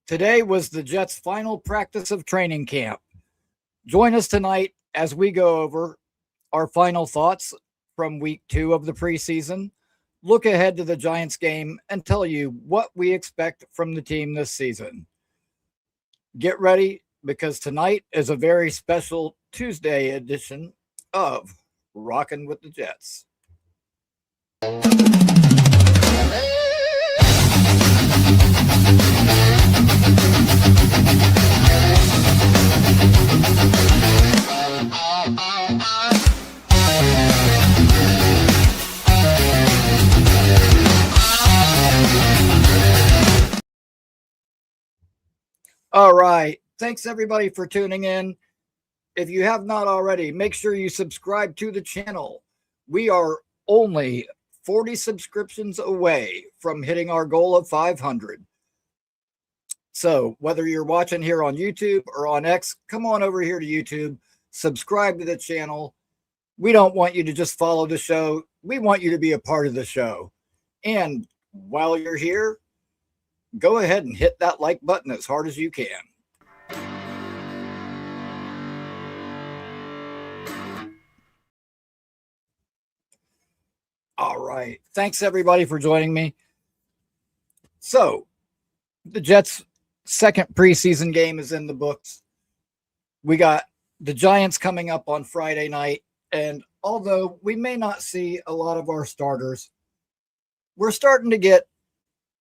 Today was the Jets' final practice of training camp. Join us tonight as we go over our final thoughts from week 2 of the preseason, look ahead to the Giants game, and tell you what we expect from the team this season. Get ready because tonight is a very special Tuesday edition of Rockin' with the Jets. All right. Thanks everybody for tuning in. If you have not already, make sure you subscribe to the channel. We are only 40 subscriptions away from hitting our goal of 500. So whether you're watching here on YouTube or on X, come on over here to YouTube, subscribe to the channel. We don't want you to just follow the show. We want you to be a part of the show. And while you're here, go ahead and hit that like button as hard as you can. All right. Thanks, everybody, for joining me. So, the Jets' second preseason game is in the books. We got the Giants coming up on Friday night. And although we may not see a lot of our starters, we're starting to get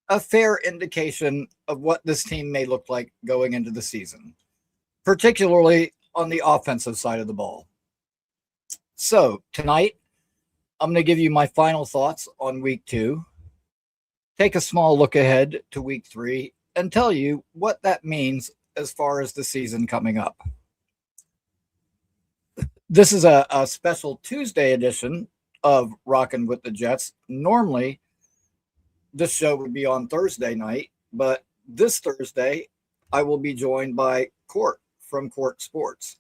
a fair indication of what this team may look like going into the season, particularly on the offensive side of the ball. So tonight, I'm going to give you my final thoughts on week 2, take a small look ahead to week 3, and tell you what that means as far as the season coming up. This is a special Tuesday edition of Rockin' with the Jets. Normally, this show would be on Thursday night, but this Thursday, I will be joined by Court from Court Sports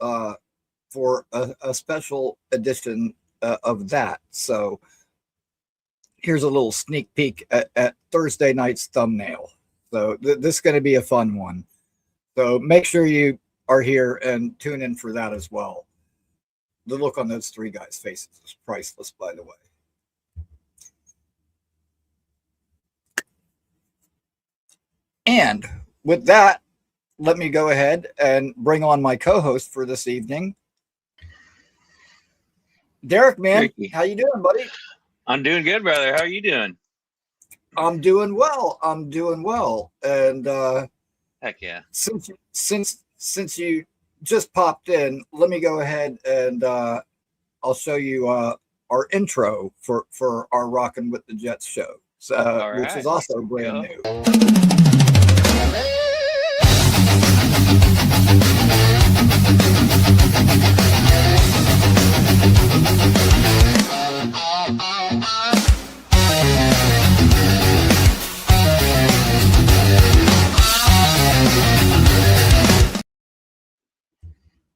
for a special edition of that. So here's a little sneak peek at Thursday night's thumbnail. So this is going to be a fun one. So make sure you are here and tune in for that as well. The look on those 3 guys' faces is priceless, by the way. And with that, let me go ahead and bring on my co-host for this evening. Derrick, man, Rickie. How you doing, buddy? I'm doing good, brother. How are you doing? I'm doing well. And Heck yeah. Since you just popped in, let me go ahead and I'll show you our intro for our Rockin' with the Jets show, Right. which is also brand new.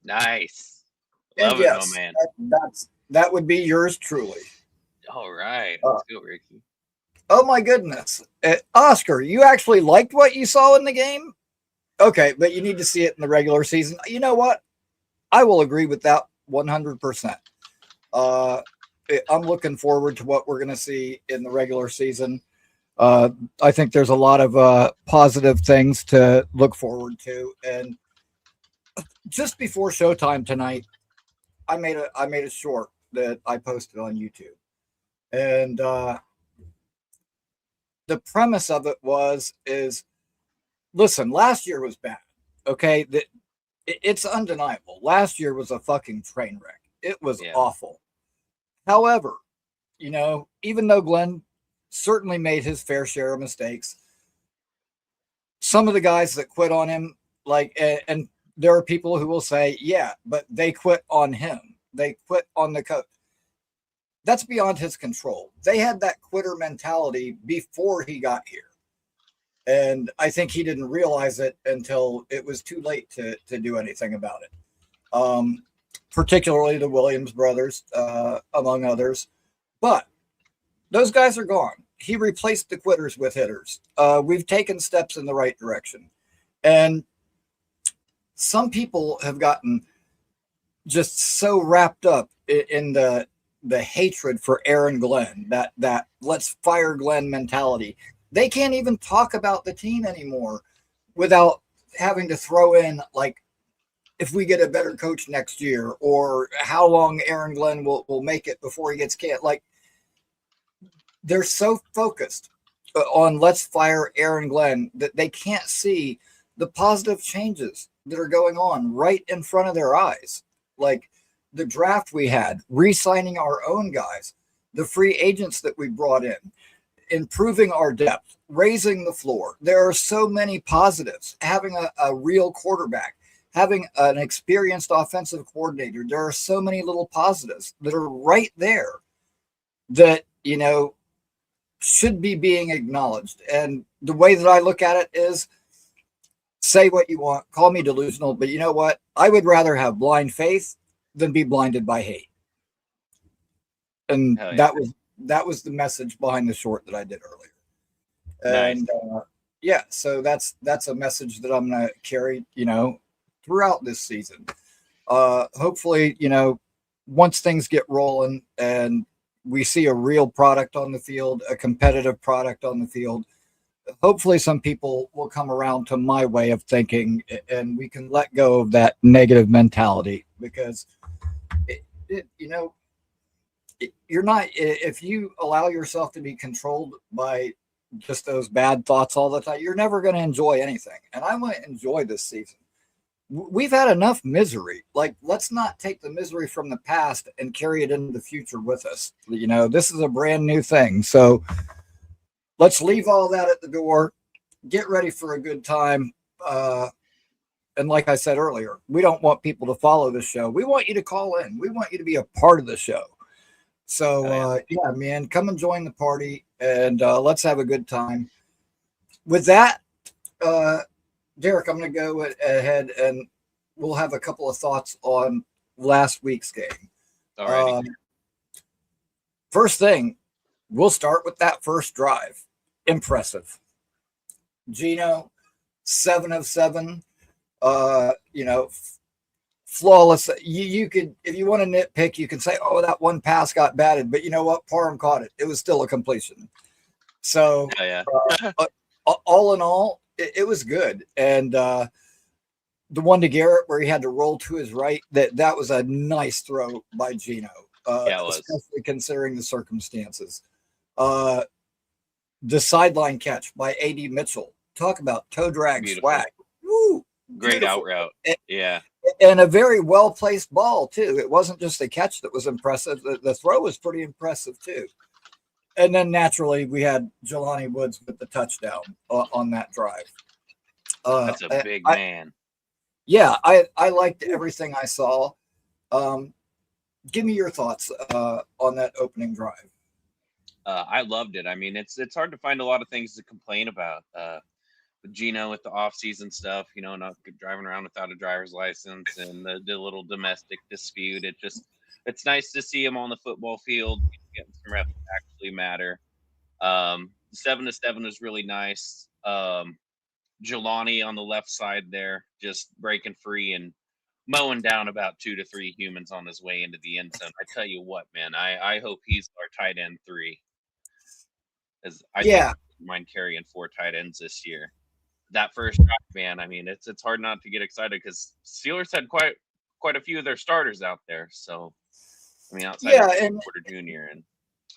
Nice. And Love it, yes, man. that would be yours truly. All right. Let's go, Rickie. Oh my goodness. Oscar, you actually liked what you saw in the game? Okay, but you need to see it in the regular season. You know what? I will agree with that 100%. I'm looking forward to what we're going to see in the regular season. I think there's a lot of positive things to look forward to. And just before showtime tonight, I made a short that I posted on YouTube. And the premise of it is listen, last year was bad. Okay, it's undeniable. Last year was a fucking train wreck. It was awful. However, even though Glenn certainly made his fair share of mistakes, some of the guys that quit on him, and there are people who will say, yeah, but they quit on him. They quit on the coach. That's beyond his control. They had that quitter mentality before he got here. And I think he didn't realize it until it was too late to do anything about it. Particularly the Williams brothers, among others. But those guys are gone. he replaced the quitters with hitters. We've taken steps in the right direction. And some people have gotten just so wrapped up in the hatred for Aaron Glenn, that let's fire Glenn mentality. They can't even talk about the team anymore without having to throw in, like, if we get a better coach next year, or how long Aaron Glenn will make it before he gets canned. Like, they're so focused on let's fire Aaron Glenn that they can't see the positive changes that are going on right in front of their eyes. Like the draft we had, re-signing our own guys, the free agents that we brought in, improving our depth, raising the floor. There are so many positives. Having a real quarterback, having an experienced offensive coordinator. There are so many little positives that are right there that, should be being acknowledged. And the way that I look at it is, say what you want, call me delusional, but you know what? I would rather have blind faith than be blinded by hate. And yeah. that was the message behind the short that I did earlier. And nice. So that's a message that I'm going to carry, throughout this season. Hopefully, once things get rolling and we see a real product on the field, a competitive product on the field, hopefully some people will come around to my way of thinking and we can let go of that negative mentality, because you're not, if you allow yourself to be controlled by just those bad thoughts all the time, you're never going to enjoy anything. And I want to enjoy this season. We've had enough misery. Like, let's not take the misery from the past and carry it into the future with us. This is a brand new thing. So let's leave all that at the door, get ready for a good time. And like I said earlier, we don't want people to follow the show. We want you to call in. We want you to be a part of the show. So, yeah, man, come and join the party, and let's have a good time. With that, Derrick, I'm going to go ahead and we'll have a couple of thoughts on last week's game. All right. First thing, we'll start with that first drive. Impressive. Gino, 7 of 7. Flawless. You could, if you want to nitpick, you can say, oh, that one pass got batted, but you know what? Parham caught it. It was still a completion. So, all in all, it was good. And the one to Garrett where he had to roll to his right, that was a nice throw by Gino, especially considering the circumstances. The sideline catch by A.D. Mitchell. Talk about toe drag swag. Woo, great out route. Yeah. And a very well-placed ball, too. It wasn't just the catch that was impressive. The throw was pretty impressive, too. And then, naturally, we had Jelani Woods with the touchdown on that drive. That's a big man. Yeah, I liked everything I saw. Give me your thoughts on that opening drive. I loved it. I mean, it's hard to find a lot of things to complain about. With Gino with the off-season stuff, not driving around without a driver's license, and the little domestic dispute. It's nice to see him on the football field, getting some reps that actually matter. 7 to 7 was really nice. Jelani on the left side there, just breaking free and mowing down about 2 to 3 humans on his way into the end zone. I tell you what, man, I hope he's our tight end 3. As I don't mind carrying 4 tight ends this year. That first drive, man, I mean, it's hard not to get excited because Steelers had quite a few of their starters out there. So, I mean, outside of Porter Jr. and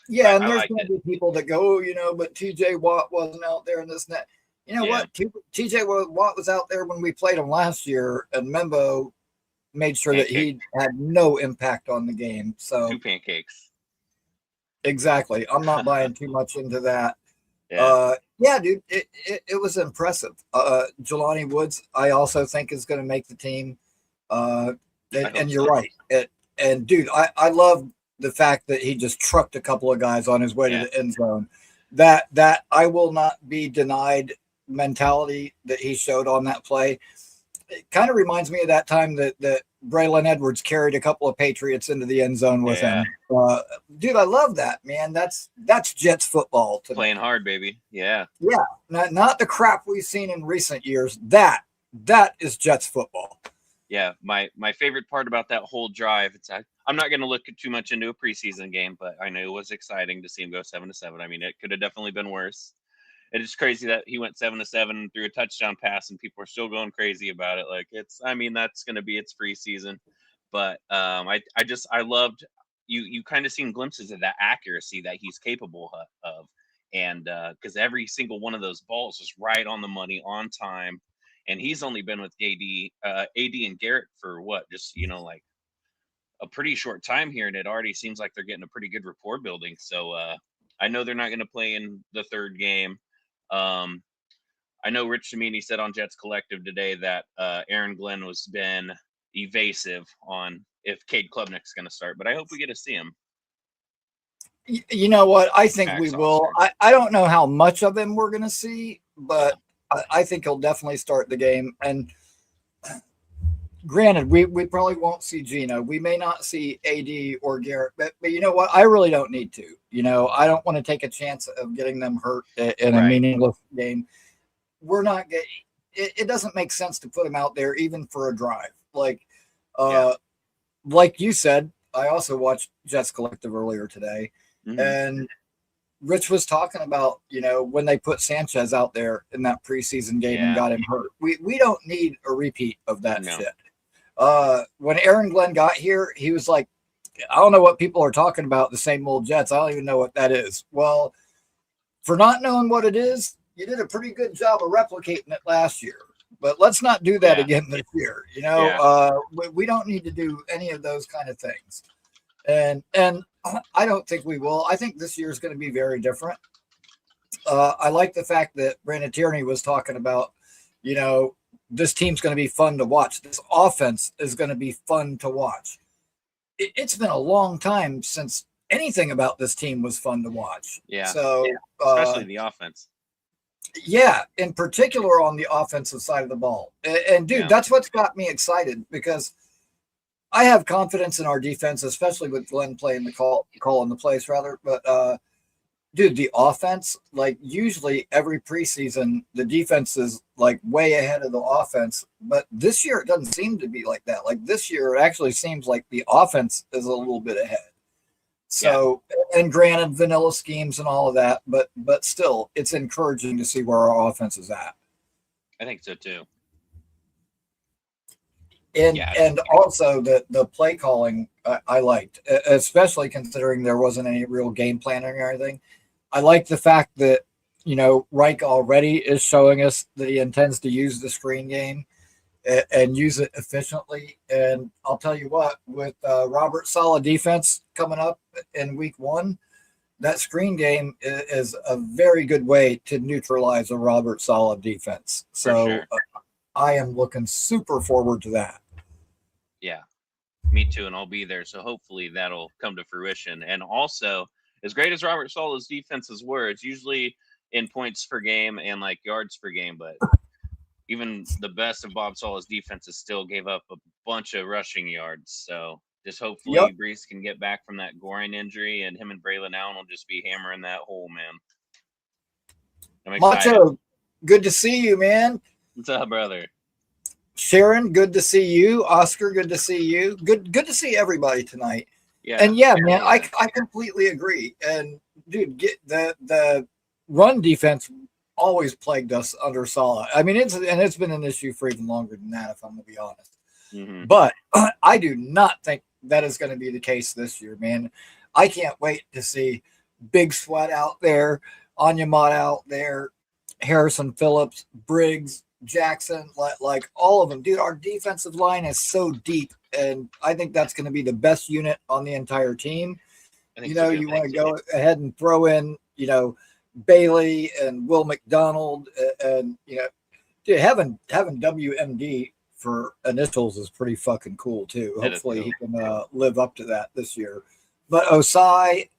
and there's going to be people that go, but TJ Watt wasn't out there and this and that. You know what? TJ Watt was out there when we played him last year, and Membo made sure that he had no impact on the game. So 2 pancakes. Exactly. I'm not buying too much into that. Dude, it was impressive. Jelani Woods, I also think, is going to make the team. And you're right. And dude, I love the fact that he just trucked a couple of guys on his way to the end zone. That I will not be denied mentality that he showed on that play. It kind of reminds me of that time that Braylon Edwards carried a couple of Patriots into the end zone with him. Dude, I love that, man. That's Jets football today. Playing hard, baby. Yeah. Yeah. Not the crap we've seen in recent years. That is Jets football. Yeah. My favorite part about that whole drive, I'm not going to look too much into a preseason game, but I know it was exciting to see him go 7-7. I mean, it could have definitely been worse. It's crazy that he went 7-7 through a touchdown pass and people are still going crazy about it. Like that's going to be its preseason. But I loved you kind of seen glimpses of that accuracy that he's capable of. And because every single one of those balls was right on the money, on time. And he's only been with AD and Garrett for what? Just, like a pretty short time here. And it already seems like they're getting a pretty good rapport building. So I know they're not going to play in the third game. I know Rich Cimini said on Jets Collective today that Aaron Glenn was been evasive on if Cade Klubnik's going to start, but I hope we get to see him. You know what? I think we will. I don't know how much of him we're going to see, but I think he'll definitely start the game. And granted, we probably won't see Gino. We may not see AD or Garrett, but you know what? I really don't need to. I don't want to take a chance of getting them hurt in a meaningless game. We're not getting it doesn't make sense to put him out there even for a drive. Like you said, I also watched Jets Collective earlier today, and Rich was talking about, when they put Sanchez out there in that preseason game and got him hurt. We don't need a repeat of that shit. When Aaron Glenn got here, he was like, I don't know what people are talking about, the same old Jets. I don't even know what that is. Well, for not knowing what it is, you did a pretty good job of replicating it last year. But let's not do that again this year. We don't need to do any of those kind of things. And I don't think we will. I think this year is going to be very different. I like the fact that Brandon Tierney was talking about, this team's going to be fun to watch. This offense is going to be fun to watch. It's been a long time since anything about this team was fun to watch. Yeah. So especially the offense. Yeah, in particular on the offensive side of the ball. And dude, that's what's got me excited, because I have confidence in our defense, especially with Glenn playing the call in the place rather. But dude, the offense, like usually every preseason, the defense is like way ahead of the offense. But this year it doesn't seem to be like that. Like this year, it actually seems like the offense is a little bit ahead. So, and granted, vanilla schemes and all of that, but still, it's encouraging to see where our offense is at. I think so too. And also the play calling I liked, especially considering there wasn't any real game planning or anything. I like the fact that, Reich already is showing us that he intends to use the screen game and use it efficiently. And I'll tell you what, with Robert Saleh defense coming up in week 1, that screen game is a very good way to neutralize a Robert Saleh defense. So I am looking super forward to that. Yeah, me too. And I'll be there. So hopefully that'll come to fruition. And also, as great as Robert Saleh's defenses were, it's usually in points per game and like yards per game, but even the best of Bob Saleh's defenses still gave up a bunch of rushing yards. So just hopefully Brees can get back from that groin injury, and him and Braylon Allen will just be hammering that hole, man. I'm excited. Macho, good to see you, man. What's up, brother? Sharon, good to see you. Oscar, good to see you. Good to see everybody tonight. Yeah. And man, I completely agree. And dude, get the run defense always plagued us under Saleh. I mean, it's been an issue for even longer than that, if I'm going to be honest. But I do not think that is going to be the case this year, man. I can't wait to see Big Sweat out there, Onyemata out there, Harrison Phillips, Briggs, Jackson, like all of them. Dude, our defensive line is so deep, and I think that's going to be the best unit on the entire team. You want to go ahead and throw in, Baily and Will McDonald, and dude, having WMD for initials is pretty fucking cool too. Hopefully he can live up to that this year. But Osai,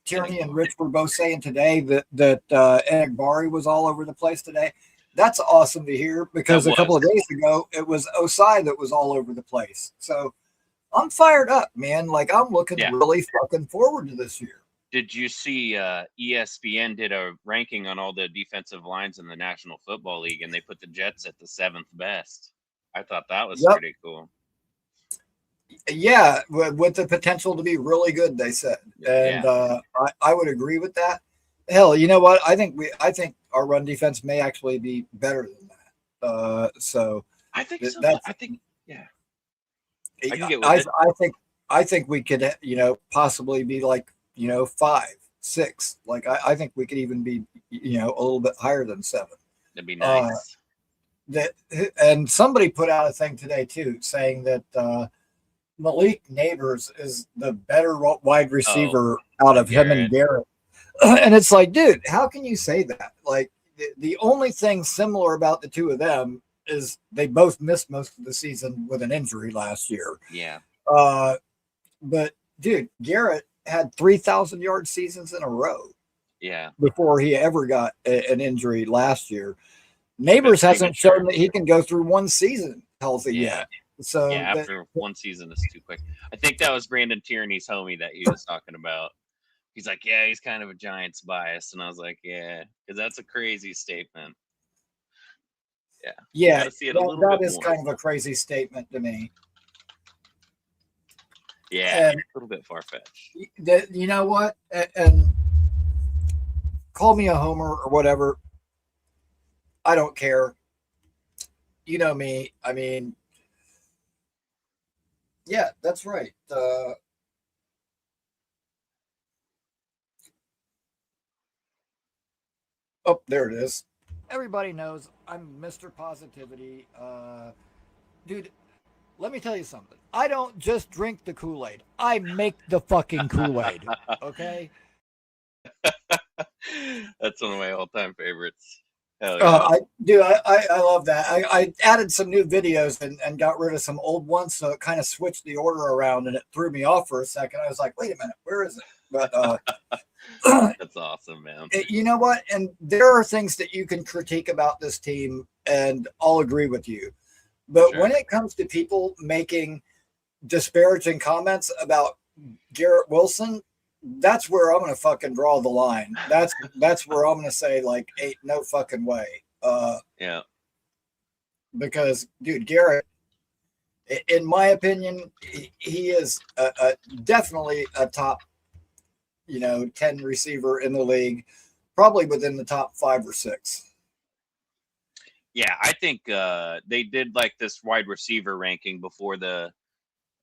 Tierney and Rich were both saying today that Enagbari was all over the place today. that's awesome to hear, because a couple of days ago it was Osai that was all over the place. So I'm fired up, man. Like, I'm looking really fucking forward to this year. Did you see ESPN did a ranking on all the defensive lines in the National Football League, and they put the Jets at the 7th best? I thought that was pretty cool. Yeah, with the potential to be really good, they said, and I would agree with that. Hell, you know what? I think our run defense may actually be better than that. So I think so. I think I think we could, possibly be like, 5, 6. Like, I think we could even be, a little bit higher than 7. That'd be nice. And somebody put out a thing today too, saying that Malik Neighbors is the better wide receiver out of him and Derrick. And it's like, dude, how can you say that? Like, the only thing similar about the two of them is they both missed most of the season with an injury last year. Yeah. But dude, Garrett had 3,000-yard seasons in a row. Yeah. Before he ever got an injury last year. Neighbors hasn't shown that he can go through one season healthy yet. So after one season is too quick. I think that was Brandon Tierney's homie that he was talking about. He's like, yeah, he's kind of a Giants bias. And I was like, yeah, because that's a crazy statement. Yeah. Yeah, that is kind of a crazy statement to me. Yeah, and a little bit far-fetched. You know what? And call me a homer or whatever. I don't care. You know me. I mean, yeah, that's right. Oh, there it is. Everybody knows I'm Mr. Positivity. Dude, let me tell you something. I don't just drink the Kool-Aid. I make the fucking Kool-Aid. Okay? That's one of my all-time favorites. Hell yeah. I love that. I added some new videos and got rid of some old ones, so it kind of switched the order around, and it threw me off for a second. I was like, wait a minute, where is it? But that's awesome, man. You know what? And there are things that you can critique about this team, and I'll agree with you. But when it comes to people making disparaging comments about Garrett Wilson, that's where I'm going to fucking draw the line. That's where I'm going to say, like, ain't no fucking way. Yeah. Because, dude, Garrett, in my opinion, he is definitely a top, 10 receiver in the league, probably within the top 5 or 6. Yeah, I think they did like this wide receiver ranking before the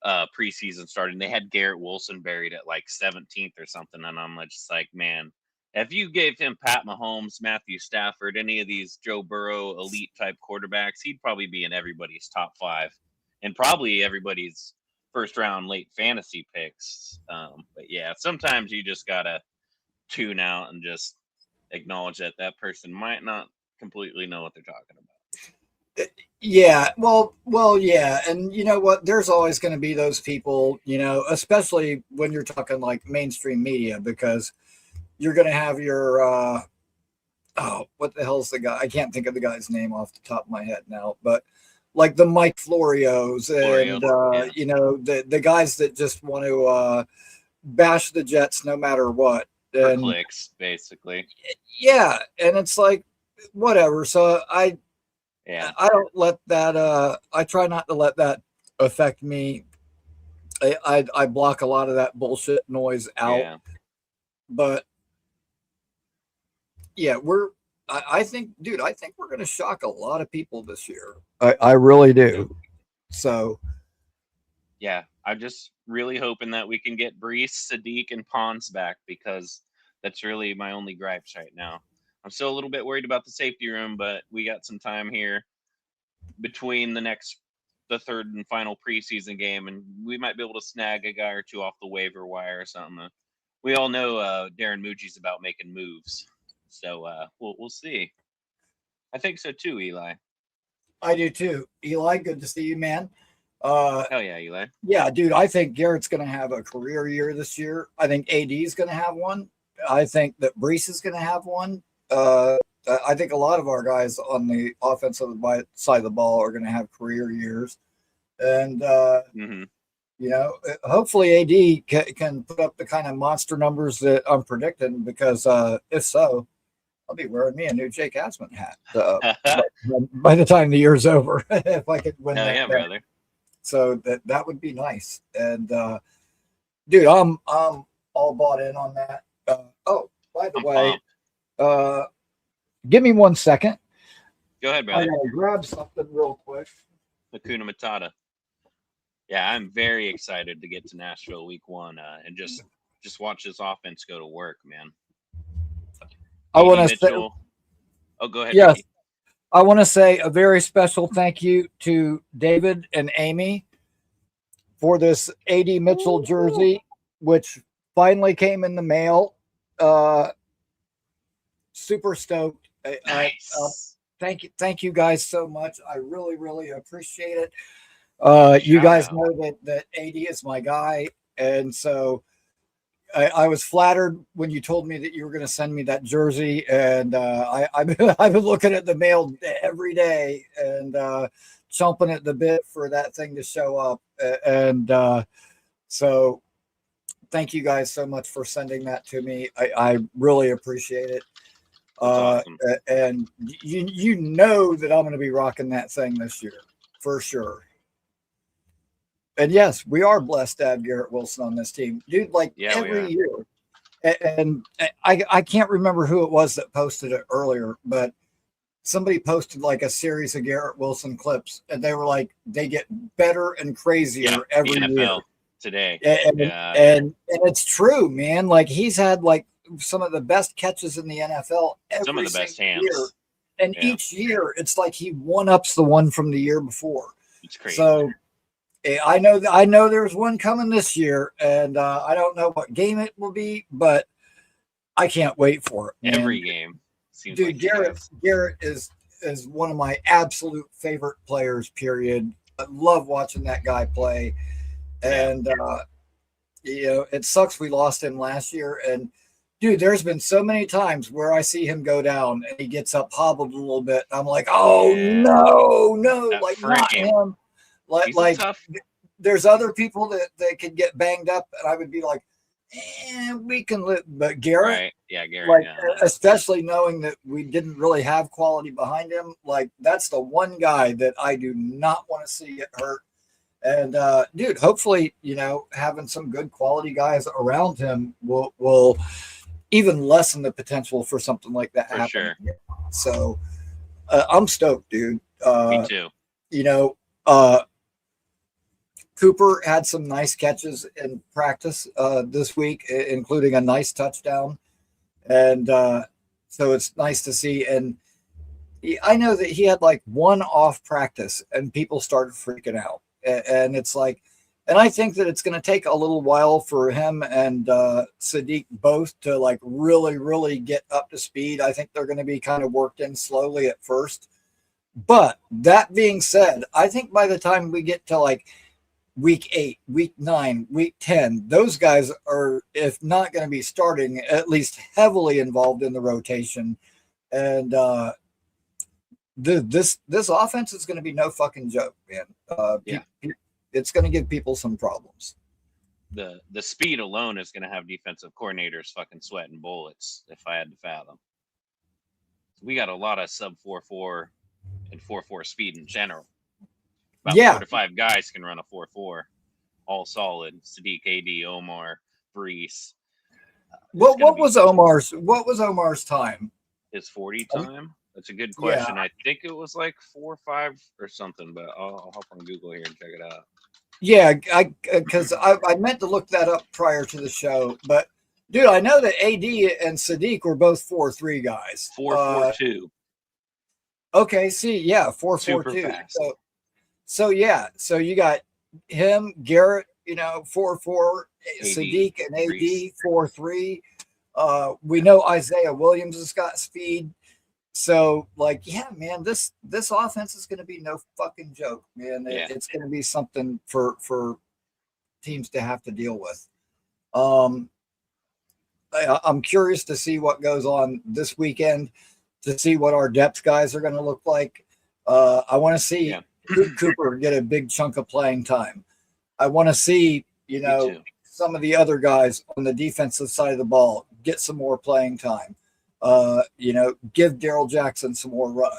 preseason started, and they had Garrett Wilson buried at like 17th or something. And I'm just like, man, if you gave him Pat Mahomes, Matthew Stafford, any of these Joe Burrow elite type quarterbacks, he'd probably be in everybody's top 5 and probably everybody's first round late fantasy picks. But yeah, sometimes you just gotta tune out and just acknowledge that that person might not completely know what they're talking about. Yeah, well, yeah, and you know what? There's always going to be those people, especially when you're talking like mainstream media, because you're going to have your what the hell's the guy? I can't think of the guy's name off the top of my head now, but like the Mike Florios and the guys that just want to bash the Jets no matter what. And clicks, basically. Yeah, and it's like whatever. So I don't let that I try not to let that affect me. I block a lot of that bullshit noise out. Yeah. But yeah, I think we're gonna shock a lot of people this year. I really do. So yeah, I'm just really hoping that we can get Brees, Sadiq, and Pons back, because that's really my only gripes right now. I'm still a little bit worried about the safety room, but we got some time here between the third and final preseason game, and we might be able to snag a guy or two off the waiver wire or something. We all know Darren Muji's about making moves, so we'll see. I think so too, Eli. I do too, Eli. Good to see you, man. Hell yeah, Eli. Yeah, dude. I think Garrett's going to have a career year this year. I think AD is going to have one. I think that Brees is going to have one. I think a lot of our guys on the offensive side of the ball are going to have career years, and hopefully AD can put up the kind of monster numbers that I'm predicting. Because if so, I'll be wearing me a new Jake Asman hat by the time the year's over. If I could win that, brother. So that would be nice. And dude, I'm all bought in on that. By the way, give me 1 second. Go ahead, brother. I gotta grab something real quick. Hakuna Matata. Yeah, I'm very excited to get to Nashville week 1 and just watch this offense go to work, man. I want to say, go ahead. Yes, Rickie. I want to say a very special thank you to David and Amy for this AD Mitchell jersey, which finally came in the mail. Super stoked. Nice. Thank you guys so much. I really, really appreciate it. You guys know that AD is my guy, and so I was flattered when you told me that you were going to send me that jersey, and I've been looking at the mail every day and chomping at the bit for that thing to show up. And so thank you guys so much for sending that to me. I really appreciate it. Awesome. And you know that I'm going to be rocking that thing this year for sure. And yes, we are blessed to have Garrett Wilson on this team, dude. Like every year, and I can't remember who it was that posted it earlier, but somebody posted like a series of Garrett Wilson clips, and they were like, they get better and crazier every year. Today, and it's true, man. Like he's had like some of the best catches in the NFL some of the best hands year. And each year, it's like he one-ups the one from the year before. It's crazy. So I know there's one coming this year, and I don't know what game it will be, but I can't wait for it. Man. Every game. Seems dude, like Garrett is one of my absolute favorite players, period. I love watching that guy play. And, it sucks we lost him last year. And, dude, there's been so many times where I see him go down and he gets up hobbled a little bit. I'm like, no, that like not him. Like there's other people that could get banged up, and I would be like, we can live. But Garrett, Garrett, especially knowing that we didn't really have quality behind him, like that's the one guy that I do not want to see get hurt. And dude, hopefully, having some good quality guys around him will even lessen the potential for something like that happening. Sure. So I'm stoked, dude. Me too. Cooper had some nice catches in practice this week, including a nice touchdown. And so it's nice to see. And I know that he had like one off practice and people started freaking out. And it's like, and I think that it's going to take a little while for him and Sadiq both to like really, really get up to speed. I think they're going to be kind of worked in slowly at first. But that being said, I think by the time we get to like week 8, week 9, week 10, those guys are, if not going to be starting, at least heavily involved in the rotation. And this offense is going to be no fucking joke, man. It's going to give people some problems. The speed alone is going to have defensive coordinators fucking sweating bullets, if I had to fathom. We got a lot of sub 4.4 and 4.4 speed in general. About 4 to 5 guys can run a 4.4, all solid. Sadiq, AD, Omar, Brees. What was Omar's time? His 40 time? That's a good question. I think it was like 4.5 or something, but I'll hop on Google here and check it out. Yeah, because I meant to look that up prior to the show, but dude, I know that AD and Sadiq were both 4.3 guys. 4.42. Okay, see, 4.42. So you got him, Garrett, 4.4, Sadiq and AD 4.3. We know Isaiah Williams has got speed. So, man, this offense is going to be no fucking joke, man. It's going to be something for teams to have to deal with. I'm curious to see what goes on this weekend. to see what our depth guys are going to look like. I want to see Cooper get a big chunk of playing time. I want to see, some of the other guys on the defensive side of the ball get some more playing time. Give Darrell Jackson some more run.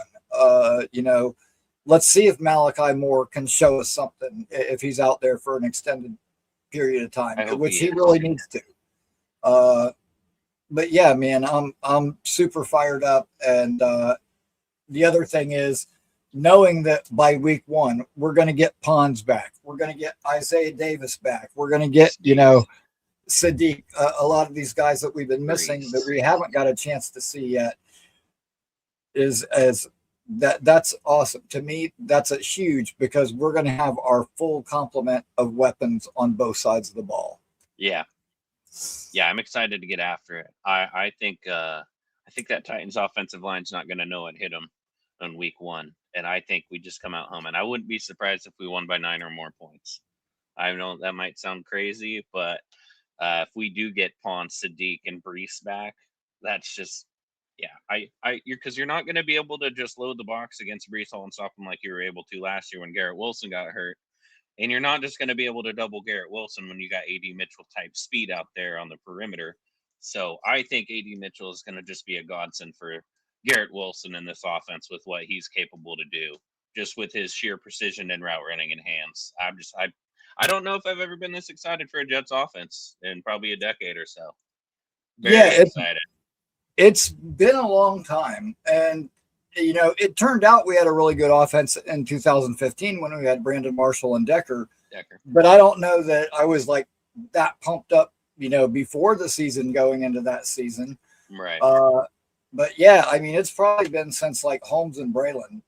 Let's see if Malachi Moore can show us something if he's out there for an extended period of time, which he really needs to. But yeah, man, I'm super fired up. And the other thing is knowing that by week 1, we're going to get Pons back. We're going to get Isaiah Davis back. We're going to get, Sadiq, a lot of these guys that we've been missing that we haven't got a chance to see yet that's awesome. To me, that's a huge, because we're going to have our full complement of weapons on both sides of the ball. Yeah. Yeah, I'm excited to get after it. I think that Titans offensive line's not going to know it hit them on week 1, and I think we just come out home. And I wouldn't be surprised if we won by 9 or more points. I know that might sound crazy, but if we do get Pons, Sadiq, and Brees back, that's just because you're not going to be able to just load the box against Brees Hall and stop him like you were able to last year when Garrett Wilson got hurt. And you're not just going to be able to double Garrett Wilson when you got A.D. Mitchell type speed out there on the perimeter. So I think A.D. Mitchell is going to just be a godsend for Garrett Wilson in this offense with what he's capable to do, just with his sheer precision and route running in hands. I don't know if I've ever been this excited for a Jets offense in probably a decade or so. Very excited. It's been a long time. And, it turned out we had a really good offense in 2015 when we had Brandon Marshall and Decker. But I don't know that I was like that pumped up, before the season going into that season. Right. But yeah, I mean, it's probably been since like Holmes and Braylon,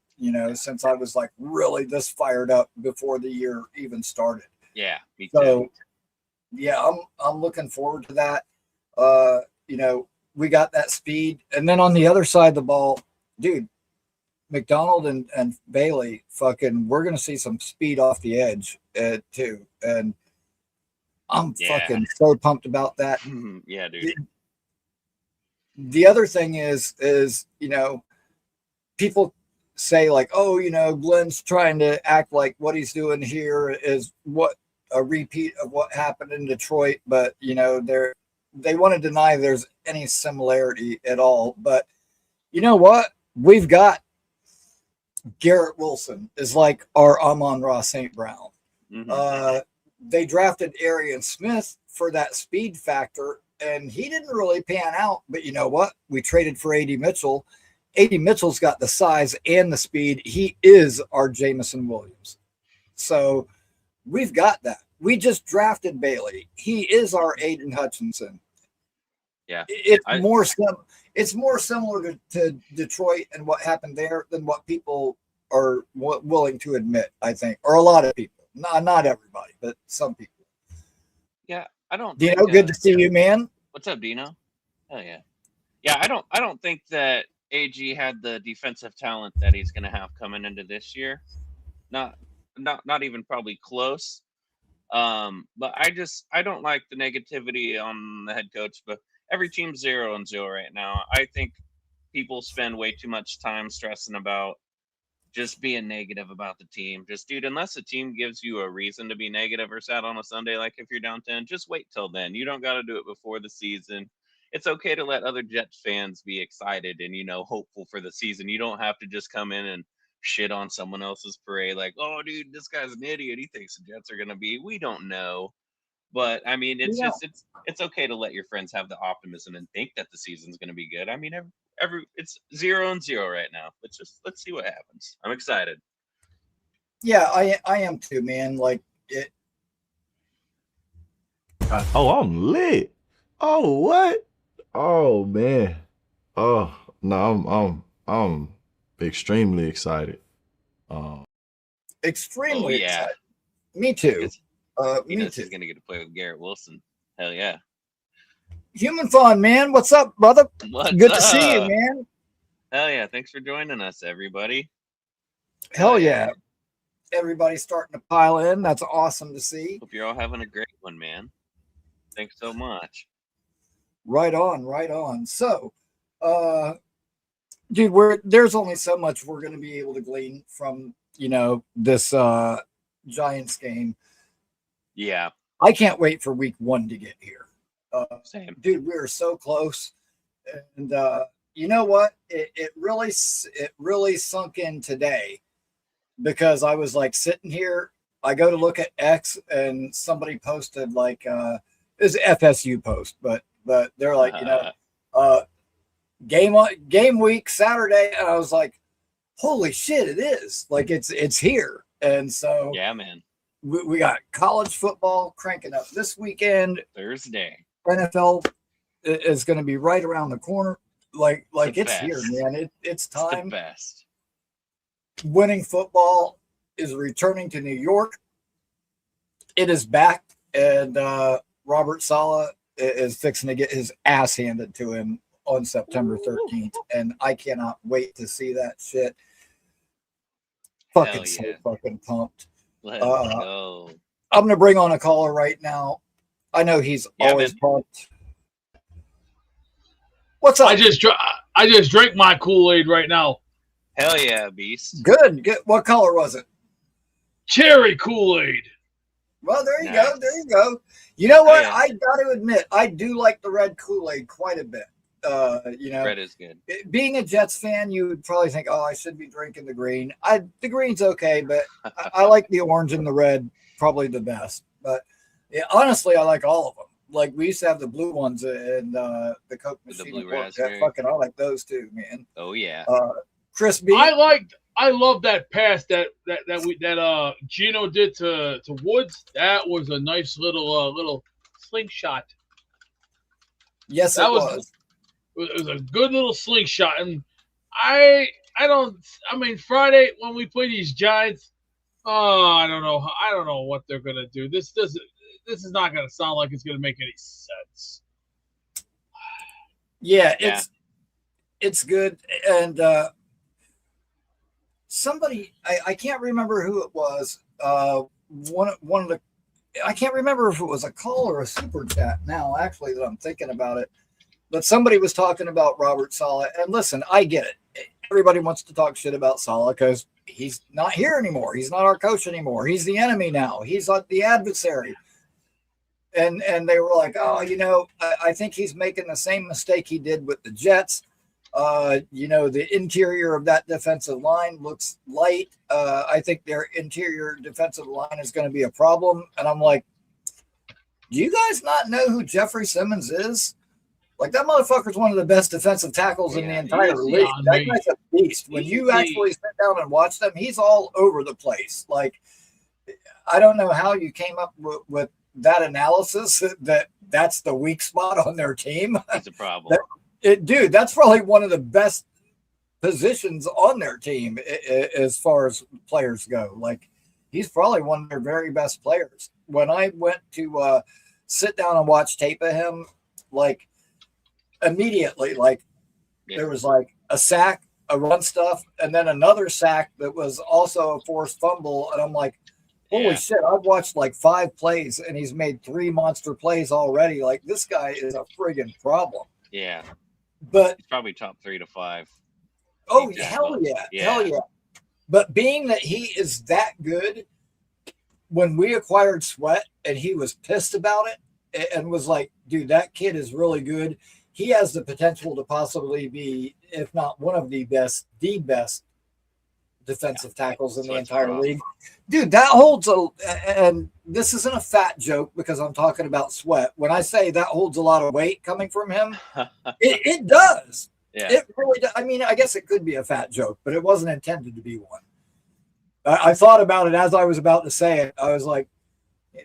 since I was like really this fired up before the year even started. Yeah, me too. So yeah, I'm looking forward to that. We got that speed. And then on the other side of the ball, dude, McDonald and Baily, we're going to see some speed off the edge too. And I'm fucking so pumped about that. Yeah, dude. The other thing is, people say like, oh, Glenn's trying to act like what he's doing here is a repeat of what happened in Detroit. But, they want to deny there's any similarity at all. But you know what? We've got Garrett Wilson is like our Amon-Ra St. Brown. Mm-hmm. They drafted Arian Smith for that speed factor, and he didn't really pan out. But you know what? We traded for A.D. Mitchell. A.D. Mitchell's got the size and the speed. He is our Jameson Williams. So we've got that. We just drafted Baily. He is our Aiden Hutchinson. Yeah, it's more similar to Detroit and what happened there than what people are willing to admit, I think, or a lot of people. Not everybody, but some people. Yeah, I don't. Dino, good to see you, man. What's up, Dino? Oh yeah, yeah. I don't think that AG had the defensive talent that he's going to have coming into this year. Not even probably close. But I don't like the negativity on the head coach. But every team's 0-0 right now. I think people spend way too much time stressing about just being negative about the team. Just, dude, unless a team gives you a reason to be negative or sad on a Sunday, like if you're down 10, just wait till then. You don't got to do it before the season. It's okay to let other Jets fans be excited and, hopeful for the season. You don't have to just come in and shit on someone else's parade like, oh, dude, this guy's an idiot. He thinks the Jets are going to be. We don't know. But, I mean, it's okay to let your friends have the optimism and think that the season's going to be good. I mean, it's 0-0 right now. Let's see what happens. I'm excited. Yeah, I am too, man. Like it. Oh, I'm lit. Oh, what? Oh man. Oh no, I'm extremely excited. Extremely excited. Me too. Me too. He's gonna get to play with Garrett Wilson. Hell yeah. Human Fun, man. What's up, brother? Good to see you, man. Hell yeah. Thanks for joining us, everybody. Hell yeah. Everybody's starting to pile in. That's awesome to see. Hope you're all having a great one, man. Thanks so much. Right on. So, dude, there's only so much we're going to be able to glean from, this Giants game. Yeah. I can't wait for week 1 to get here. Same. Dude, we are so close. And you know what? It really sunk in today because I was like sitting here. I go to look at X and somebody posted like this FSU post, but they're like, game week Saturday, and I was like, holy shit, it is. Like it's here. And so yeah, man. We got college football cranking up this weekend. Thursday. NFL is going to be right around the corner. Like it's here, man. It's time. It's the best. Winning football is returning to New York. It is back, and Robert Saleh is fixing to get his ass handed to him on September 13th, and I cannot wait to see that shit. Fucking so fucking pumped. Let's go. I'm going to bring on a caller right now. I know he's always pumped. What's up? I just drank my Kool-Aid right now. Hell yeah, beast. Good. What color was it? Cherry Kool-Aid. Well, there you go. There you go. You know what? Yeah. I got to admit, I do like the red Kool-Aid quite a bit. Red is good. Being a Jets fan, you would probably think, I should be drinking the green. The green's okay, but I like the orange and the red probably the best. But yeah, honestly, I like all of them. Like we used to have the blue ones and the Coke machine. The blue raspberry. I like those too, man. Oh yeah. Chris B. I love that pass that Gino did to Woods. That was a nice little slingshot. Yes, it was. It was a good little slingshot, and I mean Friday when we play these Giants, I don't know what they're gonna do. This is not gonna sound like it's gonna make any sense. Yeah. It's good, and somebody I can't remember who it was. One of the I can't remember if it was a call or a super chat. Now, actually, that I'm thinking about it. But somebody was talking about Robert Saleh. And listen, I get it. Everybody wants to talk shit about Saleh because he's not here anymore. He's not our coach anymore. He's the enemy now. He's the adversary. And they were like, I think he's making the same mistake he did with the Jets. The interior of that defensive line looks light. I think their interior defensive line is going to be a problem. And I'm like, do you guys not know who Jeffrey Simmons is? Like, that motherfucker's one of the best defensive tackles in the entire league. That guy's a beast. When you actually sit down and watch them, he's all over the place. Like, I don't know how you came up with that analysis that's the weak spot on their team. That's a problem. Dude, that's probably one of the best positions on their team as far as players go. Like, he's probably one of their very best players. When I went to sit down and watch tape of him, like, immediately, there was like a sack, a run stuff, and then another sack that was also a forced fumble. And I'm like, holy shit, I've watched like 5 plays and he's made 3 monster plays already. Like, this guy is a friggin' problem. Yeah. But he's probably top 3 to 5. Oh, hell yeah. Hell yeah. But being that he is that good, when we acquired Sweat and he was pissed about it and was like, dude, that kid is really good. He has the potential to possibly be, if not one of the best defensive tackles in the entire league. Dude, that holds and this isn't a fat joke because I'm talking about Sweat. When I say that holds a lot of weight coming from him, it does. Yeah. It really does. I mean, I guess it could be a fat joke, but it wasn't intended to be one. I thought about it as I was about to say it. I was like,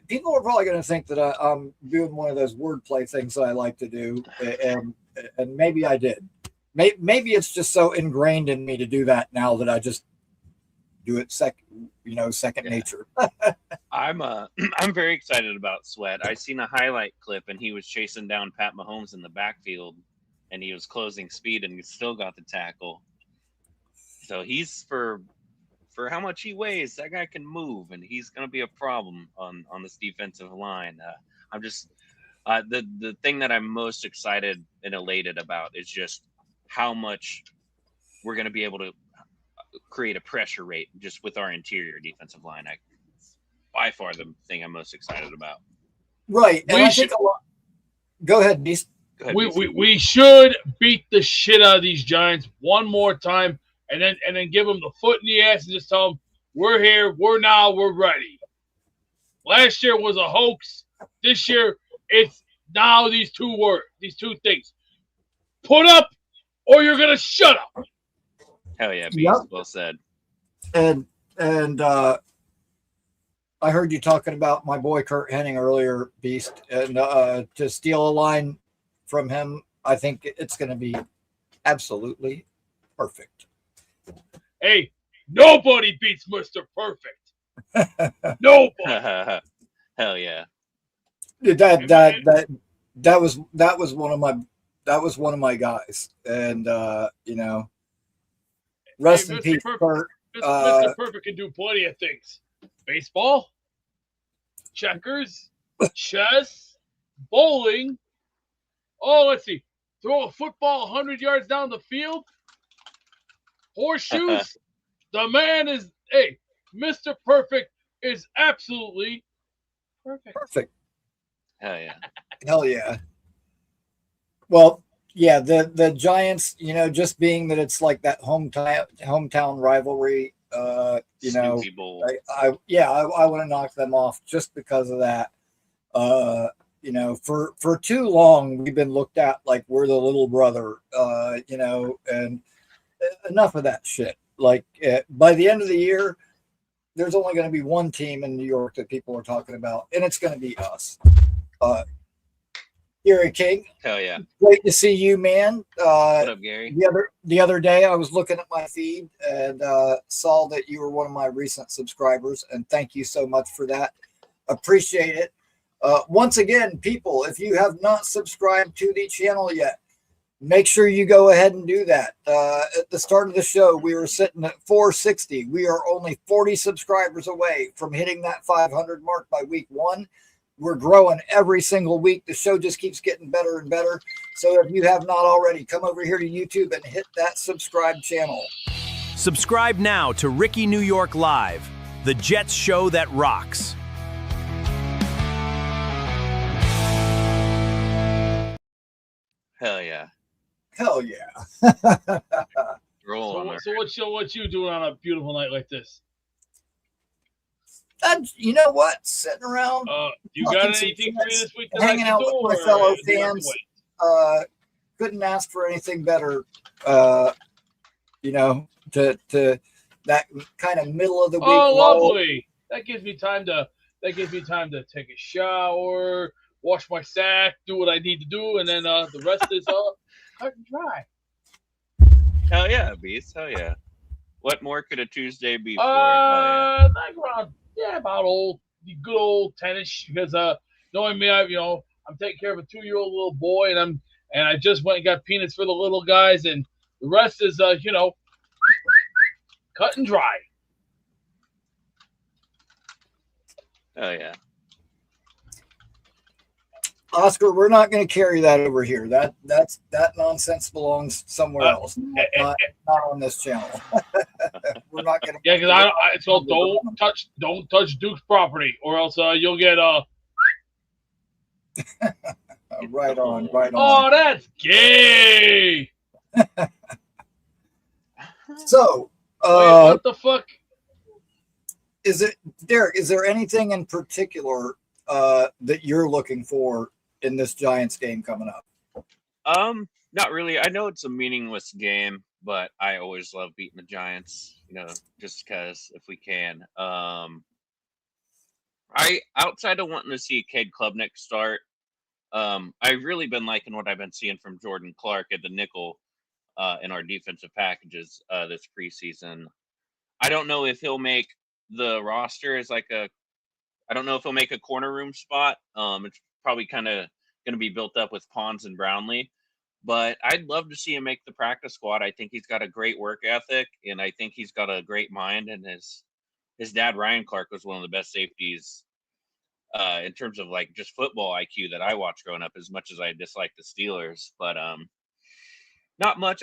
people are probably going to think that I'm doing one of those wordplay things that I like to do, and maybe I did. Maybe it's just so ingrained in me to do that now that I just do it second nature. I'm very excited about Sweat. I seen a highlight clip and he was chasing down Pat Mahomes in the backfield, and he was closing speed, and he still got the tackle. So he's for how much he weighs, that guy can move, and he's going to be a problem on this defensive line. I'm just the thing that I'm most excited and elated about is just how much we're going to be able to create a pressure rate just with our interior defensive line. By far the thing I'm most excited about. Right. And I think a lot. Go ahead, Beast. We should beat the shit out of these Giants one more time, and then give them the foot in the ass and just tell them we're here, we're ready. Last year was a hoax. This year it's now these two things: put up, or you're gonna shut up. Hell yeah, Beast. Yep. Well said. And I heard you talking about my boy Kurt Hennig earlier, Beast, and to steal a line from him, I think it's going to be absolutely perfect. Hey, nobody beats Mr. Perfect. Nobody. Hell yeah. That was one of my guys, and rest in peace, Kurt. Mr. Perfect can do plenty of things: baseball, checkers, chess, bowling. Oh, let's see. Throw a football 100 yards down the field. Horseshoes. The man is, Mr. Perfect is absolutely perfect. Perfect. Hell yeah. Hell yeah. Well, yeah, the Giants, just being that it's like that hometown rivalry, I want to knock them off just because of that. For too long we've been looked at like we're the little brother, and enough of that shit. Like by the end of the year, there's only going to be one team in New York that people are talking about, and it's going to be us. Gary King. Hell yeah. Great to see you, man. What up, Gary? The other day I was looking at my feed and saw that you were one of my recent subscribers, and thank you so much for that. Appreciate it. Once again, people, if you have not subscribed to the channel yet, make sure you go ahead and do that. At the start of the show, we were sitting at 460. We are only 40 subscribers away from hitting that 500 mark by week 1. We're growing every single week. The show just keeps getting better and better. So if you have not already, come over here to YouTube and hit that subscribe channel. Subscribe now to Rickie New York Live, the Jets show that rocks. Hell yeah. Hell yeah. So what you doing on a beautiful night like this? You know what? Sitting around. You got anything for me this week? Hanging out with my fellow fans. Couldn't ask for anything better. To that kind of middle of the week. Oh, lovely. That gives me time to take a shower, wash my sack, do what I need to do, and then the rest is cut and dry. Hell yeah, Beast. Hell yeah. What more could a Tuesday be for? About good old tennis, because knowing me, I'm taking care of a 2-year-old little boy, and I just went and got peanuts for the little guys, and the rest is cut and dry. Oh yeah. Oscar, we're not going to carry that over here. That nonsense belongs somewhere else, not on this channel. We're not going to. Yeah, because don't touch Duke's property, or else you'll get right on. Oh, that's gay. So, what the fuck? Is it, Derrick? Is there anything in particular that you're looking for in this Giants game coming up? Not really. I know it's a meaningless game, but I always love beating the Giants, just because if we can. Outside of wanting to see Cade Klubnik start, I've really been liking what I've been seeing from Jordan Clark at the nickel in our defensive packages this preseason. I don't know if he'll make the roster as I don't know if he'll make a corner room spot. It's probably kind of going to be built up with Pons and Brownlee, but I'd love to see him make the practice squad. I think he's got a great work ethic, and I think he's got a great mind. And his dad, Ryan Clark, was one of the best safeties in terms of just football IQ that I watched growing up, as much as I dislike the Steelers. But not much.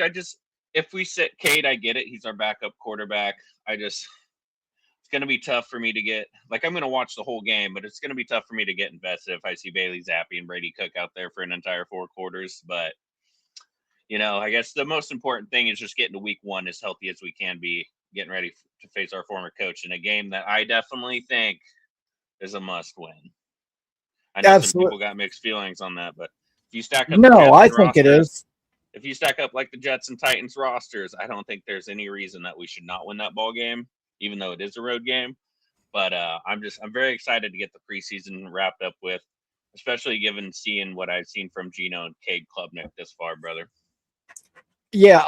if we sit Cade, I get it. He's our backup quarterback. It's going to be tough for me to get, like, I'm going to watch the whole game, but it's going to be tough for me to get invested if I see Bailey Zappi and Brady Cook out there for an entire 4 quarters. But, I guess the most important thing is just getting to week 1 as healthy as we can be, getting ready to face our former coach in a game that I definitely think is a must win. I know some people got mixed feelings on that, but if you stack up I think it is. If you stack up like the Jets and Titans rosters, I don't think there's any reason that we should not win that ball game, even though it is a road game. But I'm very excited to get the preseason wrapped up with, especially seeing what I've seen from Gino and Cade Klubnik this far, brother. Yeah,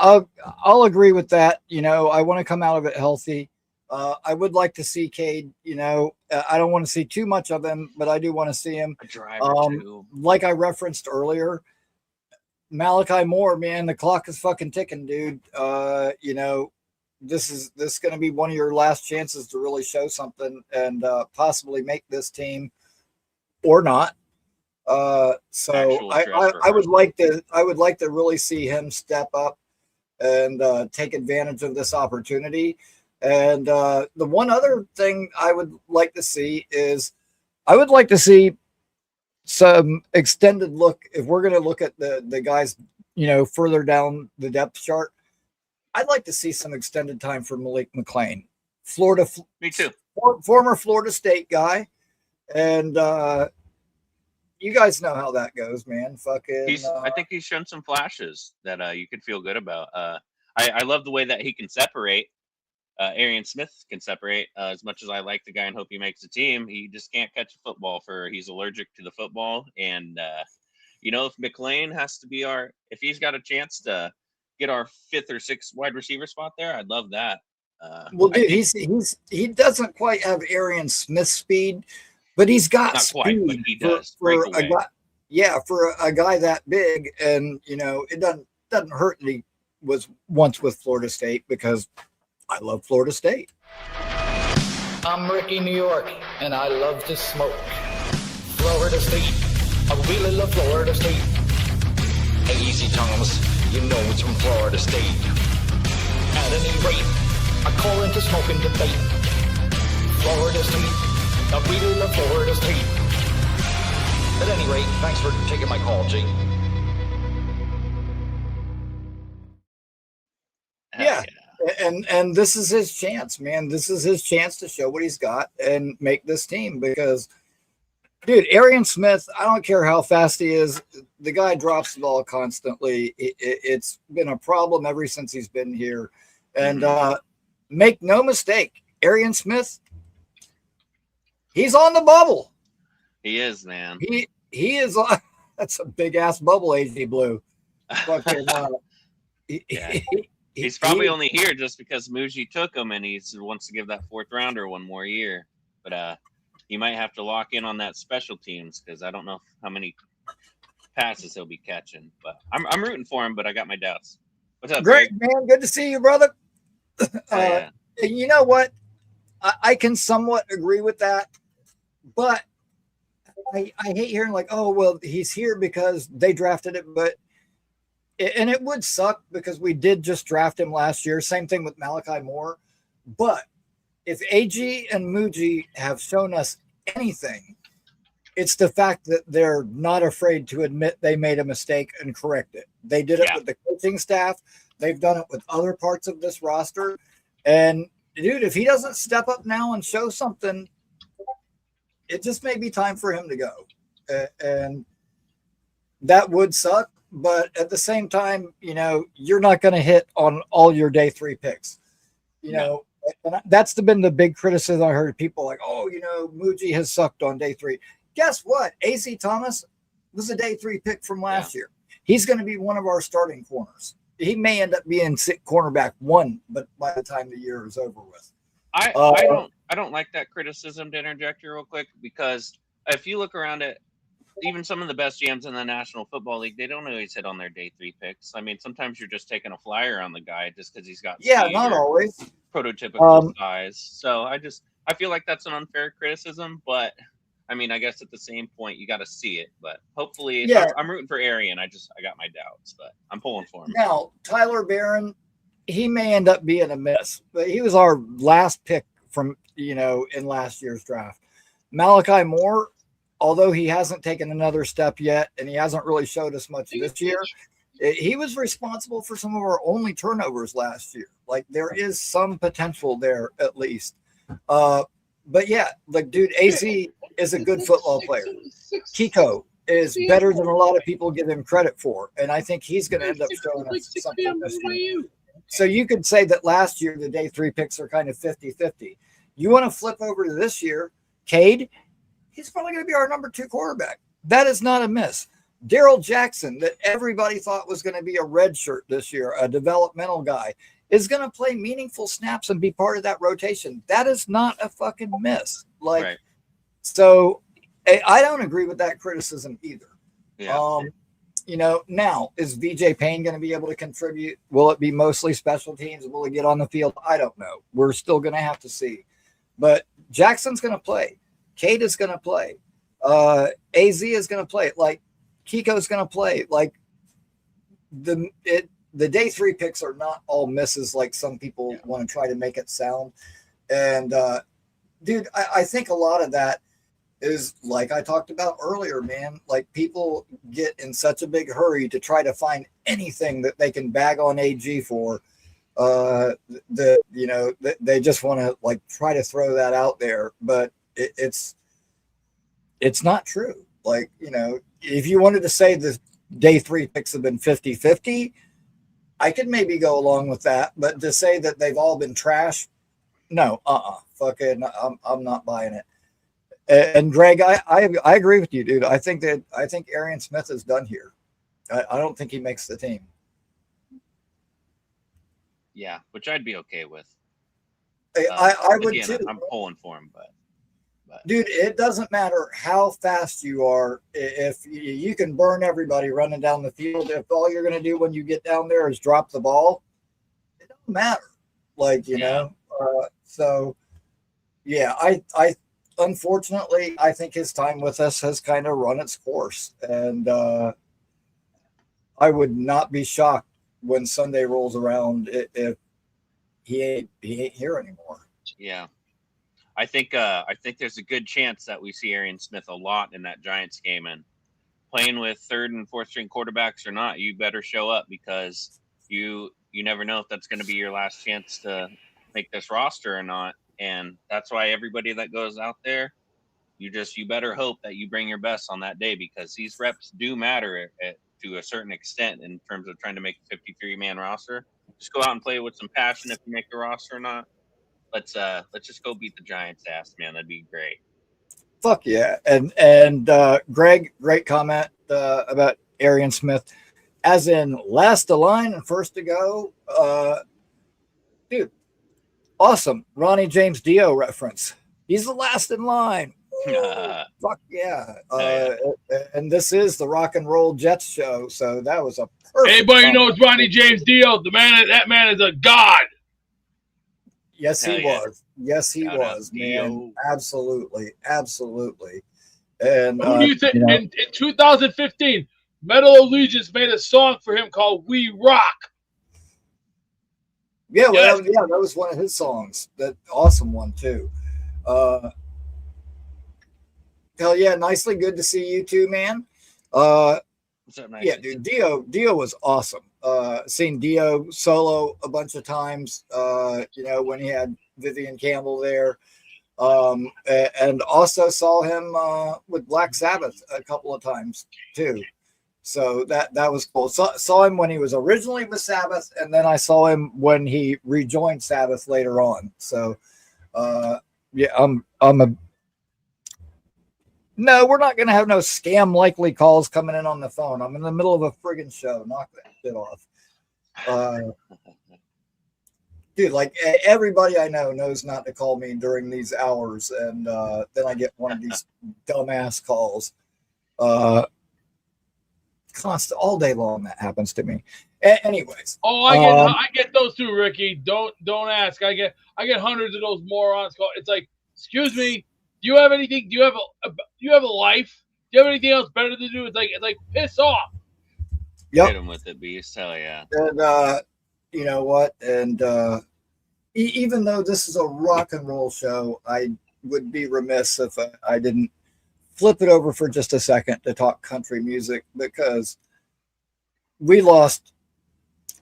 I'll agree with that. I want to come out of it healthy. I would like to see Cade. I don't want to see too much of him, but I do want to see him. A driver too. Like I referenced earlier, Malachi Moore, man, the clock is fucking ticking, dude. This is going to be one of your last chances to really show something and possibly make this team or not. So I would like to really see him step up and take advantage of this opportunity. And the one other thing I would like to see is I would like to see some extended look. If we're going to look at the guys, further down the depth chart, I'd like to see some extended time for Malik McClain, Florida. Me too. Former Florida State guy. And, you guys know how that goes, man. I think he's shown some flashes that you could feel good about. I love the way that he can separate. Arian Smith can separate as much as I like the guy and hope he makes the team. He just can't catch a football he's allergic to the football. And, if McClain has to be if he's got a chance to get our 5th or 6th wide receiver spot there, I'd love that. Well, dude, he doesn't quite have Arian Smith speed, but he's got speed. Quite, but he does. For a guy, for a guy that big, and it doesn't hurt that he was once with Florida State because I love Florida State. I'm Rickie, New York, and I love to smoke. Florida State, I really love Florida State. Hey, easy Thomas, you know it's from Florida State. At any rate, I call into smoking debate. Florida State, I really love Florida State. At any rate, thanks for taking my call, G. Yeah. And this is his chance, man. This is his chance to show what he's got and make this team because, dude, Arian Smith, I don't care how fast he is. The guy drops the ball constantly. It's been a problem ever since he's been here. And make no mistake, Arian Smith, he's on the bubble. He is, man. He is on. That's a big-ass bubble, AZ Blue. Fucking, yeah. He's probably only here just because Muji took him and he wants to give that 4th rounder one more year. But he might have to lock in on that special teams because I don't know how many passes he'll be catching. But I'm rooting for him, but I got my doubts. What's up, Greg? Greg? Man, good to see you, brother. Yeah. You know what? I can somewhat agree with that, but I hate hearing like, oh, well, he's here because they drafted it, and it would suck because we did just draft him last year. Same thing with Malachi Moore. But if AG and Muji have shown us anything, it's the fact that they're not afraid to admit they made a mistake and correct it. They did it with the coaching staff. They've done it with other parts of this roster. And, dude, if he doesn't step up now and show something, it just may be time for him to go. And that would suck. But at the same time, you're not going to hit on all your day 3 picks. And that's been the big criticism I heard. People like, oh, Muji has sucked on day 3. Guess what? AC Thomas was a day 3 pick from last year. He's going to be one of our starting corners. He may end up being cornerback 1, but by the time the year is over with. I don't like that criticism, to interject here real quick, because if you look around at even some of the best GMs in the National Football League, they don't always hit on their day 3 picks. I mean, sometimes you're just taking a flyer on the guy just because he's got not always prototypical size. So I feel like that's an unfair criticism, but I mean, I guess at the same point you got to see it. But hopefully, I'm rooting for Arian. I got my doubts, but I'm pulling for him. Now, Tyler Barron, he may end up being a miss, but he was our last pick from, in last year's draft. Malachi Moore, although he hasn't taken another step yet and he hasn't really showed us much this year, he was responsible for some of our only turnovers last year. Like, there is some potential there at least. But yeah, like, dude, AZ is a good football player. Kiko is better than a lot of people give him credit for. And I think he's going to end up showing us something this year. So you could say that last year, the day 3 picks are kind of 50-50. You want to flip over to this year, Cade, he's probably going to be our number 2 quarterback. That is not a miss. Darrell Jackson, that everybody thought was going to be a red shirt this year, a developmental guy, is going to play meaningful snaps and be part of that rotation. That is not a fucking miss. Like, right. So I don't agree with that criticism either. Yeah. Now, is VJ Payne going to be able to contribute? Will it be mostly special teams? Will he get on the field? I don't know. We're still going to have to see. But Jackson's going to play. Cade is going to play. AZ is going to play. Like, Kiko's going to play. Like, the day 3 picks are not all misses like some people want to try to make it sound. And, dude, I think a lot of that is, like I talked about earlier, man, like, people get in such a big hurry to try to find anything that they can bag on AG for. They just want to, like, try to throw that out there, but it's not true. Like, if you wanted to say the day 3 picks have been 50-50, I could maybe go along with that, but to say that they've all been trash, no, fucking, I'm not buying it. And Greg, I agree with you, dude. I think Arian Smith is done here. I don't think he makes the team. Yeah, which I'd be okay with. I would too. I'm pulling for him, but dude, it doesn't matter how fast you are. If you can burn everybody running down the field, if all you're going to do when you get down there is drop the ball, it doesn't matter. Like, so yeah, I unfortunately, I think his time with us has kind of run its course, and I would not be shocked when Sunday rolls around if he ain't here anymore. Yeah, I think there's a good chance that we see Arian Smith a lot in that Giants game, and playing with 3rd and 4th string quarterbacks or not, you better show up, because you never know if that's going to be your last chance to make this roster or not. And that's why everybody that goes out there, you better hope that you bring your best on that day, because these reps do matter to a certain extent in terms of trying to make a 53-man roster. Just go out and play with some passion if you make the roster or not. Let's just go beat the Giants' ass, man. That'd be great. Fuck yeah. And Greg, great comment about Arian Smith. As in last to line and first to go. Dude, awesome. Ronnie James Dio reference. He's the last in line. Fuck yeah. And this is the Rock and Roll Jets show, so that was a perfect. Anybody knows Ronnie James Dio? That man is a god. Yes, he was. Yes, he was, man. Absolutely. And who do you think in 2015, Metal Allegiance made a song for him called We Rock? Yeah, well, that was one of his songs. That awesome one too. Hell yeah, nicely good to see you too, man. What's up, nice? Yeah, dude, Dio was awesome. Seen Dio solo a bunch of times. When he had Vivian Campbell there, and also saw him with Black Sabbath a couple of times too. So that was cool. Saw him when he was originally with Sabbath, and then I saw him when he rejoined Sabbath later on. So, No, we're not going to have no scam likely calls coming in on the phone. I'm in the middle of a friggin' show. Knock that shit off. Dude, like, everybody I know knows not to call me during these hours, and then I get one of these dumbass calls. Constant all day long that happens to me. Anyways. Oh, I get those too, Ricky. Don't ask. I get hundreds of those morons call. It's like, excuse me, do you have anything? Do you have a life? Do you have anything else better to do? It's like piss off. Yep. Hit him with it, beast. Hell yeah. And you know what? And even though this is a rock and roll show, I would be remiss if I didn't flip it over for just a second to talk country music, because we lost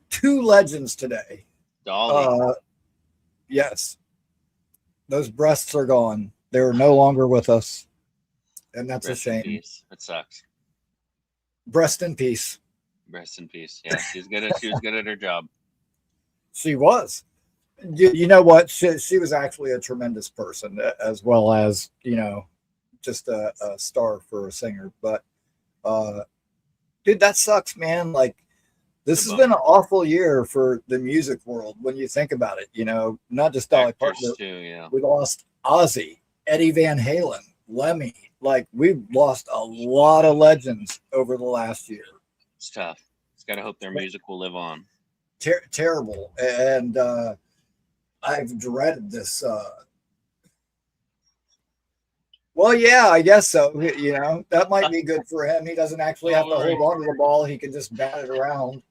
two legends today. Dolly. Yes. Those breasts are gone. They're no longer with us. And that's Rest a shame. in peace. It sucks. Rest in peace. Rest in peace. Yeah, she was good at her job. She was. You know what? She was actually a tremendous person, as well as, you know, just a star for a singer. But dude, that sucks, man. Like, this has been an awful year for the music world when you think about it. You know, not just Dolly Parton. Too, yeah. We lost Ozzy, Eddie Van Halen, Lemmy. Like, we've lost a lot of over the last year. It's tough. It's got to hope their music will live on. Terrible. And I've dreaded this. Well, yeah, I guess so. You know, that might be good for him. He doesn't actually have to hold on to the ball. He can just bat it around.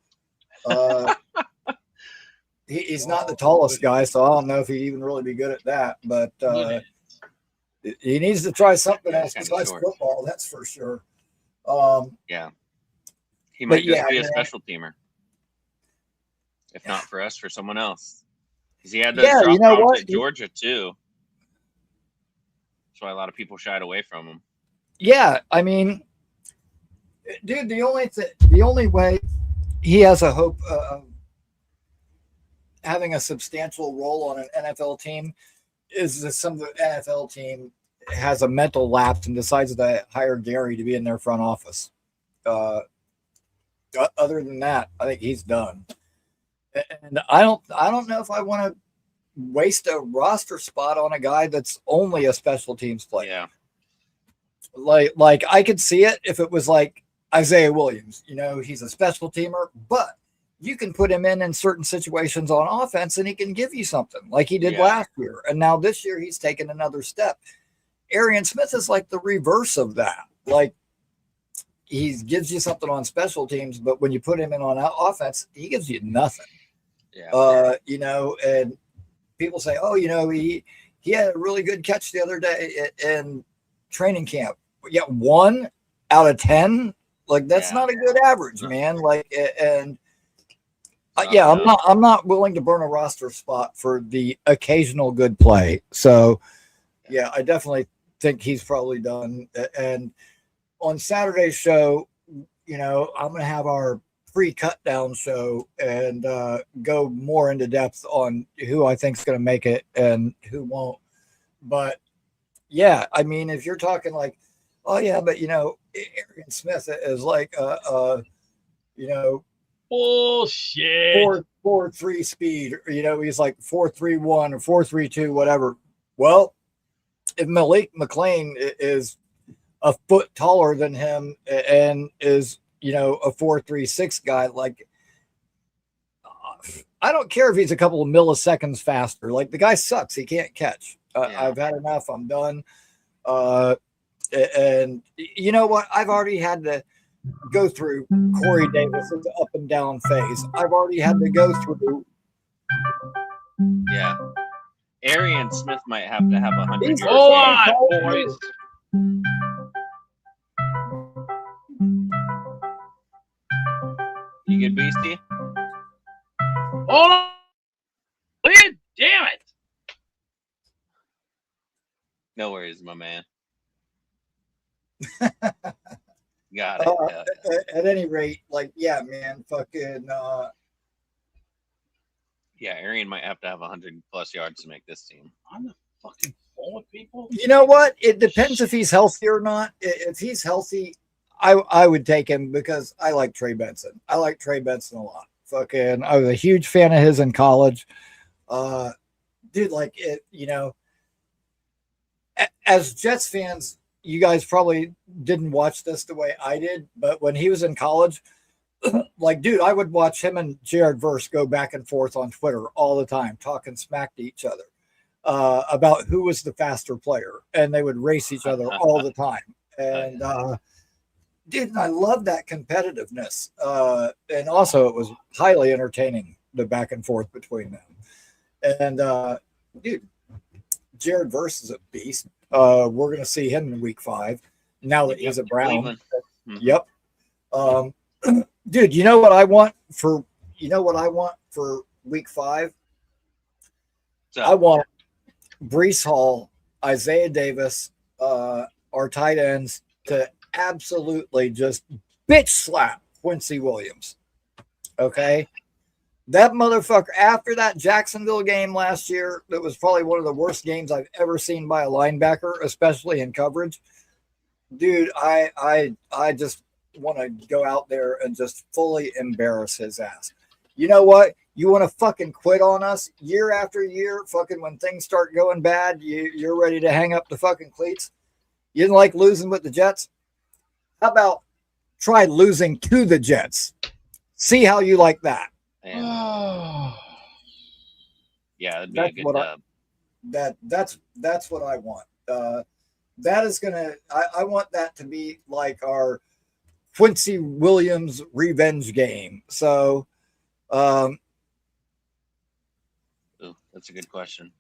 He's not the tallest guy, so I don't know if he'd even really be good at that. But he needs to try something else besides football. That's for sure. Yeah, he might just be a special teamer. If not for us, for someone else. Because he had those drop bombs at Georgia too. That's why a lot of people shied away from him. Yeah, I mean, dude, the only way he has a hope of having a substantial role on an NFL team is that some of the NFL team has a mental lapse and decides to hire Gary to be in their front office. Other than that, I think he's done. And I don't know if I want to waste a roster spot on a guy that's only a special teams player. Yeah. Like I could see it if it was like Isaiah Williams. You know, he's a special teamer, but you can put him in certain situations on offense and he can give you something like he did last year. And now this year he's taken another step. Arian Smith is like the reverse of that. Like, he gives you something on special teams, but when you put him in on offense, he gives you nothing. Yeah. You know, and people say, oh, you know, he had a really good catch the other day in training camp. Yeah, 1 out of 10. Like, that's not a good average, man. Like, and I'm not willing to burn a roster spot for the occasional good play. So, yeah, I definitely think he's probably done. And on Saturday's show, you know, I'm going to have our free cut down show and go more into depth on who I think is going to make it and who won't. But yeah, I mean, if you're talking like, oh yeah, but you know, Arian Smith is like, you know, bullshit 4.43 speed, or, you know, he's like 4.31 or 4.32, whatever. Well, if Malik McLean is a foot taller than him and is, you know, a 4.36 guy, like, I don't care if he's a couple of milliseconds faster. Like, the guy sucks. He can't catch. I've had enough. I'm done. And you know what? I've already had to go through Corey Davis's up and down phase. I've already had to go through. Yeah. Arian Smith might have to have 100 yards. Hold on, boys. You good, Beastie? Hold on. Damn it. No worries, my man. Got it. At any rate, like, yeah, man, fucking. Yeah, Arian might have to have 100+ yards to make this team. I'm the fucking phone with people. You know what? It depends if he's healthy or not. If he's healthy, I would take him because I like Trey Benson. I like Trey Benson a lot. Fucking, I was a huge fan of his in college. Dude, like, it, you know, as Jets fans, you guys probably didn't watch this the way I did, but when he was in college, like, dude, I would watch him and Jared Verse go back and forth on Twitter all the time, talking smack to each other about who was the faster player, and they would race each other all the time. And dude, I love that competitiveness, and also it was highly entertaining. the back and forth between them. And dude, Jared Verse is a beast. We're gonna see him in week 5 now that he's a Brown. Mm-hmm. Yep. Dude, you know what I want for week 5? I want Breece Hall, Isaiah Davis, our tight ends to absolutely just bitch slap Quincy Williams. Okay. That motherfucker, after that Jacksonville game last year, that was probably one of the worst games I've ever seen by a linebacker, especially in coverage. Dude, I just want to go out there and just fully embarrass his ass. You know what? You want to fucking quit on us year after year, fucking when things start going bad, you're ready to hang up the fucking cleats. You didn't like losing with the Jets? How about try losing to the Jets? See how you like that. Yeah, that'd be a good dub. That's what I want. That is gonna. I want that to be like our Quincy Williams revenge game. So, ooh, that's a good question.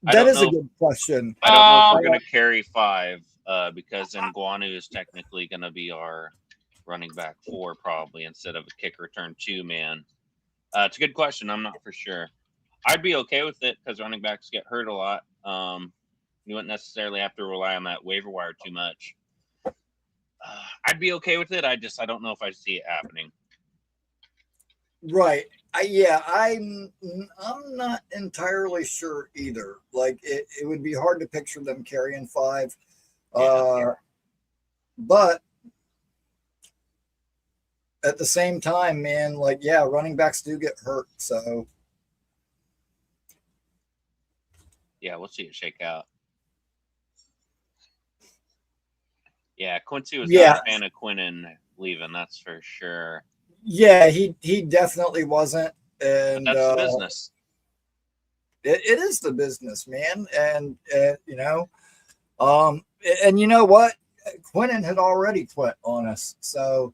That is a good question. I don't know if we're gonna carry 5 because Nguanu is technically gonna be our running back 4 probably instead of a kick return 2 man. It's a good question. I'm not for sure. I'd be okay with it because running backs get hurt a lot. You wouldn't necessarily have to rely on that waiver wire too much. I'd be okay with it. I don't know if I see it happening. Right. I'm not entirely sure either. Like it would be hard to picture them carrying 5. But at the same time, man, like, yeah, running backs do get hurt. So yeah, we'll see it shake out. Yeah, Quincy was not a fan of Quinnen leaving, that's for sure. Yeah, he definitely wasn't. And but that's the business. It is the business, man. And you know, and you know what? Quinnen had already quit on us. So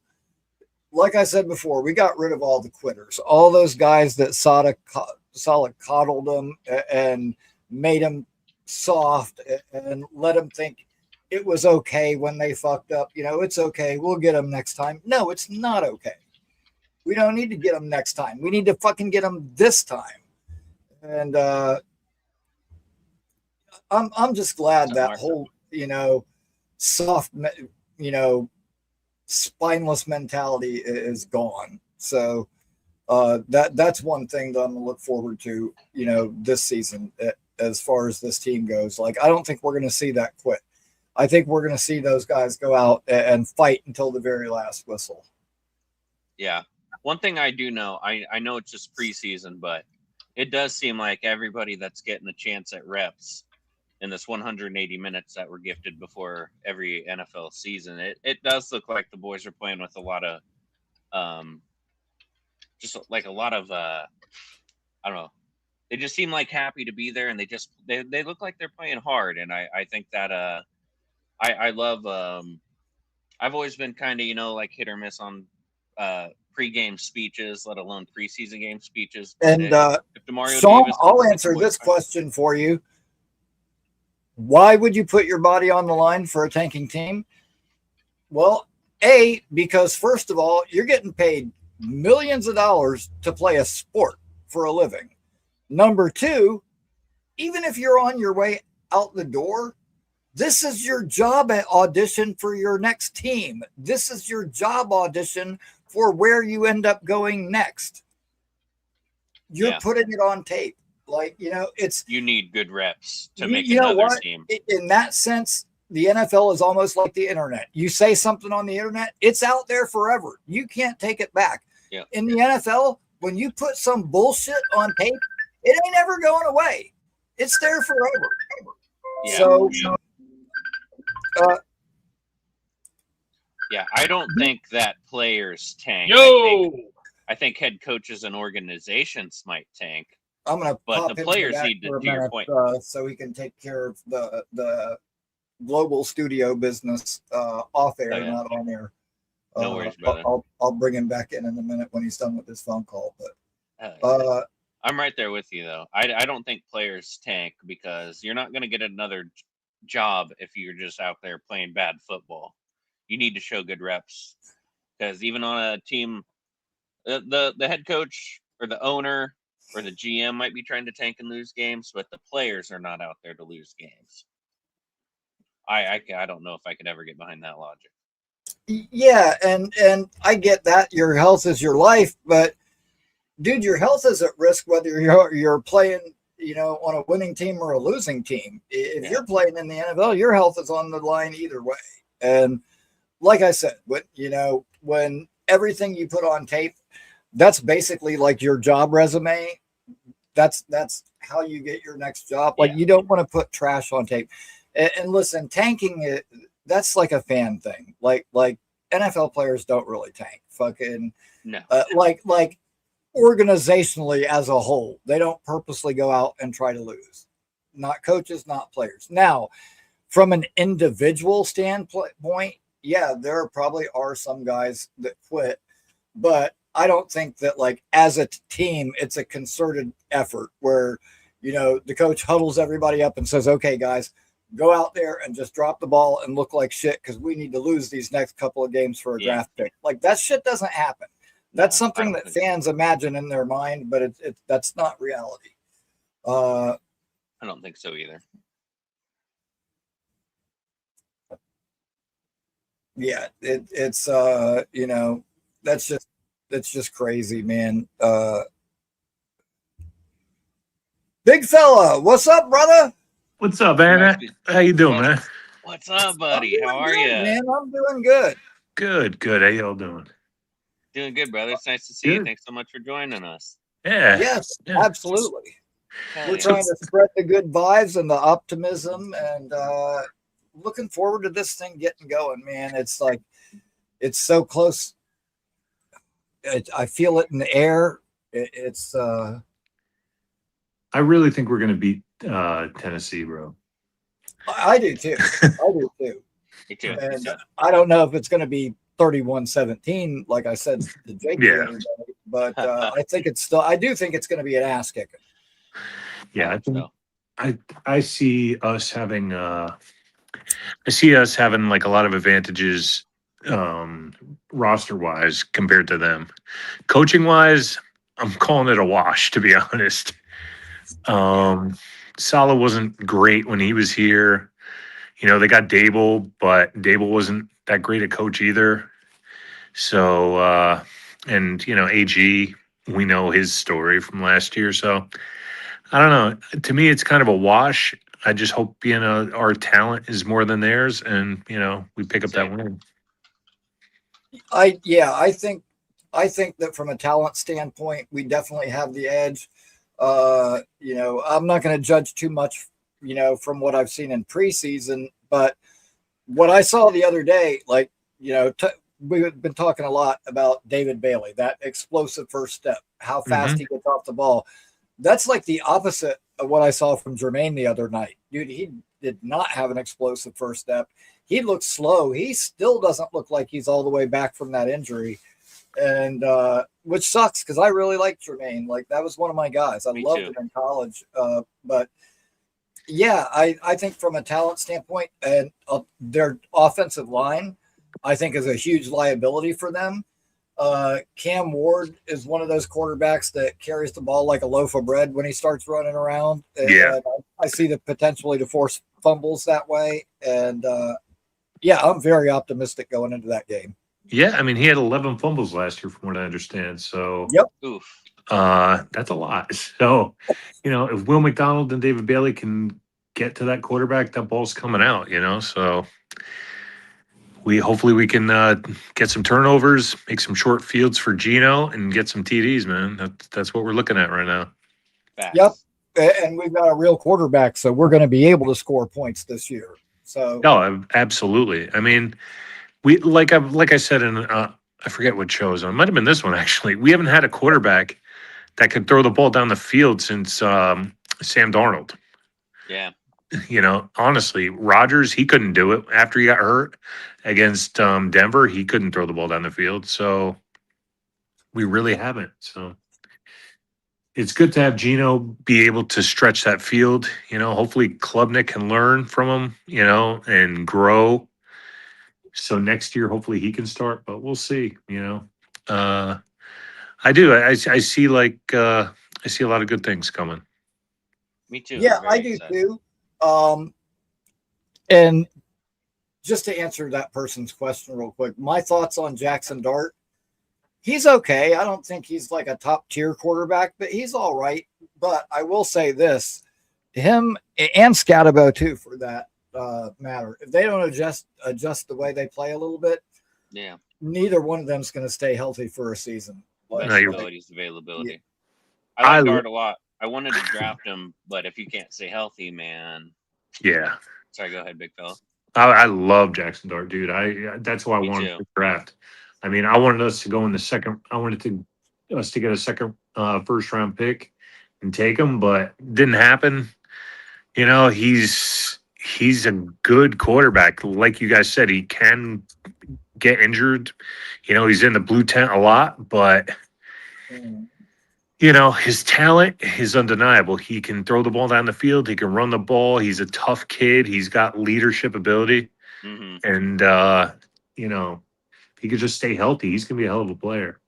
like I said before, we got rid of all the quitters, all those guys that solid coddled them and made them soft and let them think it was okay when they fucked up. You know, it's okay. We'll get them next time. No, it's not okay. We don't need to get them next time. We need to fucking get them this time. And I'm just glad that whole, you know, soft, you know, spineless mentality is gone. So that's one thing that I'm gonna look forward to, you know, this season as far as this team goes. Like, I don't think we're gonna see that quit. I think we're gonna see those guys go out and fight until the very last whistle. Yeah. One thing I do know, I know it's just preseason, but it does seem like everybody that's getting a chance at reps in this 180 minutes that were gifted before every NFL season, it does look like the boys are playing with a lot of, just like a lot of, I don't know. They just seem like happy to be there, and they look like they're playing hard. And I think that, I love, I've always been kind of, you know, like hit or miss on, pre-game speeches, let alone preseason game speeches. And Sean, I'll answer this question for you. Why would you put your body on the line for a tanking team? Well, because first of all, you're getting paid millions of dollars to play a sport for a living. Number 2, even if you're on your way out the door, this is your job audition for your next team. This is your job audition for where you end up going next. You're putting it on tape. Like, you know, you need good reps to make another team. In that sense, the NFL is almost like the internet. You say something on the internet, it's out there forever. You can't take it back. Yeah. In the NFL, when you put some bullshit on tape, it ain't ever going away. It's there forever. Yeah. So, I don't think that players tank. I think head coaches and organizations might tank. I'm gonna, but the players need to do your point, so we can take care of the global studio business off air, not on air. No worries, brother. I'll bring him back in a minute when he's done with this phone call. But I'm right there with you, though. I don't think players tank because you're not going to get another job if you're just out there playing bad football. You need to show good reps because even on a team, the head coach or the owner or the GM might be trying to tank and lose games, but the players are not out there to lose games. I don't know if I could ever get behind that logic. Yeah, and I get that your health is your life, but dude, your health is at risk whether you're playing, on a winning team or a losing team. If you're playing in the NFL, your health is on the line either way. And like I said, when everything you put on tape, that's basically like your job resume. That's how you get your next job. Like you don't want to put trash on tape. And listen, tanking that's like a fan thing. Like NFL players don't really tank. Fucking no. Like organizationally as a whole, they don't purposely go out and try to lose. Not coaches, not players. Now, from an individual standpoint, yeah, there probably are some guys that quit, but I don't think that like as a team, it's a concerted effort where, the coach huddles everybody up and says, okay, guys, go out there and just drop the ball and look like shit because we need to lose these next couple of games for a draft pick. Like that shit doesn't happen. That's something that fans imagine in their mind, but that's not reality. I don't think so either. Yeah, it's that's just crazy, man. Big fella, what's up, brother? What's up, man? How you doing, man? What's up, buddy? How are you? Man, I'm doing good. Good. How y'all doing? Doing good, brother. It's nice to see you. Thanks so much for joining us. Yeah. Yes, absolutely. We're trying to spread the good vibes and the optimism and looking forward to this thing getting going, man. It's like, it's so close. I feel it in the air. I really think we're going to beat Tennessee, bro. I do too. Me too. And I don't know if it's going to be 31-17, like I said to Jake, but I do think it's going to be an ass kicking. Yeah, I see us having like a lot of advantages roster wise compared to them. Coaching wise, I'm calling it a wash, to be honest. Saleh wasn't great when he was here. They got Dable, but Dable wasn't that great a coach either. So, AG, we know his story from last year. So, I don't know. To me, it's kind of a wash. I just hope, our talent is more than theirs and, we pick up that win. I think that from a talent standpoint, we definitely have the edge. I'm not going to judge too much, from what I've seen in preseason, but what I saw the other day, like, we've been talking a lot about David Baily, that explosive first step, how fast he gets off the ball. That's like the opposite of what I saw from Jermaine the other night. Dude, he did not have an explosive first step. He looked slow. He still doesn't look like he's all the way back from that injury. And which sucks because I really liked Jermaine. Like, that was one of my guys. I loved him in college. But yeah, I think from a talent standpoint and their offensive line, I think is a huge liability for them. Cam Ward is one of those quarterbacks that carries the ball like a loaf of bread when he starts running around. And I see the potentially to force fumbles that way. And I'm very optimistic going into that game. Yeah, I mean, he had 11 fumbles last year, from what I understand. So, that's a lot. So, if Will McDonald and David Baily can get to that quarterback, that ball's coming out. So hopefully we can get some turnovers, make some short fields for Geno, and get some TDs, man. That's what we're looking at right now. Facts. Yep, and we've got a real quarterback, so we're going to be able to score points this year. So, no, absolutely. I mean, we like I said in I forget what show it was on. It might have been this one actually. We haven't had a quarterback that could throw the ball down the field since Sam Darnold. Yeah. Honestly, Rodgers, he couldn't do it after he got hurt against Denver. He couldn't throw the ball down the field. So we really haven't. So it's good to have Gino be able to stretch that field. Hopefully Klubnik can learn from him, and grow. So next year, hopefully he can start, but we'll see. I do. I see I see a lot of good things coming. Me too. Yeah, I do too. And just to answer that person's question real quick, my thoughts on Jackson Dart. He's okay. I don't think he's like a top tier quarterback, but he's all right. But I will say this, him and Scatabo too, for that matter, if they don't adjust the way they play a little bit, yeah, neither one of them is going to stay healthy for a season. Availability. Yeah. I like Dart a lot. I wanted to draft him, but if you can't stay healthy, man. Yeah. Sorry, go ahead, big fella. I love Jackson Dart, dude. That's why I wanted to draft. I mean, I wanted us to go in the second. I wanted us to get a second first round pick and take him, but didn't happen. He's a good quarterback. Like you guys said, he can get injured. He's in the blue tent a lot, but his talent is undeniable. He can throw the ball down the field. He can run the ball. He's a tough kid. He's got leadership ability. Mm-hmm. And, he could just stay healthy. He's going to be a hell of a player.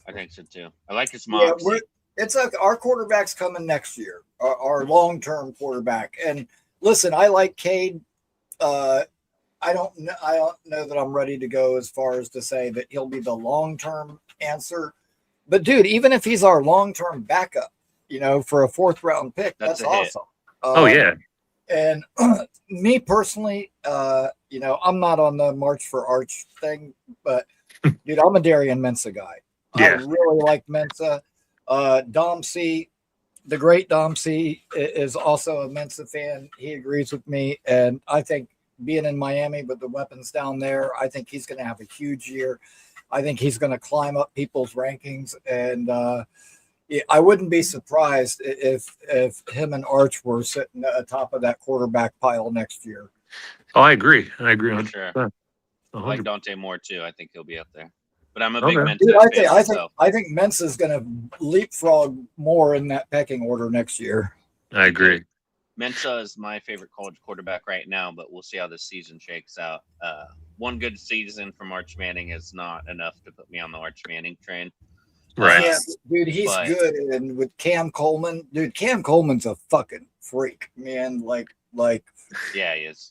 I think so, too. I like his moxie. Yeah, it's like our quarterback's coming next year, our long-term quarterback. And listen, I like Cade. I don't know that I'm ready to go as far as to say that he'll be the long-term answer. But, dude, even if he's our long-term backup, for a fourth-round pick, that's awesome. Oh, yeah. And me personally, I'm not on the March for Arch thing, but, dude, I'm a Darian Mensa guy. Yeah. I really like Mensa. Dom C, the great Dom C, is also a Mensa fan. He agrees with me. And I think being in Miami with the weapons down there, I think he's going to have a huge year. I think he's going to climb up people's rankings. And I wouldn't be surprised if him and Arch were sitting atop of that quarterback pile next year. Oh, I agree. I agree. For sure. I like Dante Moore, too. I think he'll be up there. But I'm a big Mensa fan. myself. I think Mensa's going to leapfrog more in that pecking order next year. I agree. Mensa is my favorite college quarterback right now, but we'll see how this season shakes out. One good season from Arch Manning is not enough to put me on the Arch Manning train. Right. Yeah, dude, he's good. And with Cam Coleman, dude, Cam Coleman's a fucking freak, man. Like, yeah, he is.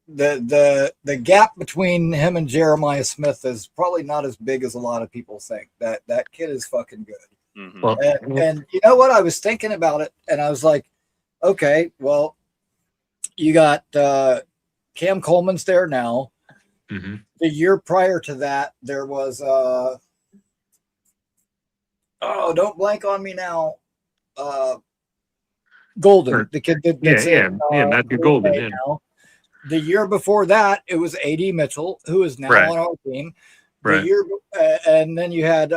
The gap between him and Jeremiah Smith is probably not as big as a lot of people think. That kid is fucking good. Mm-hmm. Well, and you know what? I was thinking about it, and I was like, okay, well, you got Cam Coleman's there now. Mm-hmm. The year prior to that, there was don't blank on me now. Golden, the kid that's Matthew Golden. Now. The year before that, it was A.D. Mitchell, who is now on our team. The year, and then you had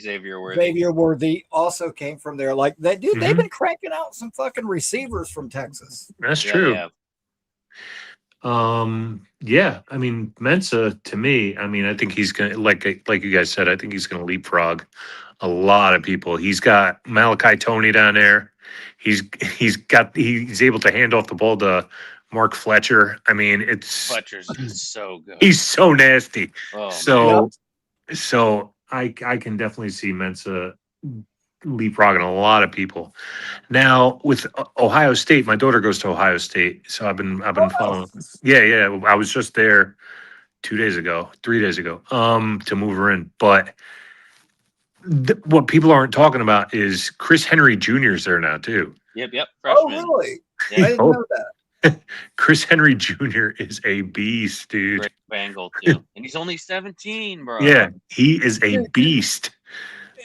Xavier Worthy also came from there. Like that, dude. Mm-hmm. They've been cranking out some fucking receivers from Texas. That's true. Yeah. I mean, Mensa, to me, I think he's gonna like you guys said. I think he's gonna leapfrog a lot of people. He's got Malachi Toney down there. He's able to hand off the ball to Mark Fletcher. I mean, Fletcher's so good. He's so nasty. Oh, so I can definitely see Mensa leapfrogging a lot of people. Now with Ohio State, my daughter goes to Ohio State, so I've been following. Yeah. I was just there 3 days ago, to move her in. But what people aren't talking about is Chris Henry Jr. is there now too. Yep. Freshman. Oh, really? Yeah. I didn't know that. Chris Henry Jr. is a beast, dude. Great Bengal too, and he's only 17, bro. Yeah, he is a beast.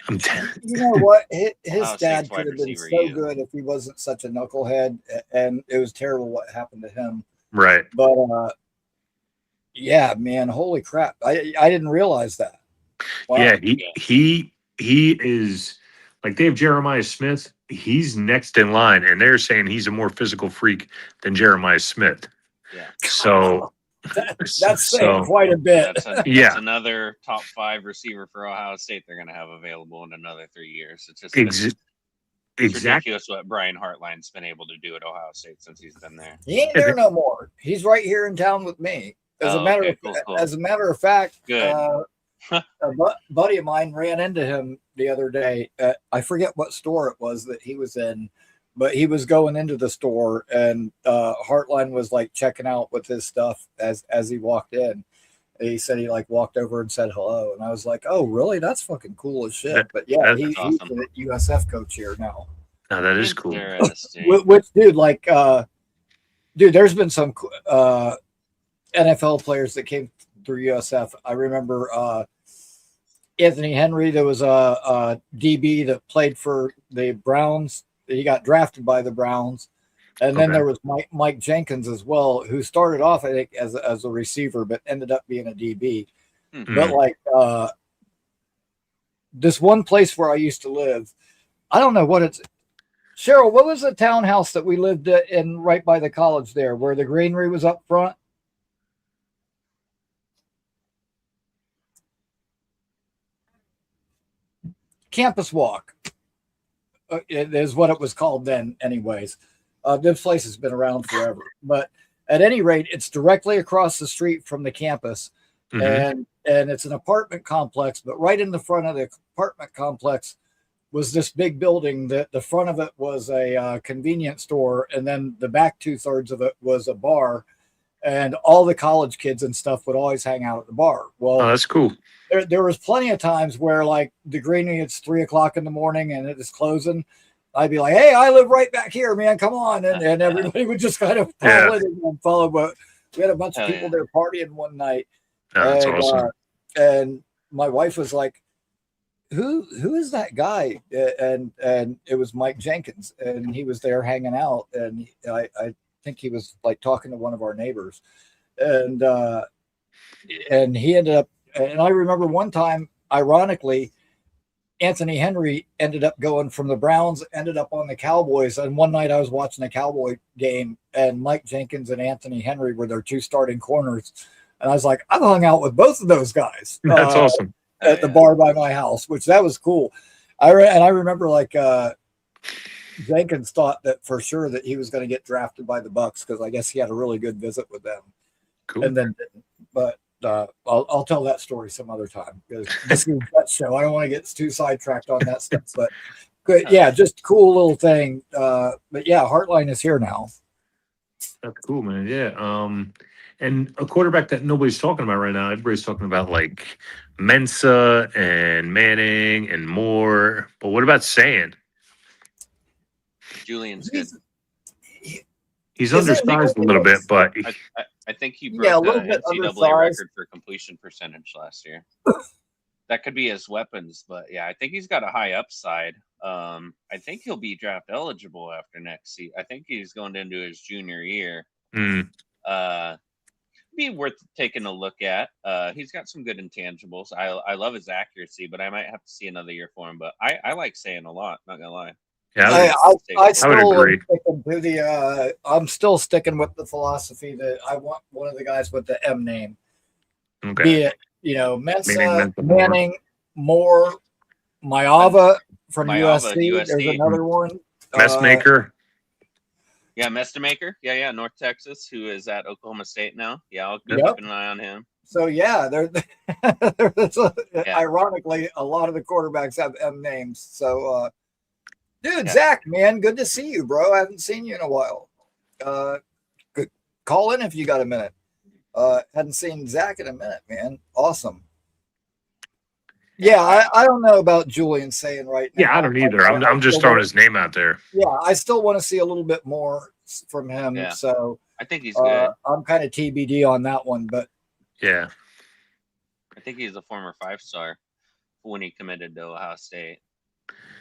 You know what? His dad could have been so good if he wasn't such a knucklehead, and it was terrible what happened to him. Right. But yeah, man, holy crap! I didn't realize that. Wow. Yeah, he is like they have Jeremiah Smith. He's next in line, and they're saying he's a more physical freak than Jeremiah Smith. Yeah. So that's saying quite a bit. That's another top 5 receiver for Ohio State they're going to have available in another 3 years. It's just It's ridiculous what Brian Hartline's been able to do at Ohio State since he's been there. He ain't there no more. He's right here in town with me. As a matter of fact, good. A buddy of mine ran into him the other day. I forget what store it was that he was in, but he was going into the store, and Hartline was like checking out with his stuff as he walked in. He said he like walked over and said hello, and I was like, "Oh, really? That's fucking cool as shit." But yeah, he's awesome. the USF coach here now. No, that is cool. Which dude, like, there's been some NFL players that came through USF. I remember Anthony Henry. There was a DB that played for the Browns. He got drafted by the Browns. And then there was Mike Jenkins as well, who started off, I think, as a receiver, but ended up being a DB. Mm-hmm. But like this one place where I used to live, I don't know what it's. Cheryl, what was the townhouse that we lived in right by the college there, where the greenery was up front? Campus Walk is what it was called then, anyways. This place has been around forever, but at any rate, it's directly across the street from the campus, and it's an apartment complex. But right in the front of the apartment complex was this big building that the front of it was a convenience store, and then the back 2/3 of it was a bar, and all the college kids and stuff would always hang out at the bar. Well, that's cool. There was plenty of times where like the greenery, it's 3 o'clock in the morning and it is closing. I'd be like, "Hey, I live right back here, man. Come on!" And everybody would just kind of follow it and follow. But we had a bunch of people there partying one night, that's awesome. And my wife was like, "Who is that guy?" And it was Mike Jenkins, and he was there hanging out, and I think he was like talking to one of our neighbors, and he ended up. And I remember one time, ironically, Anthony Henry ended up going from the Browns, ended up on the Cowboys. And one night I was watching a Cowboy game, and Mike Jenkins and Anthony Henry were their two starting corners. And I was like, I've hung out with both of those guys. That's awesome. At the bar by my house, which that was cool. I remember like Jenkins thought that for sure that he was going to get drafted by the Bucks because I guess he had a really good visit with them. Cool. And then didn't. But I'll tell that story some other time because this is that show. I don't want to get too sidetracked on that stuff, but good. Yeah, just cool little thing. But yeah, Hartline is here now. That's cool, man. Yeah. And a quarterback that nobody's talking about right now. Everybody's talking about like Mensa and Manning and Moore. But what about Sand? Julian's good. He's undersized a little bit, but I think he broke the NCAA record for completion percentage last year. That could be his weapons, but yeah, I think he's got a high upside. I think he'll be draft eligible after next season. I think he's going into his junior year. Be worth taking a look at. He's got some good intangibles. I love his accuracy, but I might have to see another year for him. But I like Sand a lot. Not gonna lie. Yeah, I would agree. I'm still sticking with the philosophy that I want one of the guys with the M name. Okay. Be it, Mensa, Manning, Moore, Maava from USC. There's another one. Messmaker. Mestamaker. Yeah, North Texas, who is at Oklahoma State now. Yeah, I'll be keeping an eye on him. So yeah, ironically, a lot of the quarterbacks have M names. So dude, Zach, man, good to see you, bro. I haven't seen you in a while. Good. Call in if you got a minute. Hadn't seen Zach in a minute, man. Awesome. Yeah, I don't know about Julian saying right now. Yeah, I don't either. I'm just throwing his name out there. Yeah, I still want to see a little bit more from him. Yeah. So I think he's good. I'm kind of TBD on that one, but yeah, I think he's a former 5-star when he committed to Ohio State.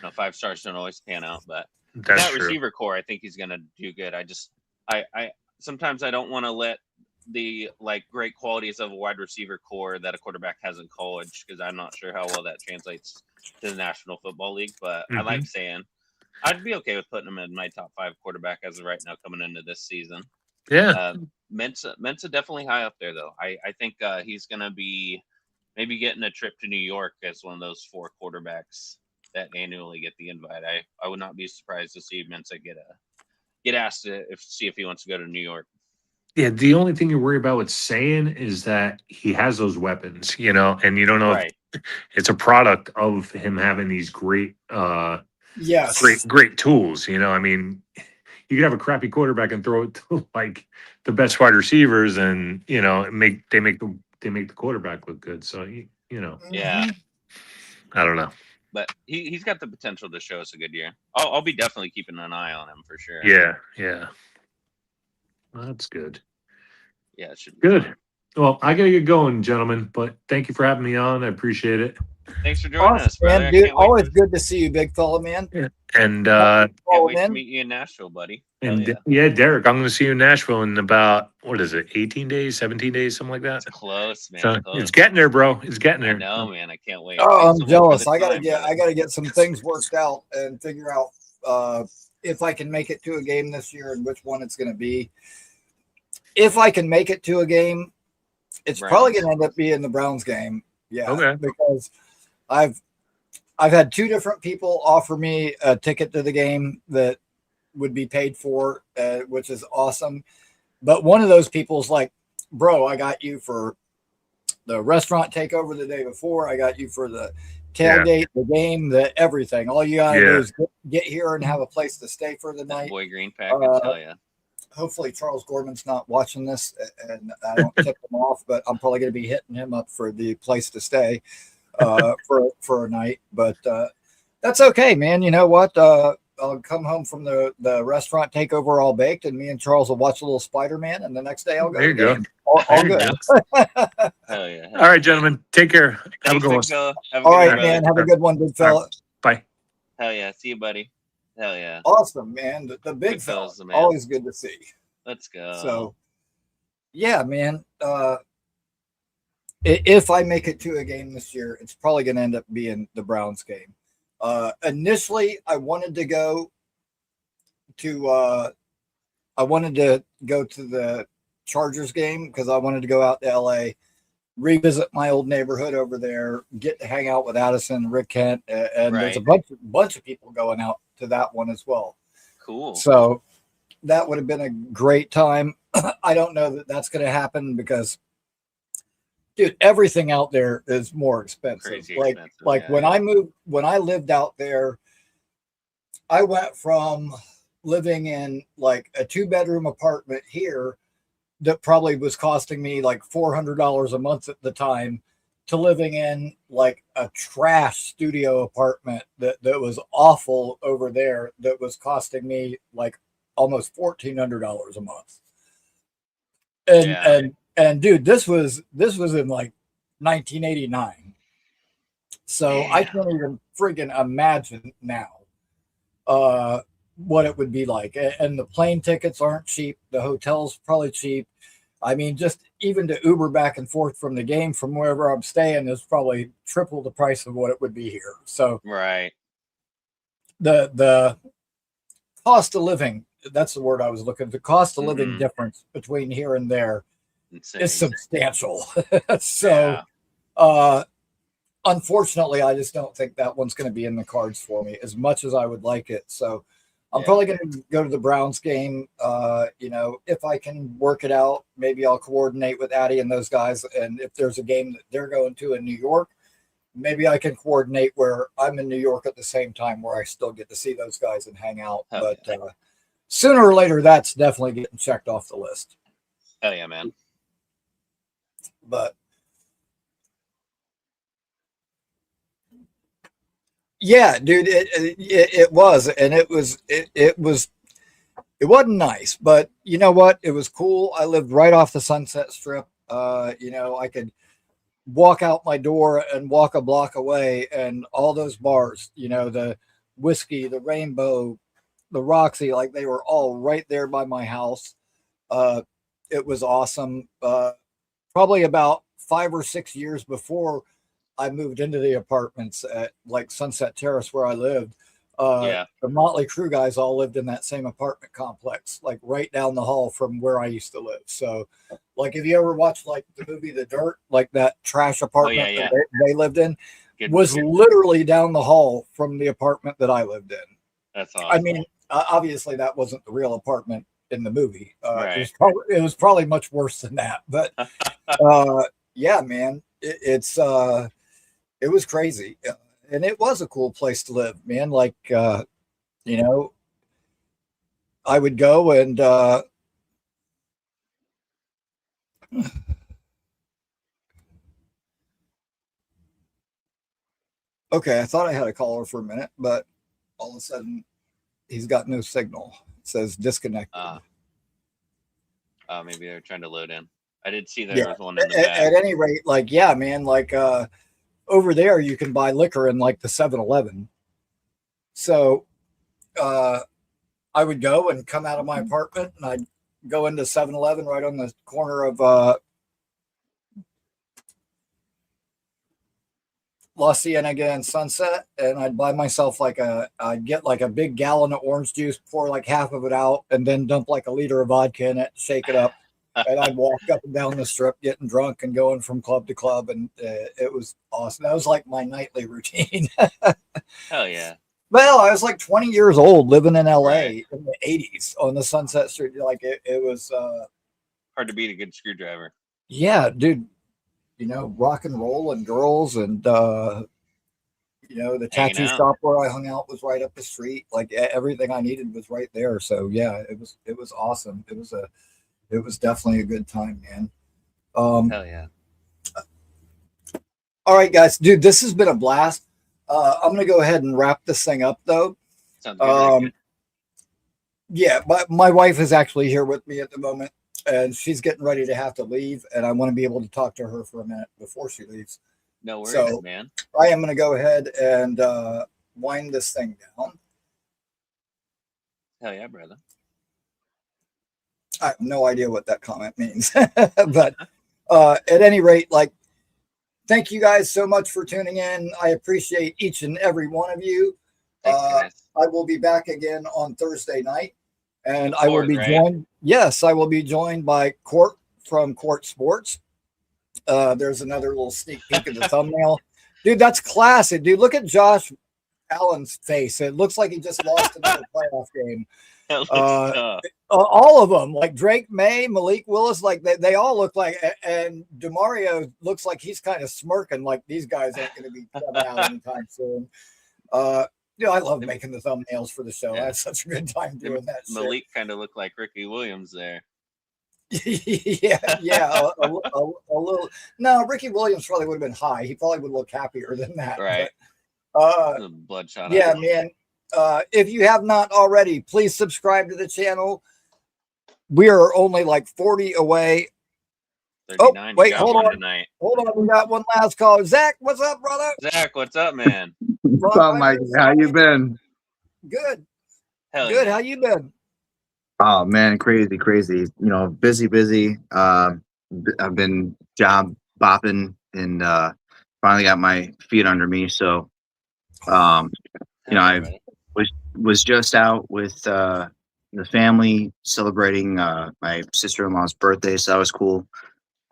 5 stars don't always pan out, but that receiver core, I think he's going to do good. I sometimes I don't want to let the great qualities of a wide receiver core that a quarterback has in college because I'm not sure how well that translates to the National Football League. But I like saying I'd be okay with putting him in my top 5 quarterback as of right now coming into this season. Yeah, Mensa definitely high up there though. I think he's going to be maybe getting a trip to New York as one of those 4 quarterbacks that annually get the invite. I would not be surprised to see Mensah get asked to see if he wants to go to New York. Yeah, the only thing you worry about with saying is that he has those weapons, and you don't know Right. if it's a product of him having these great Yes. great tools. I mean, you could have a crappy quarterback and throw it to like the best wide receivers, and make the quarterback look good. So Yeah. I don't know. But he's got the potential to show us a good year. I'll be definitely keeping an eye on him for sure. Yeah. Well, that's good. Yeah, it should be Good. fun. Well, I gotta get going, gentlemen. But thank you for having me on. I appreciate it. Thanks for joining us, brother. Man, dude, always good to see you, big fella, man. Yeah. And Can't wait to meet you in Nashville, buddy. yeah, Derrick, I'm going to see you in Nashville in about, what is it, 18 days, 17 days, something like that. It's close, man. So Close. it's getting there, bro. It's getting there. I know, man. I can't wait. Oh, Thanks I'm so much jealous. for the I time, gotta get some things worked out and figure out if I can make it to a game this year and which one it's going to be. If I can make it to a game, it's probably going to end up being the Browns game. Yeah, Okay. Because I've had two different people offer me a ticket to the game that would be paid for, which is awesome. But one of those people is like, bro, I got you for the restaurant takeover the day before. I got you for the tailgate, the game, the everything. All you got to do is get here and have a place to stay for the night. Boy Green package, hell yeah. Hopefully Charles Gorman's not watching this and I don't tip him off, but I'm probably going to be hitting him up for the place to stay for a night. But that's okay, man. You know what? I'll come home from the restaurant takeover all baked, and me and Charles will watch a little Spider-Man, and the next day I'll go. There you go. All good. Hell yeah. All right, gentlemen. Take care. Have a good one. All right, man. Have a good one, big fella. Bye. Hell yeah. See you, buddy. Hell yeah. Awesome, man. The big fella. Always good to see. Let's go. So, yeah, man. If I make it to a game this year, it's probably going to end up being the Browns game. Initially, I wanted to go to the Chargers game because I wanted to go out to LA, revisit my old neighborhood over there, get to hang out with Addison, Rick Kent, and there's a bunch of people going out to that one as well. Cool. So that would have been a great time. I don't know that that's going to happen because, dude, everything out there is more expensive. Crazy expensive. When I lived out there, I went from living in like a 2-bedroom apartment here that probably was costing me like $400 a month at the time to living in like a trash studio apartment that was awful over there that was costing me like almost $1,400 a month. And dude, this was in like 1989. So I can't even freaking imagine now what it would be like. And the plane tickets aren't cheap. The hotel's probably cheap. I mean, just even to Uber back and forth from the game from wherever I'm staying is probably triple the price of what it would be here. So right. The cost of living, that's the word I was looking for. The cost of living difference between here and there is substantial. So unfortunately, I just don't think that one's going to be in the cards for me as much as I would like it. So I'm probably going to go to the Browns game. If I can work it out, maybe I'll coordinate with Addie and those guys. And if there's a game that they're going to in New York, maybe I can coordinate where I'm in New York at the same time where I still get to see those guys and hang out. But sooner or later, that's definitely getting checked off the list. Hell yeah, man. But yeah, dude, it was, and it wasn't nice, but you know what? It was cool. I lived right off the Sunset Strip. I could walk out my door and walk a block away, and all those bars, the Whiskey, the Rainbow, the Roxy, like they were all right there by my house. It was awesome. Probably about 5 or 6 years before I moved into the apartments at like Sunset Terrace where I lived. The Motley Crue guys all lived in that same apartment complex, like right down the hall from where I used to live. So like, if you ever watched like the movie The Dirt, like that trash apartment that they lived in, was literally down the hall from the apartment that I lived in. That's awesome. I mean, obviously that wasn't the real apartment in the movie. Right. It was probably much worse than that. But yeah, man, it was crazy, and it was a cool place to live, man. Like, you know, I would go and okay, I thought I had a caller for a minute, but all of a sudden he's got no signal. It says disconnected. Maybe they're trying to load in. I did see there was one in the back. At any rate, like, yeah, man, like over there you can buy liquor in like the 7-Eleven. So I would go and come out of my apartment and I'd go into 7-Eleven right on the corner of La Cienega and Sunset, and I'd buy myself I'd get like a big gallon of orange juice, pour like half of it out, and then dump like a liter of vodka in it, shake it up, and I'd walk up and down the strip getting drunk and going from club to club, and it was awesome. That was like my nightly routine. Hell yeah. Well, I was like 20 years old living in LA in the 80s on the Sunset Street. Like it was hard to beat a good screwdriver. Yeah, dude. You know, rock and roll and girls, and you know, the tattoo shop where I hung out was right up the street. Like everything I needed was right there. So yeah, it was awesome. It was definitely a good time, man. Hell yeah. All right, guys, dude, this has been a blast. I'm gonna go ahead and wrap this thing up, though. Sounds good. Yeah, my wife is actually here with me at the moment, and she's getting ready to have to leave, and I want to be able to talk to her for a minute before she leaves. No worries, so, man. I am going to go ahead and wind this thing down. Hell yeah, brother. I have no idea what that comment means, but at any rate, like, thank you guys so much for tuning in. I appreciate each and every one of you. I will be back again on Thursday night. And I will be joined. Yes, I will be joined by Court from Court Sports. There's another little sneak peek of the thumbnail. Dude, that's classic. Dude, look at Josh Allen's face. It looks like he just lost another playoff game. All of them, like Drake May, Malik Willis, like they all look like, and DeMario looks like he's kind of smirking, like these guys aren't going to be coming out anytime soon. Yeah, I love making the thumbnails for the show. I had such a good time doing that. Malik kind of looked like Rickie Williams there. yeah, a little. No, Rickie Williams probably would have been high. He probably would look happier than that. Right. But, bloodshot. Yeah, man. If you have not already, please subscribe to the channel. We are only like 40 away. 39. Wait, hold on. Tonight. Hold on. We got one last call. Zach, what's up, brother? Zach, what's up, man? What's up, Mike? How you been? Good. Hell good. Yeah. How you been? Oh man, crazy. You know, busy. I've been job bopping and finally got my feet under me. So, you know, I was just out with the family celebrating my sister-in-law's birthday, so that was cool.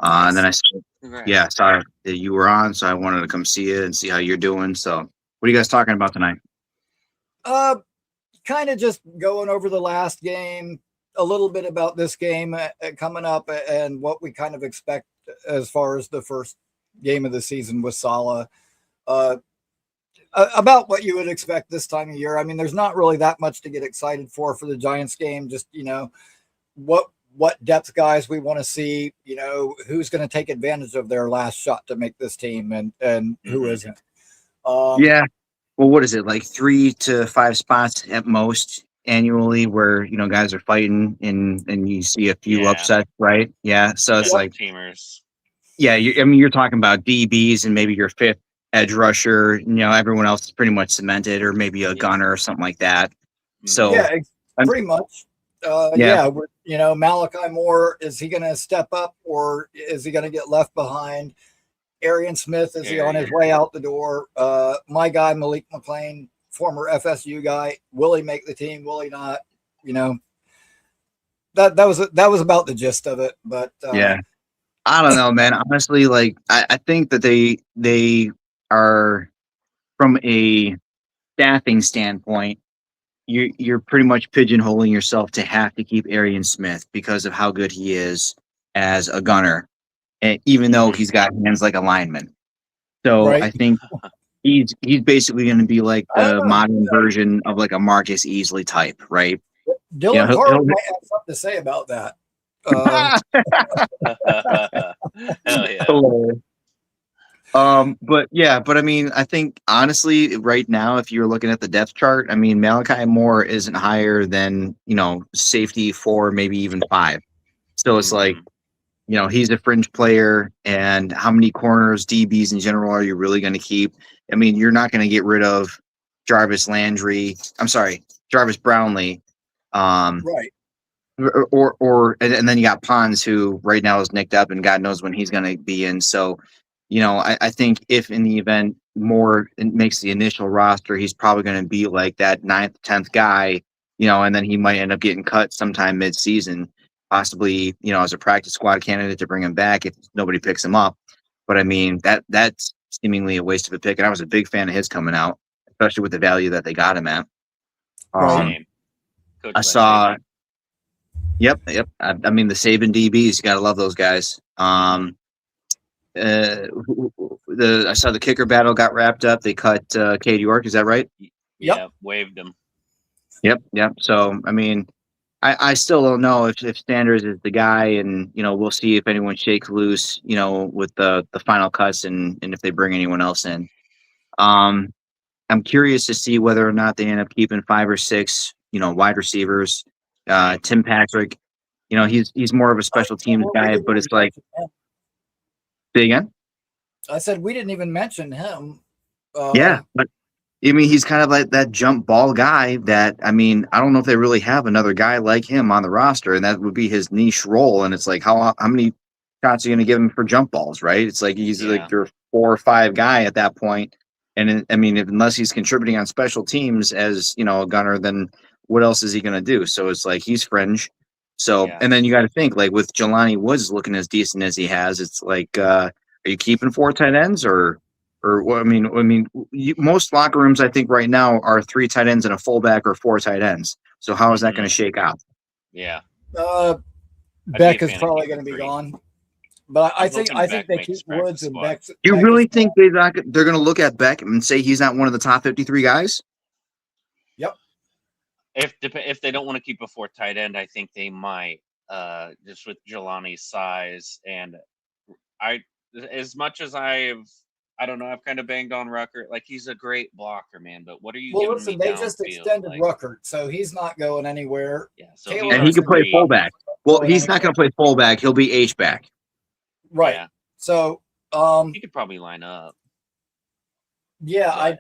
And then I saw that you were on, so I wanted to come see you and see how you're doing. So, what are you guys talking about tonight? Kind of just going over the last game, a little bit about this game coming up, and what we kind of expect as far as the first game of the season with Saleh. About what you would expect this time of year. I mean, there's not really that much to get excited for the Giants game. Just, you know, what depth guys we want to see, you know, who's going to take advantage of their last shot to make this team, and who isn't. Yeah. Well, what is it, like 3 to 5 spots at most annually where, you know, guys are fighting and you see a few upsets, right? Yeah. So it's like teamers. Yeah. I mean, you're talking about DBs and maybe your 5th edge rusher. You know, everyone else is pretty much cemented, or maybe a gunner or something like that. So yeah, pretty much. You know, Malachi Moore, is he going to step up or is he going to get left behind? Arian Smith, is he on his way out the door? My guy, Malik McLean, former FSU guy, will he make the team? Will he not? You know, that was about the gist of it. But yeah, I don't know, man. Honestly, like I think that they are from a staffing standpoint, you're pretty much pigeonholing yourself to have to keep Arian Smith because of how good he is as a gunner, and even though he's got hands like a lineman. So Right. I think he's basically going to be like I don't the know. modern version of like a Marcus Easley type, right? Dylan he'll- Carter he'll- might have something to say about that. Hell yeah. But I mean, I think honestly, right now, if you're looking at the depth chart, I mean, Malachi Moore isn't higher than, safety 4, maybe even 5. So it's like, he's a fringe player, and how many corners, DBs in general, are you really going to keep? I mean, you're not going to get rid of Jarvis Brownlee, Right. and then you got Pons, who right now is nicked up, and God knows when he's going to be in. So, I think if in the event Moore makes the initial roster, he's probably going to be like that 9th, 10th guy, and then he might end up getting cut sometime mid-season, possibly, as a practice squad candidate to bring him back if nobody picks him up. But I mean, that's seemingly a waste of a pick. And I was a big fan of his coming out, especially with the value that they got him at. I saw. Yep. I mean, the Saban DBs, you gotta love those guys. I saw the kicker battle got wrapped up. They cut Cade York. Is that right? Yeah, waived him. Yep. So, I mean, I still don't know if Sanders is the guy, and we'll see if anyone shakes loose, with the final cuts and if they bring anyone else in. I'm curious to see whether or not they end up keeping 5 or 6, wide receivers. Tim Patrick, he's more of a special teams guy, but it's like. Say again? I said we didn't even mention him. Yeah, but I mean, he's kind of like that jump ball guy that, I mean, I don't know if they really have another guy like him on the roster, and that would be his niche role. And it's like, how many shots are you going to give him for jump balls, right? It's like he's like your 4 or 5 guy at that point. And I mean, unless he's contributing on special teams as, a gunner, then what else is he going to do? So it's like he's fringe. So, and then you got to think, like, with Jelani Woods looking as decent as he has, it's like, are you keeping 4 tight ends or what? I mean, most locker rooms, I think right now are 3 tight ends and a fullback or 4 tight ends. So how is that going to shake out? Yeah. Beck is probably going to be gone, but I think they keep Woods and Beck. You really think they're going to look at Beck and say he's not one of the top 53 guys? Yep. If they don't want to keep a 4th tight end, I think they might, just with Jelani's size. And as much as I've kind of banged on Ruckert, like, he's a great blocker, man. But what are you giving me they just extended Ruckert, so he's not going anywhere. Yeah, and he can play fullback. Well, he's not going to play fullback. He'll be H-back. Right. Yeah. So he could probably line up. Yeah,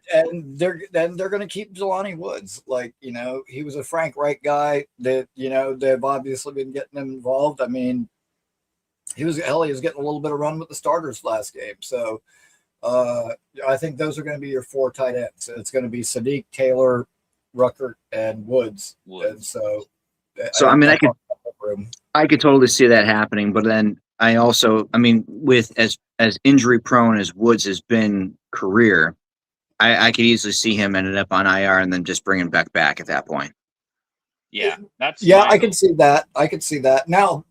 they're going to keep Jelani Woods. Like, he was a Frank Reich guy that, they've obviously been getting him involved. I mean, he was getting a little bit of run with the starters last game. So I think those are going to be your 4 tight ends. It's going to be Sadiq, Taylor, Ruckert, and Woods. And so I mean, I could totally see that happening, but then with as injury prone as Woods has been career, I could easily see him ended up on IR and then just bringing Beck back at that point. Yeah, I can see that. I could see that. Now,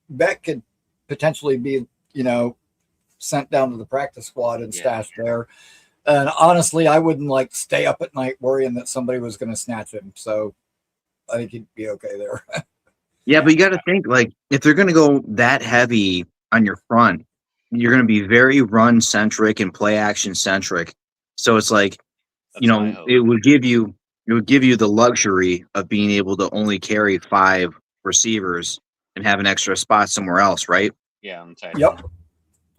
Beck could potentially be, sent down to the practice squad and stashed there. And honestly, I wouldn't stay up at night worrying that somebody was going to snatch him. So I think he'd be okay there. Yeah, but you got to think, if they're going to go that heavy on your front, you're going to be very run centric and play action centric. So it's like, it would give you the luxury of being able to only carry 5 receivers and have an extra spot somewhere else, right? Yeah, I'm tight. Yep.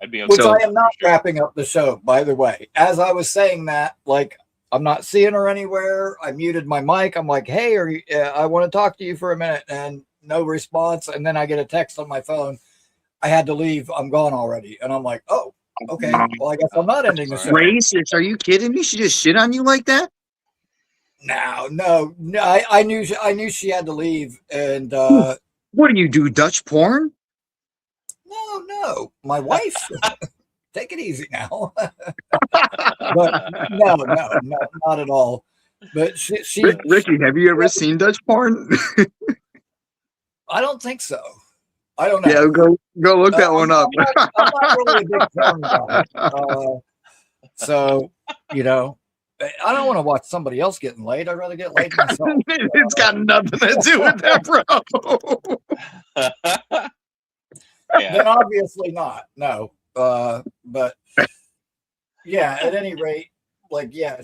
I'd be okay. Which I am not wrapping up the show, by the way. As I was saying that, I'm not seeing her anywhere. I muted my mic. I'm like, hey, I want to talk to you for a minute, and no response. And then I get a text on my phone. I had to leave. I'm gone already. And I'm like, oh, okay. Well, I guess I'm not ending the show. Racist? Are you kidding me? She just shit on you like that? No. I knew she had to leave. And what do you do? Dutch porn? No. My wife. take it easy now. But no, not at all. But she Rickie, have you ever seen Dutch porn? I don't think so. I don't know. Yeah, go look that one up. I'm not really a big porn guy. So, you know, I don't want to watch somebody else getting laid. I'd rather get laid myself. It's got nothing to do with that, bro. Then obviously not. No. But yeah, at any rate, like, yeah,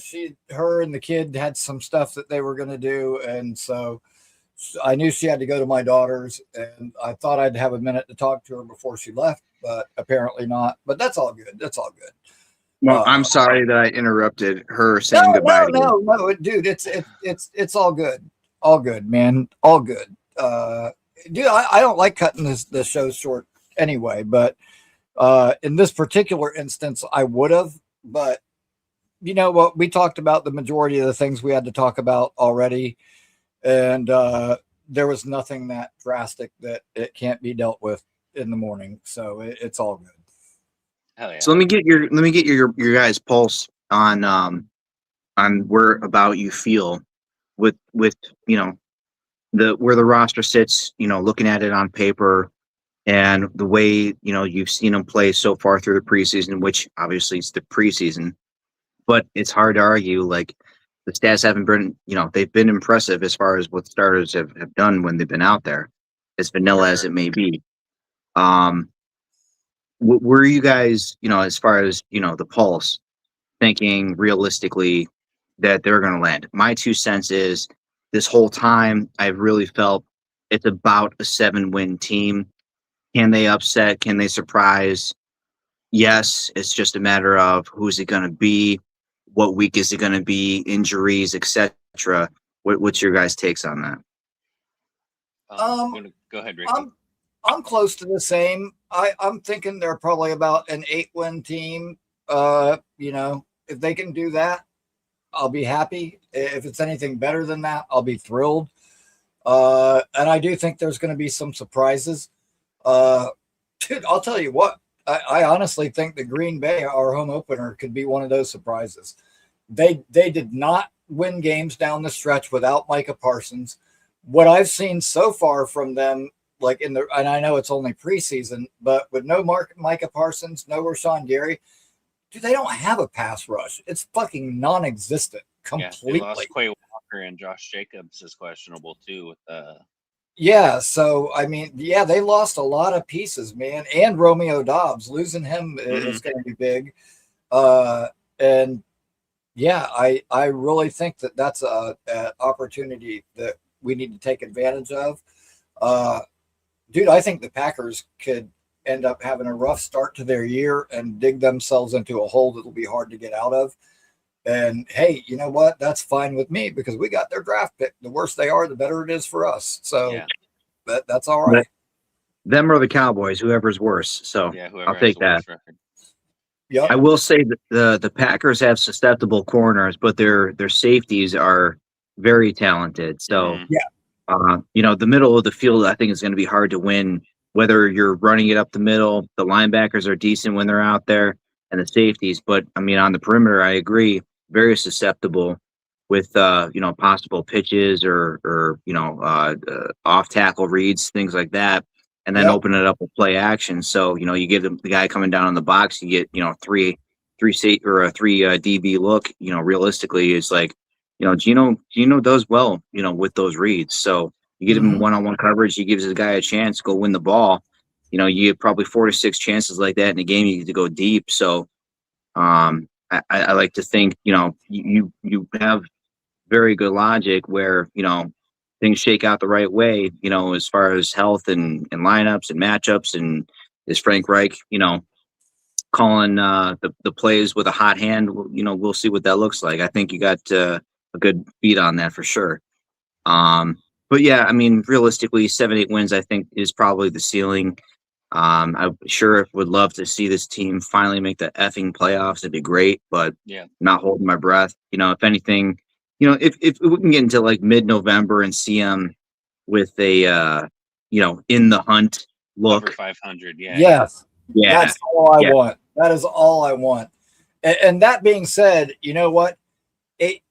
her and the kid had some stuff that they were going to do. And so I knew she had to go to my daughter's, and I thought I'd have a minute to talk to her before she left, but apparently not. But that's all good. That's all good. No, I'm sorry that I interrupted her saying goodbye. No, dude, it's all good. All good, man. All good. Dude, I don't like cutting the show short anyway, but in this particular instance, I would have, but you know what? We talked about the majority of the things we had to talk about already. And there was nothing that drastic that it can't be dealt with in the morning. So it's all good. Hell yeah. So let me get your guys' pulse on where about you feel with you know where the roster sits, you know, looking at it on paper and the way, you know, you've seen them play so far through the preseason, which obviously it's the preseason, but it's hard to argue. Like, the stats haven't been, you know, they've been impressive as far as what starters have done when they've been out there, as vanilla as it may be. Were you guys, you know, as far as, you know, the pulse, thinking realistically that they're going to land? My 2 cents is, this whole time I've really felt it's about a 7-win team. Can they upset? Can they surprise? Yes, it's just a matter of who's it going to be, what week is it going to be, injuries, etc. What's your guys' takes on that? Go ahead, Rickie. I'm close to the same. I'm thinking they're probably about an 8-win team. You know, if they can do that, I'll be happy. If it's anything better than that, I'll be thrilled. And I do think there's going to be some surprises. Dude, I'll tell you what. I honestly think the Green Bay, our home opener, could be one of those surprises. They did not win games down the stretch without Micah Parsons. What I've seen so far from them, like and I know it's only preseason, but with no Micah Parsons, no Rashawn Gary, dude, they don't have a pass rush. It's fucking non-existent completely. Yeah, they lost Quay Walker, and Josh Jacobs is questionable too. Yeah, so I mean, yeah, they lost a lot of pieces, man, and Romeo Dobbs, losing him is going to be big. And yeah, I really think that that's an opportunity that we need to take advantage of. Dude, I think the Packers could end up having a rough start to their year and dig themselves into a hole that'll be hard to get out of. And hey, you know what? That's fine with me because we got their draft pick. The worse they are, the better it is for us. So that's all right. Them or the Cowboys, whoever's worse. So I'll take that. Yeah, I will say that the Packers have susceptible corners, but their safeties are very talented. So you know, the middle of the field, I think, is going to be hard to win. Whether you're running it up the middle, the linebackers are decent when they're out there, and the safeties. But I mean, on the perimeter, I agree, very susceptible with you know, possible pitches or you know, off tackle reads, things like that, and then open it up with play action. So you know, you give the guy coming down on the box, you get, you know, three DB look. You know, realistically, it's like, you know, Gino does well, you know, with those reads. So you get him one-on-one coverage, he gives the guy a chance to go win the ball. You know, you get probably 4 to 6 chances like that in a game. You get to go deep. So I like to think, you know, you have very good logic where, you know, things shake out the right way, you know, as far as health and lineups and matchups. And is Frank Reich, you know, calling the plays with a hot hand? You know, we'll see what that looks like. I think you got a good beat on that for sure. But yeah, I mean, realistically, 7-8 wins, I think, is probably the ceiling. I sure would love to see this team finally make the effing playoffs. It'd be great, but not holding my breath. You know, if anything, you know, if we can get into like mid-November and see them with a, you know, in the hunt look. Over 500, Yes. Yeah. That's all I want. That is all I want. And that being said, you know what?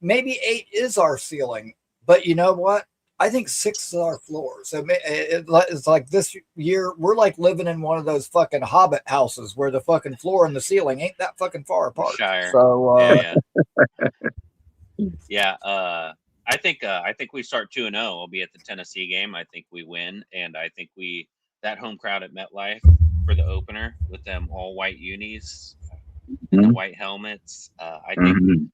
Maybe 8 is our ceiling, but you know what? I think 6 is our floor. So it's like this year, we're like living in one of those fucking Hobbit houses where the fucking floor and the ceiling ain't that fucking far apart. Shire. So, I think we start 2-0. We'll be at the Tennessee game. I think we win, and I think that home crowd at MetLife for the opener with them all white unis and the white helmets. I think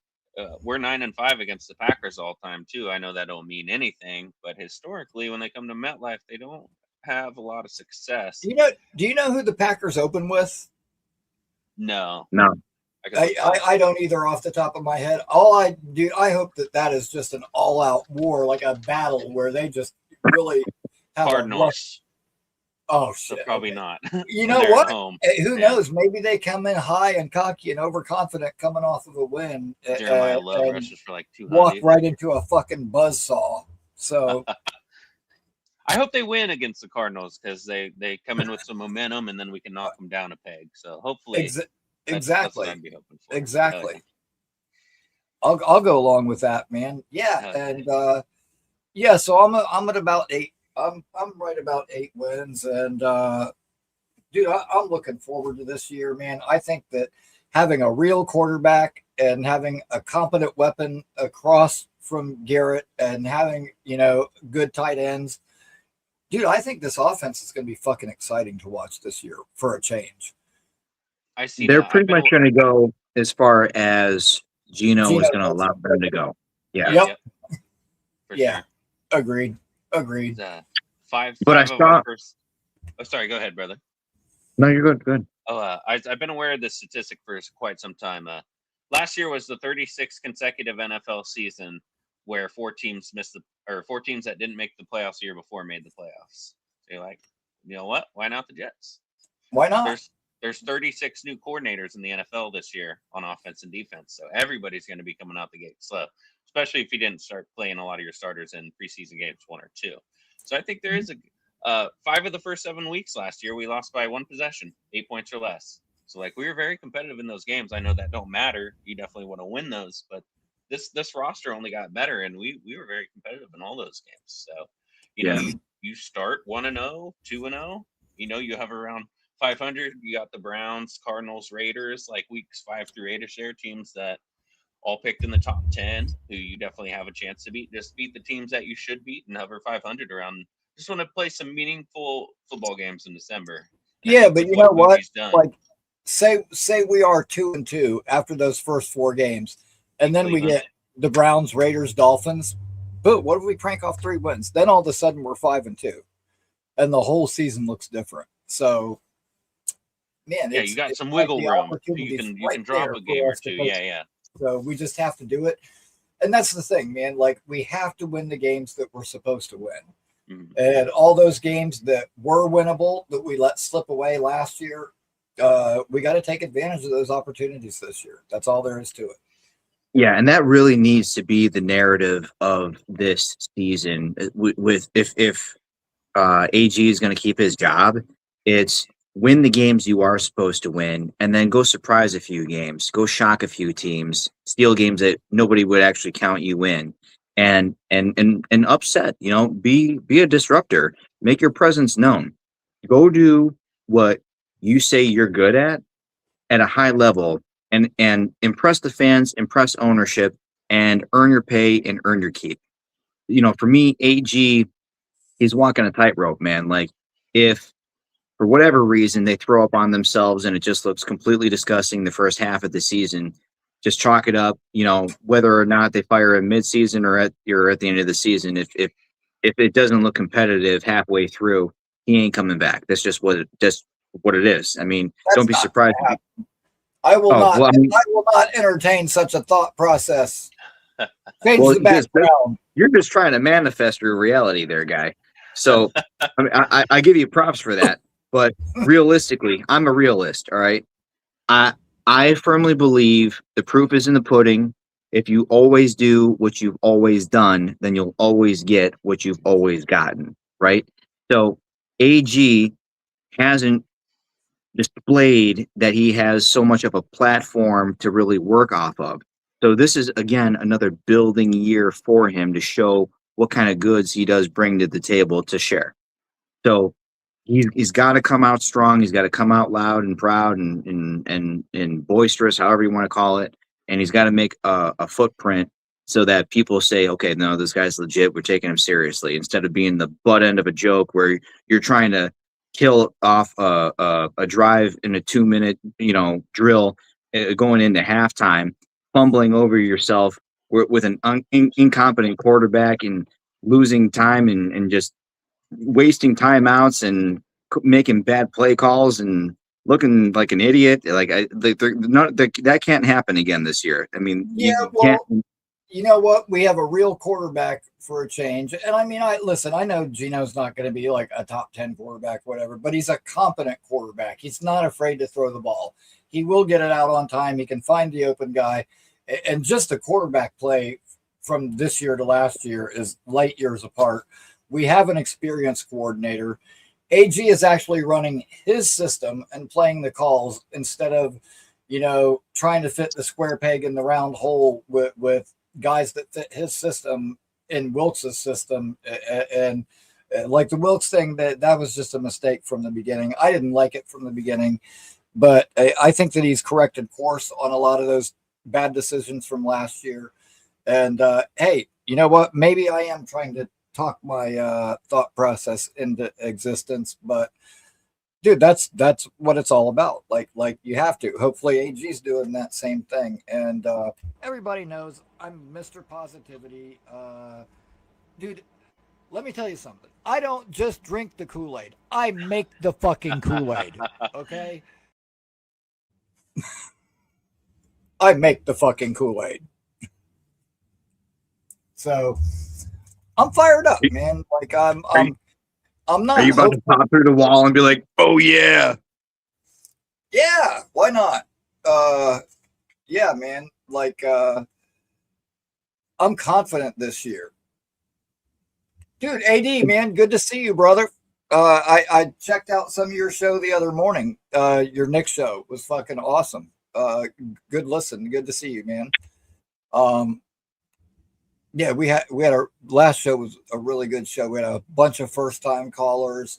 we're 9-5 against the Packers all time too. I know that don't mean anything, but historically, when they come to MetLife, they don't have a lot of success. Do you know who the Packers open with? No. I don't either off the top of my head. I hope that is just an all-out war, like a battle where they just really have Cardinals. Oh shit! So probably not. You know what? Who knows? Maybe they come in high and cocky and overconfident, coming off of a win. Jeremiah Love rushes for like 200. Walk right into a fucking buzzsaw. So I hope they win against the Cardinals because they come in with some momentum and then we can knock them down a peg. So hopefully, that's what I'd be hoping for. Exactly. I'll go along with that, man. Yeah, and so I'm at about 8. I'm right about 8 wins, and dude, I'm looking forward to this year, man. I think that having a real quarterback and having a competent weapon across from Garrett and having good tight ends, dude, I think this offense is going to be fucking exciting to watch this year for a change. I see. They're pretty much going to go as far as Gino is going to allow them to go. Yeah. Yep. Sure. Agreed. But I saw. Oh, sorry. Go ahead, brother. No, you're good. Good. Oh, I've been aware of this statistic for quite some time. Last year was the 36th consecutive NFL season where 4 teams that didn't make the playoffs the year before made the playoffs. So you're like, you know what? Why not the Jets? Why not? There's 36 new coordinators in the NFL this year on offense and defense. So everybody's going to be coming out the gate slow, especially if you didn't start playing a lot of your starters in preseason games 1 or 2. So I think there is 5 of the first 7 weeks last year, we lost by 1 possession, 8 points or less. So like we were very competitive in those games. I know that don't matter. You definitely want to win those, but this roster only got better, and we were very competitive in all those games. So you start 1-0, 2-0. You have around 500. You got the Browns, Cardinals, Raiders, like weeks 5 through 8 are teams that all picked in the top 10, who you definitely have a chance to beat. Just beat the teams that you should beat and hover 500 around. Just want to play some meaningful football games in December. Yeah, but you know what? Like, say we are 2-2 after those first 4 games, and then we get the Browns, Raiders, Dolphins. But what if we crank off 3 wins? Then all of a sudden we're 5-2, and the whole season looks different. So, man, you got some wiggle room. You can drop a game or 2. Yeah. So we just have to do it. And that's the thing, man. Like, we have to win the games that we're supposed to win. Mm-hmm. And all those games that were winnable that we let slip away last year, we got to take advantage of those opportunities this year. That's all there is to it. Yeah, and that really needs to be the narrative of this season. With if AG is going to keep his job, it's win the games you are supposed to win, and then go surprise a few games, go shock a few teams, steal games that nobody would actually count you in, and upset. Be a disruptor, make your presence known, go do what you say you're good at a high level, and impress the fans, impress ownership, and earn your pay and earn your keep. For me, AG, he's walking a tightrope, man. Like, if for whatever reason they throw up on themselves and it just looks completely disgusting the first half of the season, just chalk it up. Whether or not they fire him mid-season or at the end of the season, if it doesn't look competitive halfway through, he ain't coming back. That's just what it is. I mean, don't be surprised. I will not. I will not entertain such a thought process. Change the background. You're just trying to manifest your reality, there, guy. So I give you props for that. But realistically, I'm a realist. All right. I firmly believe the proof is in the pudding. If you always do what you've always done, then you'll always get what you've always gotten. Right. So AG hasn't displayed that he has so much of a platform to really work off of. So this is, again, another building year for him to show what kind of goods he does bring to the table to share. So he's got to come out strong. He's got to come out loud and proud and boisterous, however you want to call it. And he's got to make a footprint so that people say, okay, no, this guy's legit. We're taking him seriously, instead of being the butt end of a joke where you're trying to kill off a drive in a 2-minute, drill going into halftime, fumbling over yourself with an incompetent quarterback and losing time and just wasting timeouts and making bad play calls and looking like an idiot. Like that can't happen again this year. I mean, you know what? We have a real quarterback for a change. And I mean, I know Gino's not going to be like a top 10 quarterback, whatever, but he's a competent quarterback. He's not afraid to throw the ball. He will get it out on time. He can find the open guy. And just the quarterback play from this year to last year is light years apart. We have an experienced coordinator. AG is actually running his system and playing the calls instead of, trying to fit the square peg in the round hole with guys that fit his system in Wilkes' system. And like the Wilkes thing, that was just a mistake from the beginning. I didn't like it from the beginning, but I think that he's corrected course on a lot of those bad decisions from last year. And hey, you know what? Maybe I am trying to talk my thought process into existence, but dude, that's what it's all about. Like you have to. Hopefully AG's doing that same thing. And everybody knows I'm Mr. Positivity. Dude, let me tell you something. I don't just drink the Kool-Aid. I make the fucking Kool-Aid. Okay? I make the fucking Kool-Aid. So I'm fired up, man. Like I'm not. Are you about to pop through the wall and be like, "Oh yeah, yeah"? Why not? Yeah, man. Like I'm confident this year, dude. AD, man, good to see you, brother. I checked out some of your show the other morning. Your Knicks show was fucking awesome. Good listen. Good to see you, man. Yeah, we had our last show was a really good show. We had a bunch of first time callers.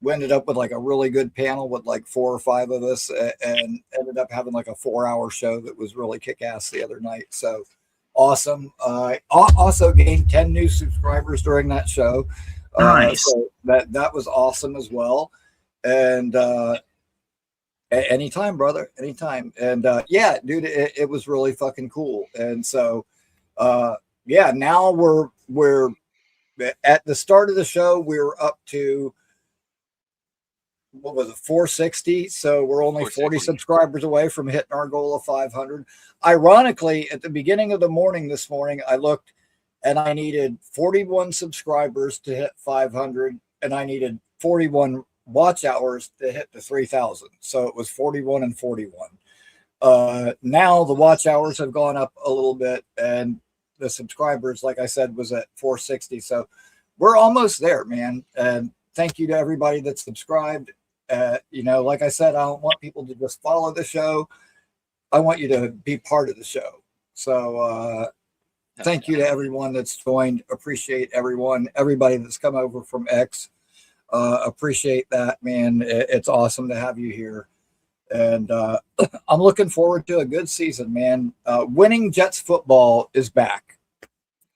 We ended up with like a really good panel with like 4 or 5 of us, and ended up having like a 4-hour show that was really kick ass the other night. So awesome. Also gained 10 new subscribers during that show. Nice. So that was awesome as well. And anytime, brother, anytime. And yeah, dude, it was really fucking cool. And so yeah, now we're at the start of the show, we were up to, what was it, 460? So we're only 40 subscribers away from hitting our goal of 500. Ironically, at the beginning of the morning this morning, I looked and I needed 41 subscribers to hit 500, and I needed 41 watch hours to hit the 3,000. So it was 41 and 41. Now the watch hours have gone up a little bit, and the subscribers, like I said, was at 460. So we're almost there, man. And thank you to everybody that's subscribed. Like I said, I don't want people to just follow the show. I want you to be part of the show. So thank you to everyone that's joined. Appreciate everybody that's come over from X. Appreciate that, man. It's awesome to have you here. And I'm looking forward to a good season, man. Winning Jets football is back.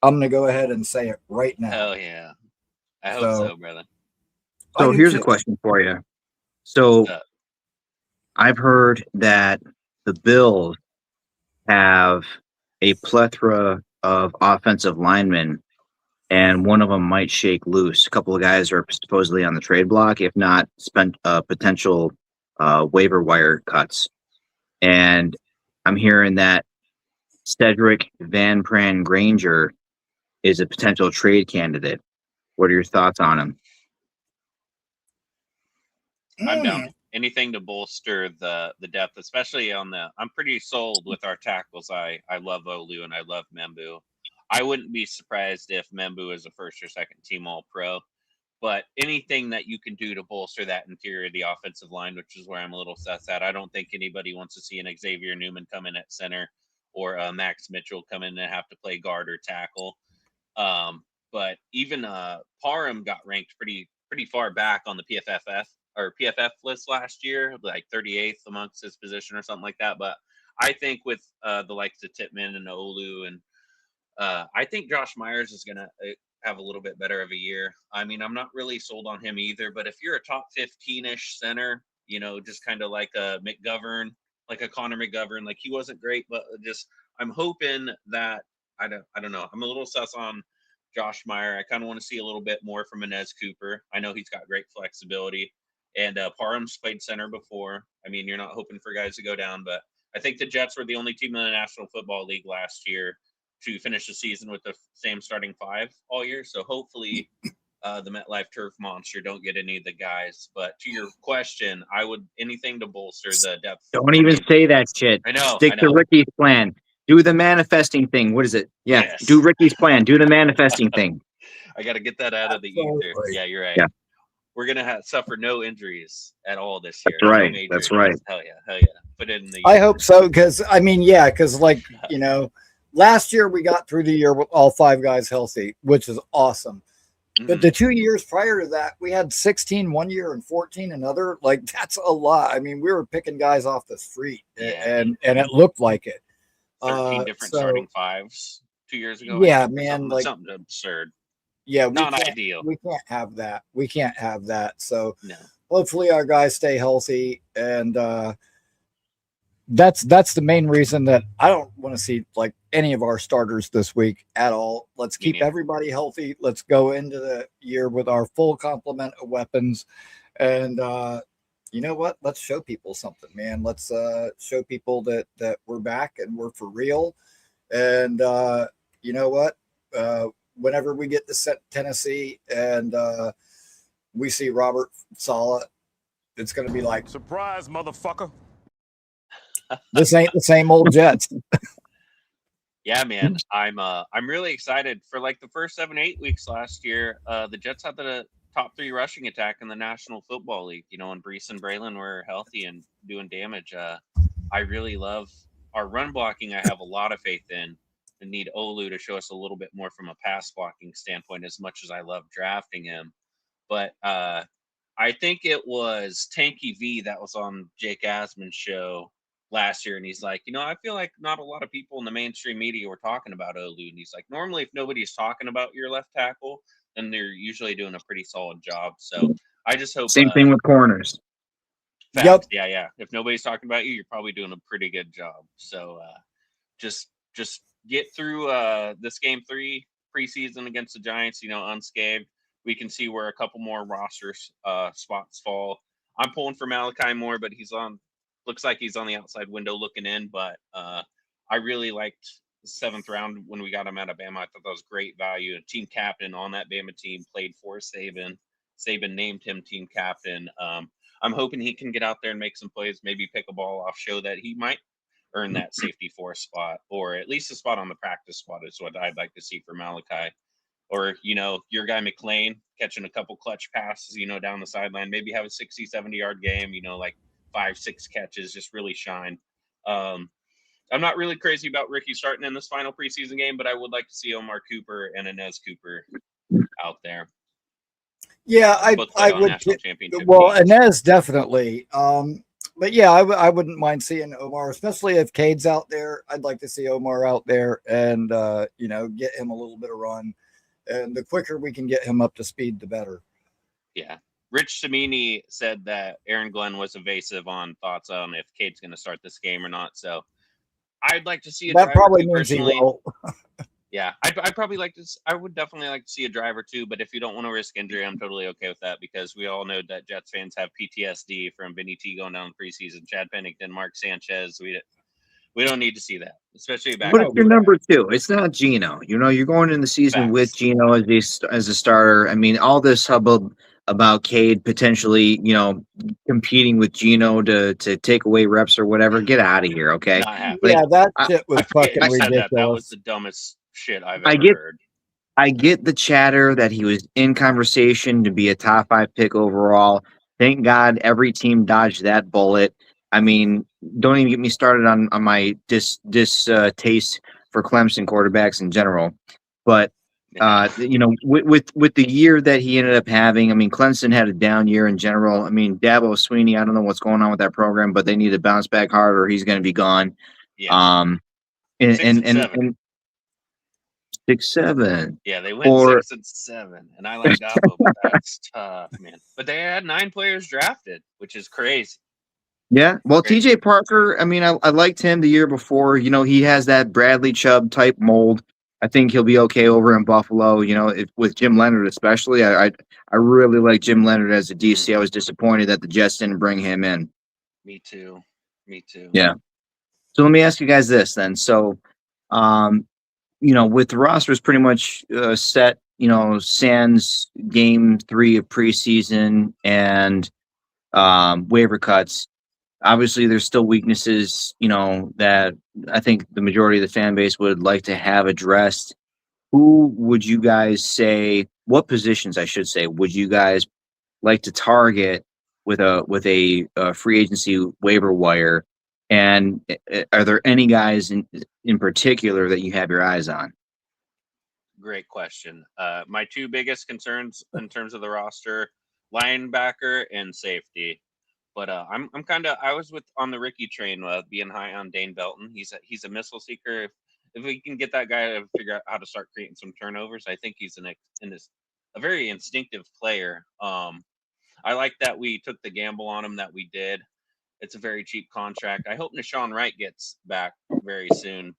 I'm going to go ahead and say it right now. Hell yeah. I hope so, brother. So here's a question for you. So I've heard that the Bills have a plethora of offensive linemen, and one of them might shake loose. A couple of guys are supposedly on the trade block, if not spent potential waiver wire cuts. And I'm hearing that Cedric Van Pran Granger is a potential trade candidate. What are your thoughts on him? I'm down. Anything to bolster the depth, especially on I'm pretty sold with our tackles. I love Olu and I love Membu. I wouldn't be surprised if Membu is a first or second team All-Pro. But anything that you can do to bolster that interior of the offensive line, which is where I'm a little sus at. I don't think anybody wants to see an Xavier Newman come in at center or Max Mitchell come in and have to play guard or tackle. But even Parham got ranked pretty far back on the PFF list last year, like 38th amongst his position or something like that. But I think with the likes of Tippmann and Olu, and I think Josh Myers is going to have a little bit better of a year. I mean, I'm not really sold on him either, but if you're a top 15-ish center, you know, just kind of like a McGovern, like a Connor McGovern, like he wasn't great, but just I'm hoping that I don't know. I'm a little sus on Josh Meyer. I kind of want to see a little bit more from Inez Cooper. I know he's got great flexibility, and Parham's played center before. I mean, you're not hoping for guys to go down, but I think the Jets were the only team in the National Football League last year to finish the season with the same starting five all year. So hopefully the MetLife Turf Monster don't get any of the guys. But to your question, I would anything to bolster the depth. Don't even say that shit. I know. Stick to Rickie's plan. Do the manifesting thing. What is it? Yeah. Yes. Do Rickie's plan. Do the manifesting thing. I got to get that out of the ether. Yeah, you're right. Yeah. We're going to suffer no injuries at all this year. That's right. No That's injuries. right. Hell yeah. Hell yeah. Put it in the I hope so. Cause I mean, yeah. Cause like, you know, last year we got through the year with all 5 guys healthy, which is awesome. Mm-hmm. But the 2 years prior to that, we had 16 one year and 14 another. Like that's a lot. I mean, we were picking guys off the street, and it looked like it. 13 different starting fives 2 years ago. Yeah, man, something absurd. Yeah, not ideal. We can't have that. We can't have that. So no. Hopefully our guys stay healthy, and that's the main reason that I don't want to see like any of our starters this week at all. Let's keep everybody healthy. Let's go into the year with our full complement of weapons, and you know what? Let's show people something, man. Let's show people that we're back and we're for real. And you know what? Whenever we get to Tennessee and we see Robert Saleh, it's going to be like, surprise, motherfucker. This ain't the same old Jets. Yeah, man. I'm really excited for like the first 7-8 weeks last year. The Jets had the top 3 rushing attack in the National Football League, you know, and Brees and Braylon were healthy and doing damage. I really love our run blocking. I have a lot of faith in. I need Olu to show us a little bit more from a pass blocking standpoint, as much as I love drafting him. But I think it was Tanky V that was on Jake Asman's show last year, and he's like, you know, I feel like not a lot of people in the mainstream media were talking about Olu, and he's like, normally if nobody's talking about your left tackle, then they're usually doing a pretty solid job. So I just hope same thing with corners. Facts. Yep. Yeah. If nobody's talking about you, you're probably doing a pretty good job. So just get through this game 3 preseason against the Giants, you know, unscathed. We can see where a couple more roster spots fall. I'm pulling for Malachi Moore, but looks like he's on the outside window looking in. But I really liked the 7th round when we got him out of Bama. I thought that was great value. A team captain on that Bama team, played for Saban. Saban named him team captain. I'm hoping he can get out there and make some plays, maybe pick a ball off, show that he might earn that safety 4 spot, or at least a spot on the practice squad is what I'd like to see for Malachi. Or, you know, your guy McLean catching a couple clutch passes, you know, down the sideline, maybe have a 60, 70-yard game, you know, like 5-6 catches, just really shine. I'm not really crazy about Rickie starting in this final preseason game, but I would like to see Omar Cooper and Inez Cooper out there. Yeah, I would. Well, Inez definitely. But yeah, I wouldn't mind seeing Omar, especially if Cade's out there. I'd like to see Omar out there and you know, get him a little bit of run. And the quicker we can get him up to speed, the better. Yeah. Rich Samini said that Aaron Glenn was evasive on thoughts on if Cade's going to start this game or not. So I'd like to see that probably means he will. Yeah, I would definitely like to see a driver too, but if you don't want to risk injury, I'm totally okay with that, because we all know that Jets fans have PTSD from Vinny T going down the preseason, Chad Pennington, Mark Sanchez. We don't need to see that, especially back. But if you're number 2, it's not Geno. You know, you're going in the season with Geno as a starter. I mean, all this hubbub about Cade potentially, you know, competing with Geno to take away reps or whatever. Get out of here, okay? Yeah, that shit was fucking ridiculous. That was the dumbest shit I've ever heard. I get the chatter that he was in conversation to be a top 5 pick overall. Thank God every team dodged that bullet. I mean, don't even get me started on my taste for Clemson quarterbacks in general. But with the year that he ended up having, I mean, Clemson had a down year in general. I mean, Dabo Sweeney, I don't know what's going on with that program, but they need to bounce back hard or he's going to be gone. Yeah. 6-7. 6-7. Yeah, they went 6-7, and I like Dabo, but that's tough, man. But they had 9 players drafted, which is crazy. Yeah, well, TJ Parker, I mean, I liked him the year before. You know, he has that Bradley Chubb type mold. I think he'll be okay over in Buffalo. You know, with Jim Leonard especially, I really like Jim Leonard as a DC. I was disappointed that the Jets didn't bring him in. Me too. Yeah. So let me ask you guys this then. So, with the rosters pretty much set, sans game 3 of preseason and waiver cuts. Obviously, there's still weaknesses, that I think the majority of the fan base would like to have addressed. Who would you guys say? What positions, I should say, would you guys like to target with a free agency waiver wire? And are there any guys in particular that you have your eyes on? Great question. My 2 biggest concerns in terms of the roster: linebacker and safety. But I was on the Rickie train, being high on Dane Belton. He's a missile seeker. If we can get that guy to figure out how to start creating some turnovers, I think he's a very instinctive player. I like that we took the gamble on him that we did. It's a very cheap contract. I hope Nashawn Wright gets back very soon.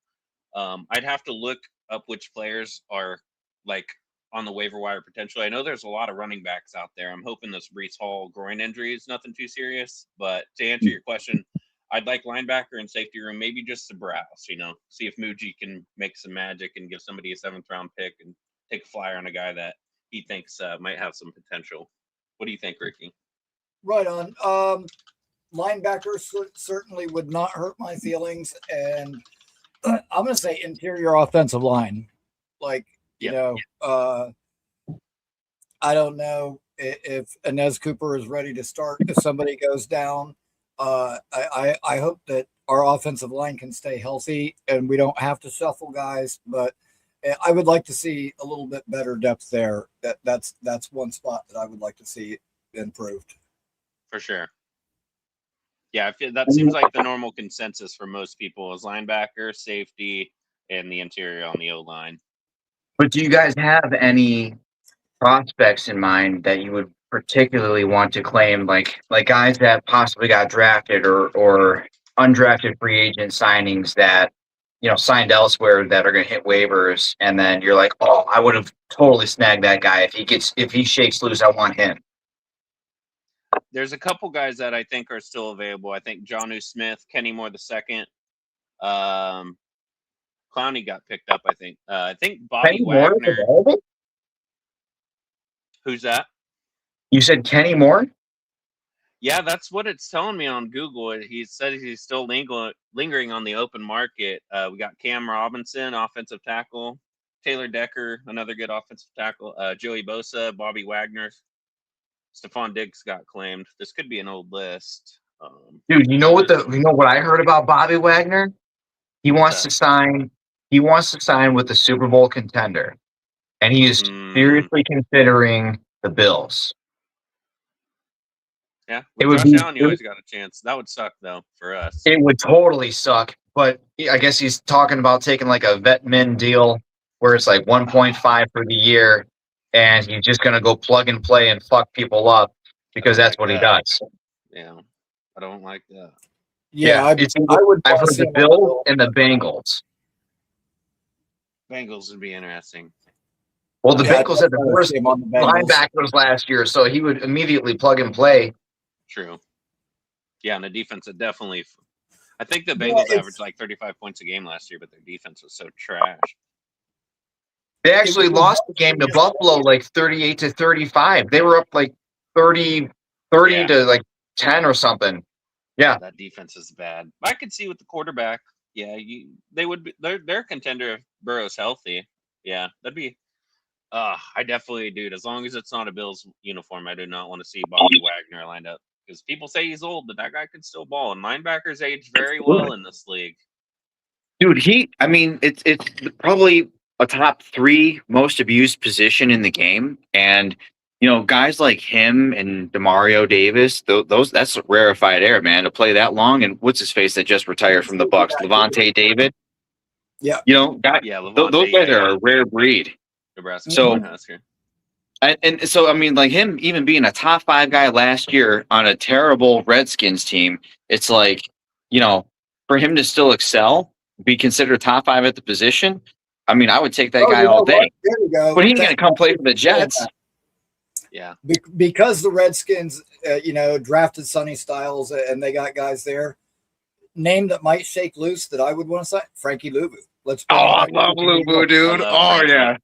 I'd have to look up which players are like on the waiver wire potentially. I know there's a lot of running backs out there. I'm hoping this Breece Hall groin injury is nothing too serious. But to answer your question, I'd like linebacker and safety room, maybe just to browse, see if Muji can make some magic and give somebody a 7th round pick and take a flyer on a guy that he thinks might have some potential. What do you think, Rickie? Right on. Linebackers certainly would not hurt my feelings. And I'm going to say interior offensive line. I don't know if Inez Cooper is ready to start. If somebody goes down, I hope that our offensive line can stay healthy and we don't have to shuffle guys. But I would like to see a little bit better depth there. That's one spot that I would like to see improved. For sure. Yeah, that seems like the normal consensus for most people is linebacker, safety, and the interior on the O-line. But do you guys have any prospects in mind that you would particularly want to claim, like guys that possibly got drafted or undrafted free agent signings that, signed elsewhere that are going to hit waivers, and then you're like, oh, I would have totally snagged that guy if he shakes loose, I want him. There's a couple guys that I think are still available. I think Jonnu Smith, Kenny Moore II. Clowney got picked up, I think. I think Bobby Wagner. Who's that? You said Kenny Moore? Yeah, that's what it's telling me on Google. He said he's still lingering on the open market. We got Cam Robinson, offensive tackle. Taylor Decker, another good offensive tackle. Joey Bosa, Bobby Wagner. Stephon Diggs got claimed. This could be an old list. Dude, you know what I heard about Bobby Wagner? He wants to sign with the Super Bowl contender. And he is seriously considering the Bills. Yeah, with Josh Allen, you always got a chance. That would suck, though, for us. It would totally suck. But I guess he's talking about taking like a vet min deal where it's like 1.5 for the year. And he's just going to go plug and play and fuck people up because that's what he does. Yeah, I don't like that. Yeah, I've heard the Bills and the Bengals. Bengals would be interesting. Well, the Bengals had the worst linebackers last year, so he would immediately plug and play. True. Yeah, and the defense would definitely. I think the Bengals averaged like 35 points a game last year, but their defense was so trash. They actually lost the game to Buffalo like 38-35. They were up like 30 to like 10 or something. Yeah, that defense is bad. I could see with the quarterback. Yeah, they would be. They're a contender if Burrow's healthy. Yeah, that'd be I definitely, dude. As long as it's not a Bills uniform, I do not want to see Bobby Wagner lined up because people say he's old, but that guy can still ball, and linebackers age very well in this league. Dude, I mean, it's probably a top 3 most abused position in the game, and guys like him and Demario Davis, those that's rarefied air, man, to play that long. And what's his face that just retired from the Bucks, Levante David. Yeah, those guys are a rare breed. Nebraska Cornhusker. And so, I mean, like him even being a top 5 guy last year on a terrible Redskins team, it's like, for him to still excel, be considered top 5 at the position. I mean, I would take that guy all day. There you go. But he's going to come play for the Jets. Yeah. Because the Redskins, drafted Sonny Styles and they got guys there. Name that might shake loose that I would want to say, Frankie Luvu. I love Luvu, dude. Yeah.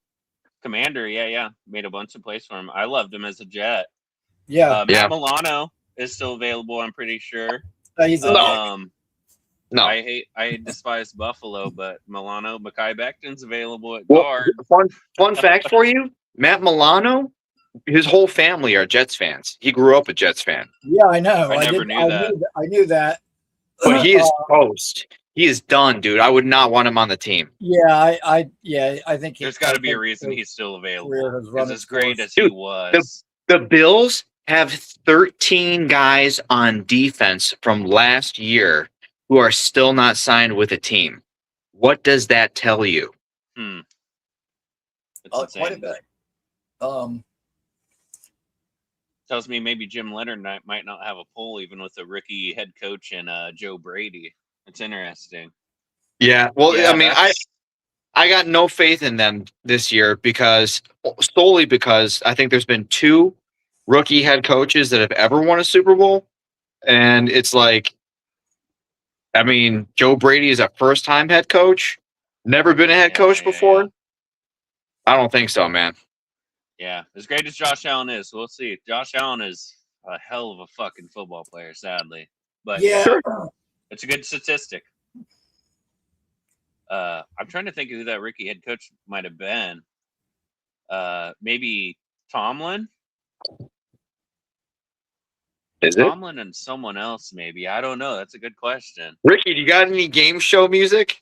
Commander, yeah. Made a bunch of plays for him. I loved him as a Jet. Yeah. Matt Milano is still available, I'm pretty sure. He's no. I despise Buffalo, but Milano, Mekhi Becton's available at guard. Fun fact for you, Matt Milano, his whole family are Jets fans. He grew up a Jets fan. Yeah, I know. I knew that. But he is toast. He is done, dude. I would not want him on the team. Yeah, I think there's got to be a reason he's still available. Because as great as he was, the Bills have 13 guys on defense from last year who are still not signed with a team. What does that tell you? It's quite a bit. Tells me maybe Jim Leonard might not have a pull even with a rookie head coach and Joe Brady. It's interesting. Yeah. Well, I mean, I got no faith in them this year solely because I think there's been 2 rookie head coaches that have ever won a Super Bowl. And it's like, I mean, Joe Brady is a first-time head coach, never been a head coach before. Yeah. I don't think so, man. Yeah, as great as Josh Allen is, we'll see. Josh Allen is a hell of a fucking football player, sadly. But yeah, it's a good statistic. I'm trying to think of who that rookie head coach might have been. Maybe Tomlin? Is it? Tomlin and someone else, maybe. I don't know. That's a good question. Ricky, do you got any game show music?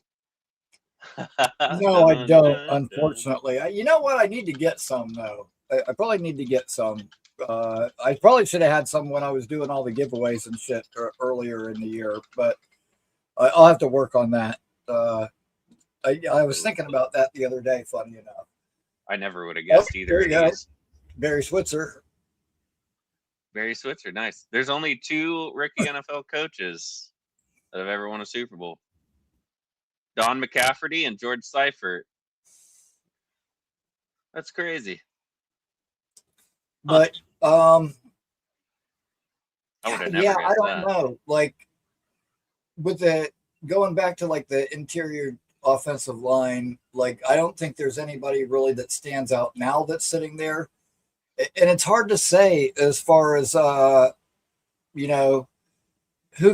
No, I don't, unfortunately. You know what? I need to get some, though. I probably need to get some. I probably should have had some when I was doing all the giveaways and shit earlier in the year, but I'll have to work on that. I was thinking about that the other day, funny enough. I never would have guessed either of these. Barry Switzer. Barry Switzer, nice. There's only 2 rookie NFL coaches that have ever won a Super Bowl. Don McCafferty and George Seifert. That's crazy. But I would have never guessed I don't know. Like with the going back to like the interior offensive line, like I don't think there's anybody really that stands out now that's sitting there. And it's hard to say as far as who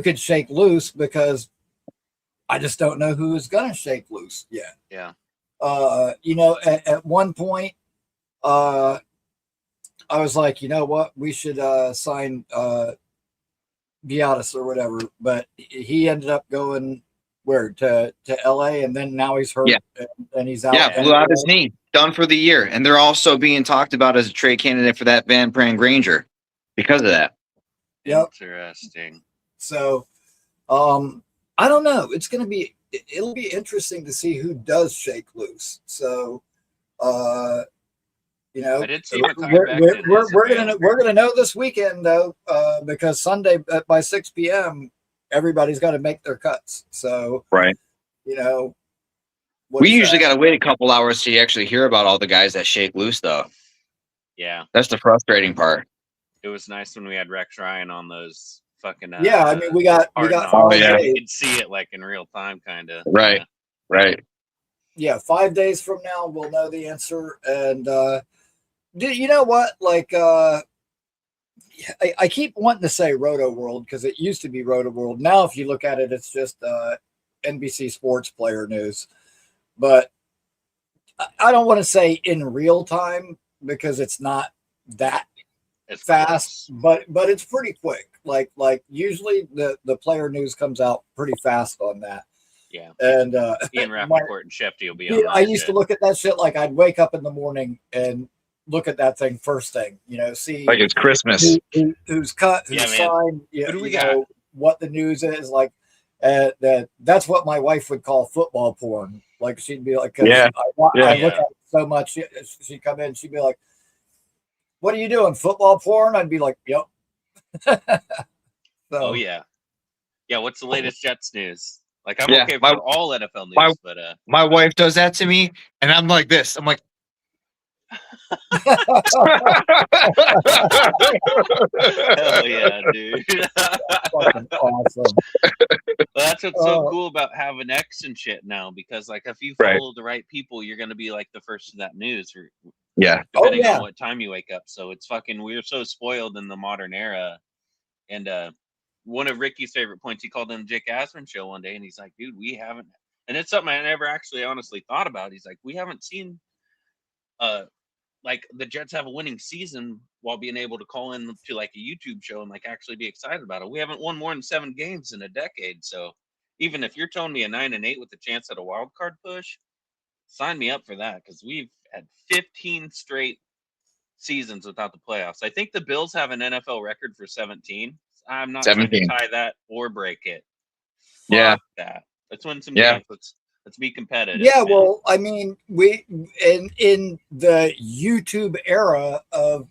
could shake loose because I just don't know who is going to shake loose yet. Yeah. At one point, I was like, you know what, we should sign Giannis or whatever, but he ended up going to LA, and then now he's hurt and he's out. Yeah, blew out his knee, done for the year, and they're also being talked about as a trade candidate for that Van Pran Granger because of that. Yep. Interesting. So, I don't know. It'll be interesting to see who does shake loose. So, I did see we're gonna know this weekend though, because Sunday by 6 p.m. everybody's got to make their cuts. So, right. We usually got to wait a couple hours to actually hear about all the guys that shake loose, though. Yeah, that's the frustrating part. It was nice when we had Rex Ryan on those fucking. I mean, we got. You could see it like in real time, kind of. Right. Yeah. Right. Yeah, 5 days from now we'll know the answer. And you know what? Like, I keep wanting to say Roto World because it used to be Roto World. Now, if you look at it, it's just NBC Sports Player News. But I don't want to say in real time because it's not that It's fast, close. but it's pretty quick. Like usually the player news comes out pretty fast on that. Yeah. And Ian Rappaport and Shefty will be on that. I used shit. to look at that shit like I'd wake up in the morning and look at that thing first thing, see Like it's Christmas. who's cut, who's Yeah, man. signed, Who do we got? what the news is like. That's what my wife would call football porn. Like she'd be like, 'cause Yeah. I look at it so much. She'd come in, she'd be like, "What are you doing? Football porn?" I'd be like, "Yep." Oh yeah. Yeah, what's the latest Jets news? Like I'm Yeah, okay for all NFL news, my- but My wife does that to me, and I'm like this. I'm like, hell yeah, dude. Fucking awesome. Well, that's what's so Oh. cool about having X and shit now, because like if you Right. follow the right people, you're gonna be like the first to that news, or yeah, depending yeah. on what time you wake up. So it's fucking we're so spoiled in the modern era. And one of Rickie's favorite points, he called in the Jake Asman show one day, and he's like, "Dude, we haven't," and it's something I never actually honestly thought about. He's like, "We haven't seen like the Jets have a winning season while being able to call in to like a YouTube show and like actually be excited about it. We haven't won more than 7 games in a decade. So even if you're telling me a 9-8 with a chance at a wild card push, sign me up for that, because we've had 15 straight seasons without the playoffs. I think the Bills have an NFL record for 17. I'm not trying 17. to tie that or break it. Yeah. Fuck that. Let's win some Yeah. games. Let's be competitive. Yeah, man. well, I mean, we in the YouTube era of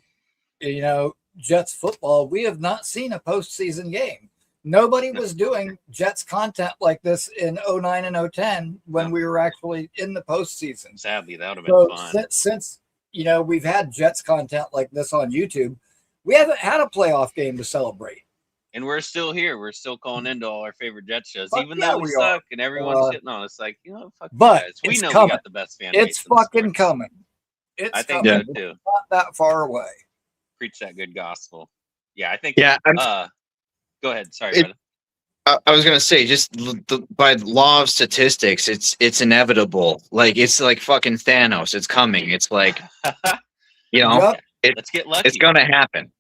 Jets football, we have not seen a postseason game. Nobody was doing Jets content like this in 09 and 010 when we were actually in the postseason. Sadly, that would have been fun. Since we've had Jets content like this on YouTube, we haven't had a playoff game to celebrate. And we're still here. We're still calling into all our favorite Jet shows, Fuck even yeah, though we we suck are. and everyone's shitting on us. Like, fuck you But guys. We it's know coming. we got the best fan base. It's in fucking sports. coming. It's I think coming. so too. It's not that far away. Preach that good gospel. Yeah, I think. Yeah, Go ahead. Sorry, It- brother. I was gonna say, just by law of statistics, it's inevitable. Like it's like fucking Thanos. It's coming. It's like Yep. Let's get lucky. it's gonna happen.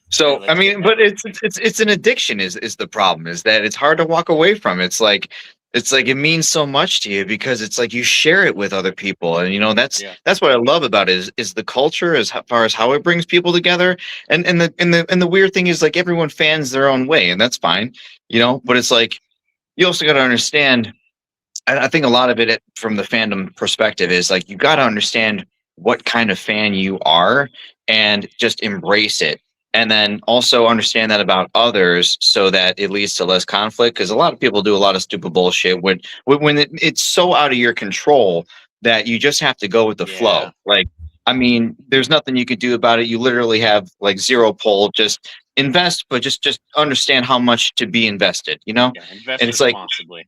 So Yeah, I mean, but it's an addiction. Is the problem? Is that it's hard to walk away from. It's like it means so much to you because it's like you share it with other people, and that's what I love about it is the culture as far as how it brings people together. And the weird thing is like everyone fans their own way, and that's fine, But it's like you also got to understand. I think a lot of it from the fandom perspective is like you got to understand what kind of fan you are and just embrace it. And then also understand that about others so that it leads to less conflict. Because a lot of people do a lot of stupid bullshit when it's so out of your control that you just have to go with the flow. Like, I mean, there's nothing you could do about it. You literally have like zero pull. Just invest, but just understand how much to be invested, Yeah, invest and it's like, responsibly.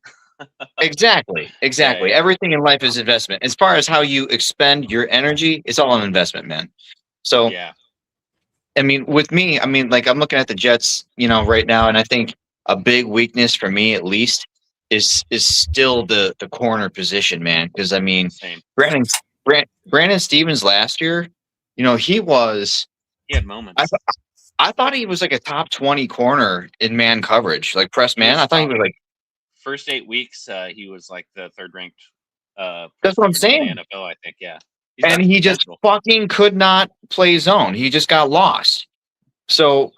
Exactly. Yeah. Everything in life is investment. As far as how you expend your energy, it's all an investment, man. So, Yeah. I mean, with me, like I'm looking at the Jets, right now, and I think a big weakness for me, at least, is still the corner position, man. Because I mean, Same. Brandon Stevens last year, he had moments. I thought he was like a top 20 corner in man coverage, like press man. I thought he was like first 8 weeks. He was like the third ranked. That's what I'm saying. In the NFL, I think. Yeah. And he just fucking could not play zone. He just got lost. So,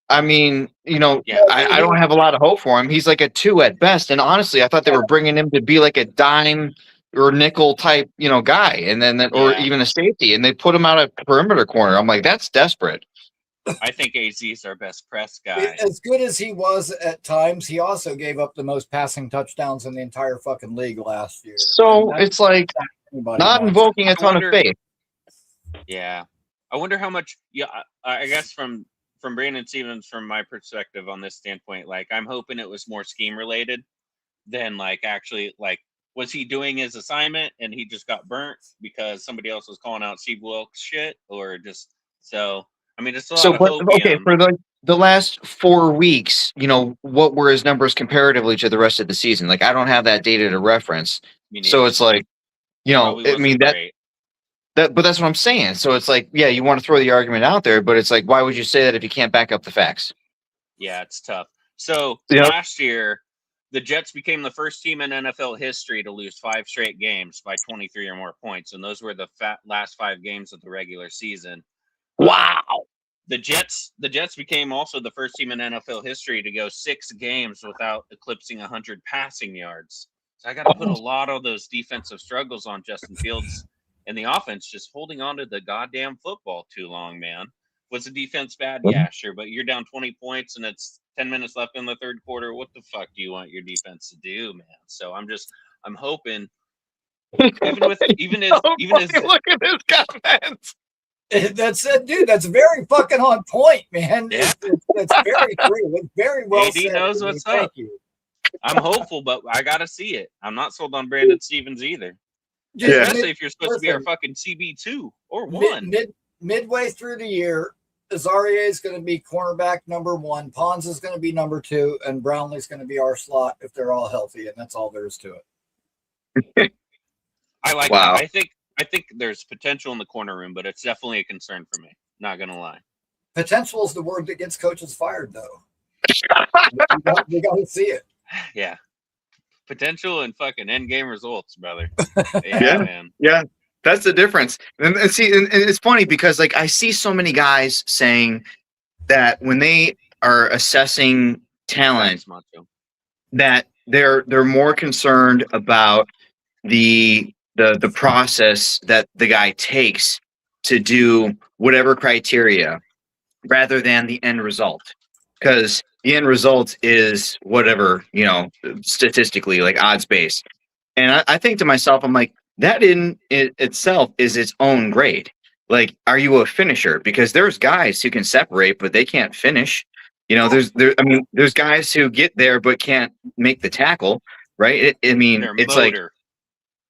I mean, I don't have a lot of hope for him. He's like a 2 at best. And honestly, I thought they were bringing him to be like a dime or nickel type, guy, and then or even a safety, and they put him out at perimeter corner. I'm like, that's desperate. I think AZ is our best press guy. As good as he was at times, he also gave up the most passing touchdowns in the entire fucking league last year. So it's like not invoking a ton of faith. Yeah, I wonder how much. Yeah, I guess from Brandon Stevens, from my perspective on this standpoint, like I'm hoping it was more scheme related than like actually like was he doing his assignment and he just got burnt because somebody else was calling out Steve Wilkes shit, or just so. I mean, it's a lot of hope. Okay, for the last 4 weeks, what were his numbers comparatively to the rest of the season? Like, I don't have that data to reference. So it's like, You know, Probably I mean wasn't great. but that's what I'm saying. So it's like, yeah, you want to throw the argument out there, but it's like, why would you say that if you can't back up the facts? Yeah, it's tough. So Yep. last year, the Jets became the first team in NFL history to lose 5 straight games by 23 or more points, and those were the last 5 games of the regular season. Wow. The Jets became also the first team in NFL history to go 6 games without eclipsing 100 passing yards. So I got to put a lot of those defensive struggles on Justin Fields and the offense just holding on to the goddamn football too long, man. Was the defense bad? Yeah, sure. But you're down 20 points and it's 10 minutes left in the third quarter. What the fuck do you want your defense to do, man? So I'm hoping even as look at this comment. That's it, dude. That's very fucking on point, man. Yeah. It's very true. It's very well AD said. knows what's Thank up. you. I'm hopeful, but I gotta see it. I'm not sold on Brandon Stevens either. Yeah. Especially if you're supposed to be our fucking CB2 or 1. Midway through the year, Azaria is going to be cornerback number 1. Pons is going to be number 2, and Brownlee's going to be our slot if they're all healthy, and that's all there is to it. I like Wow. that. I think there's potential in the corner room, but it's definitely a concern for me. Not gonna lie. Potential is the word that gets coaches fired, though. You got to see it. Yeah. Potential and fucking end game results, brother. Yeah, man. Yeah, that's the difference. And see, and it's funny because like I see so many guys saying that when they are assessing talent, that they're more concerned about the process that the guy takes to do whatever criteria rather than the end result, because the end result is whatever, you know, statistically, like odds based. And I think to myself, I'm like, that in itself is its own grade. Like, are you a finisher? Because there's guys who can separate, but they can't finish. You know, there's guys who get there but can't make the tackle, right? It's like,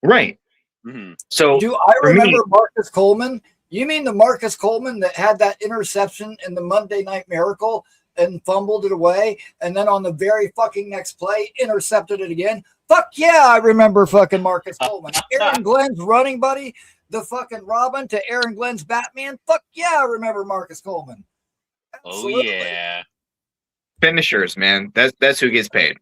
right. Mm-hmm. So do I remember Marcus Coleman? You mean the Marcus Coleman that had that interception in the Monday Night Miracle and fumbled it away, and then on the very fucking next play intercepted it again? Fuck yeah, I remember fucking Marcus Coleman. Aaron Glenn's running buddy, the fucking Robin to Aaron Glenn's Batman. Fuck yeah, I remember Marcus Coleman. Absolutely. Oh yeah. Finishers, man. That's who gets paid.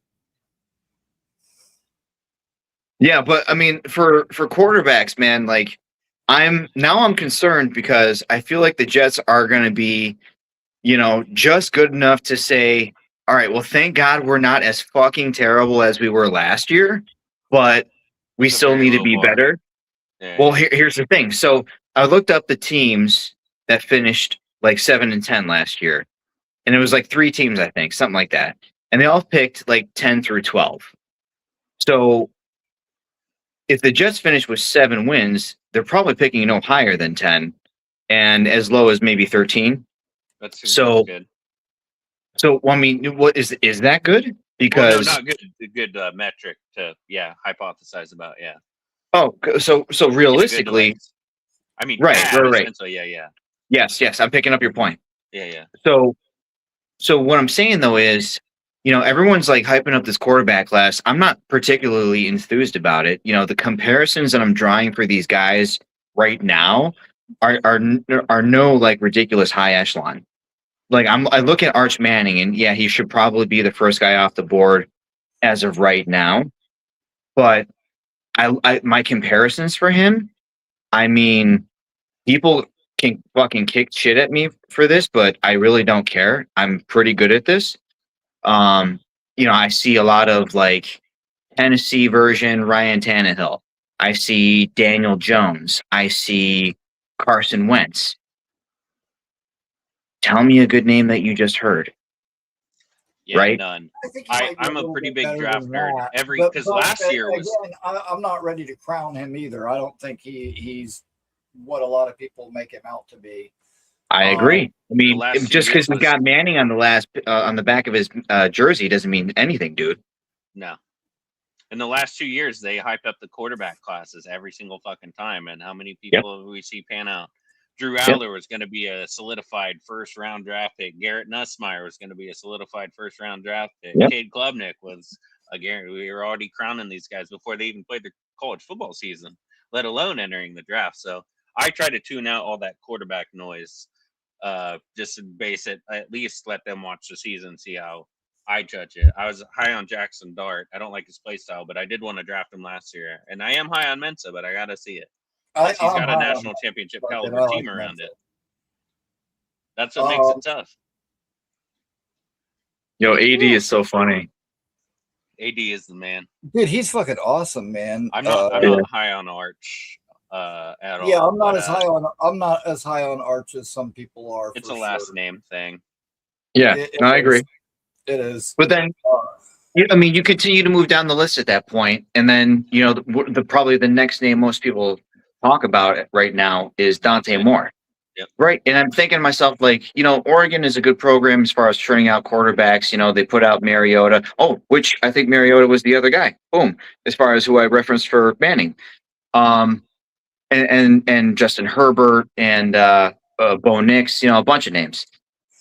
Yeah, but I mean, for quarterbacks, man, like I'm concerned because I feel like the Jets are going to be, you know, just good enough to say, all right, well, thank God we're not as fucking terrible as we were last year, but we still need to be better. Yeah. Well, here's the thing. So I looked up the teams that finished like 7-10 last year, and it was like 3 teams, I think, something like that. And they all picked like 10 through 12. So if the Jets finish with 7 wins, they're probably picking no higher than 10 and as low as maybe 13. That's good. So, I mean, what is that good? Because not good. A good metric to hypothesize about. Yeah. Oh, so realistically, I mean, right. So yeah. Yes, I'm picking up your point. Yeah. So what I'm saying though is, you know, everyone's like hyping up this quarterback class. I'm not particularly enthused about it. You know, the comparisons that I'm drawing for these guys right now are no like ridiculous high echelon. Like I look at Arch Manning, and yeah, he should probably be the first guy off the board as of right now. But I my comparisons for him, I mean, people can fucking kick shit at me for this, but I really don't care. I'm pretty good at this. You know, I see a lot of like Tennessee version Ryan Tannehill. I see Daniel Jones. I see Carson Wentz. Tell me a good name that you just heard. Yeah, right? None. I'm a pretty big draft nerd. Because last year was. Again, I'm not ready to crown him either. I don't think he's what a lot of people make him out to be. I agree. I mean, just because we got Manning on the back of his jersey doesn't mean anything, dude. No. In the last 2 years, they hyped up the quarterback classes every single fucking time, and how many people have we see pan out? Drew Aller was going to be a solidified first-round draft pick. Garrett Nussmeier was going to be a solidified first-round draft pick. Cade Klubnik was, again, we were already crowning these guys before they even played their college football season. let alone entering the draft. So I try to tune out all that quarterback noise. Just to base it, at least let them watch the season, see how I judge it. I was high on Jackson Dart. I don't like his play style, but I did want to draft him last year. And I am high on Mensa, but I got to see it. He's got a national championship caliber team around it. That's what makes it tough. Yo, AD is so funny. AD is the man. Dude, he's fucking awesome, man. I'm not high on Arch at all. Yeah, I'm not as high on Arch as some people are. It's a last name thing. Yeah, I agree. It is. But then, I mean, you continue to move down the list at that point, and then probably the next name most people talk about right now is Dante Moore. Yep. Right. And I'm thinking to myself, like, Oregon is a good program as far as churning out quarterbacks. They put out Mariota. Oh, which I think Mariota was the other guy. Boom. As far as who I referenced for Manning. And Justin Herbert and Bo Nix, a bunch of names.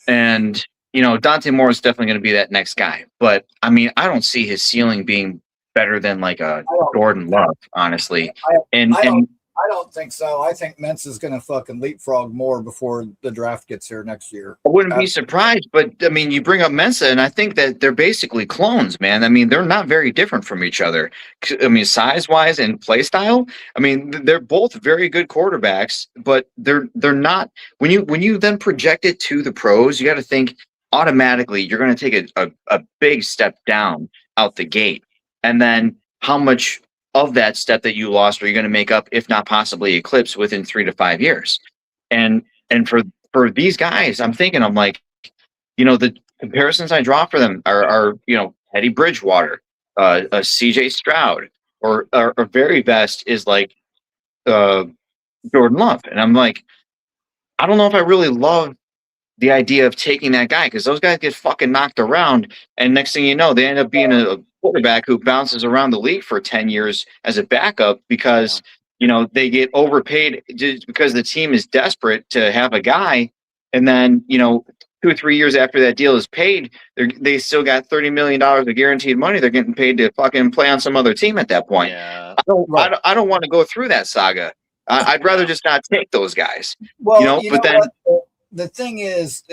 And, Dante Moore is definitely going to be that next guy. But, I mean, I don't see his ceiling being better than like a Jordan Love, honestly. I don't think so. I think Mensa's going to fucking leapfrog more before the draft gets here next year. I wouldn't be surprised, but I mean, you bring up Mensa, and I think that they're basically clones, man. I mean, they're not very different from each other. I mean, size-wise and play style. I mean, they're both very good quarterbacks, but they're not. When you then project it to the pros, you got to think automatically you're going to take a big step down out the gate, and then how much of that step that you lost are you going to make up, if not possibly eclipse, within 3 to 5 years? And for these guys, I'm like, the comparisons I draw for them are Teddy Bridgewater, a CJ Stroud, or very best is like Jordan Love. And I'm like, I don't know if I really love the idea of taking that guy, because those guys get fucking knocked around, and next thing you know, they end up being a quarterback who bounces around the league for 10 years as a backup because they get overpaid just because the team is desperate to have a guy, and then 2 or 3 years after that deal is paid, they still got $30 million of guaranteed money they're getting paid to fucking play on some other team at that point. Yeah. I don't want to go through that saga. I'd rather just not take those guys. Well, but then the thing is,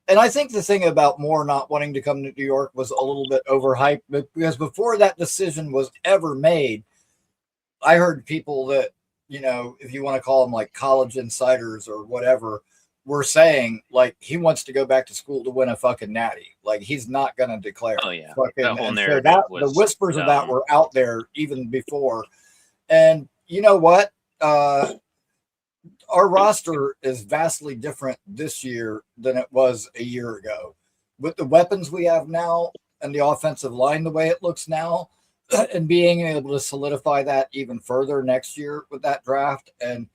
and I think the thing about Moore not wanting to come to New York was a little bit overhyped, because before that decision was ever made, I heard people that, if you want to call them like college insiders or whatever, were saying like he wants to go back to school to win a fucking natty. Like he's not going to declare. Oh yeah. Fucking, whole the whispers of that were out there even before. And you know what? Our roster is vastly different this year than it was a year ago. With the weapons we have now and the offensive line the way it looks now, and being able to solidify that even further next year with that draft. And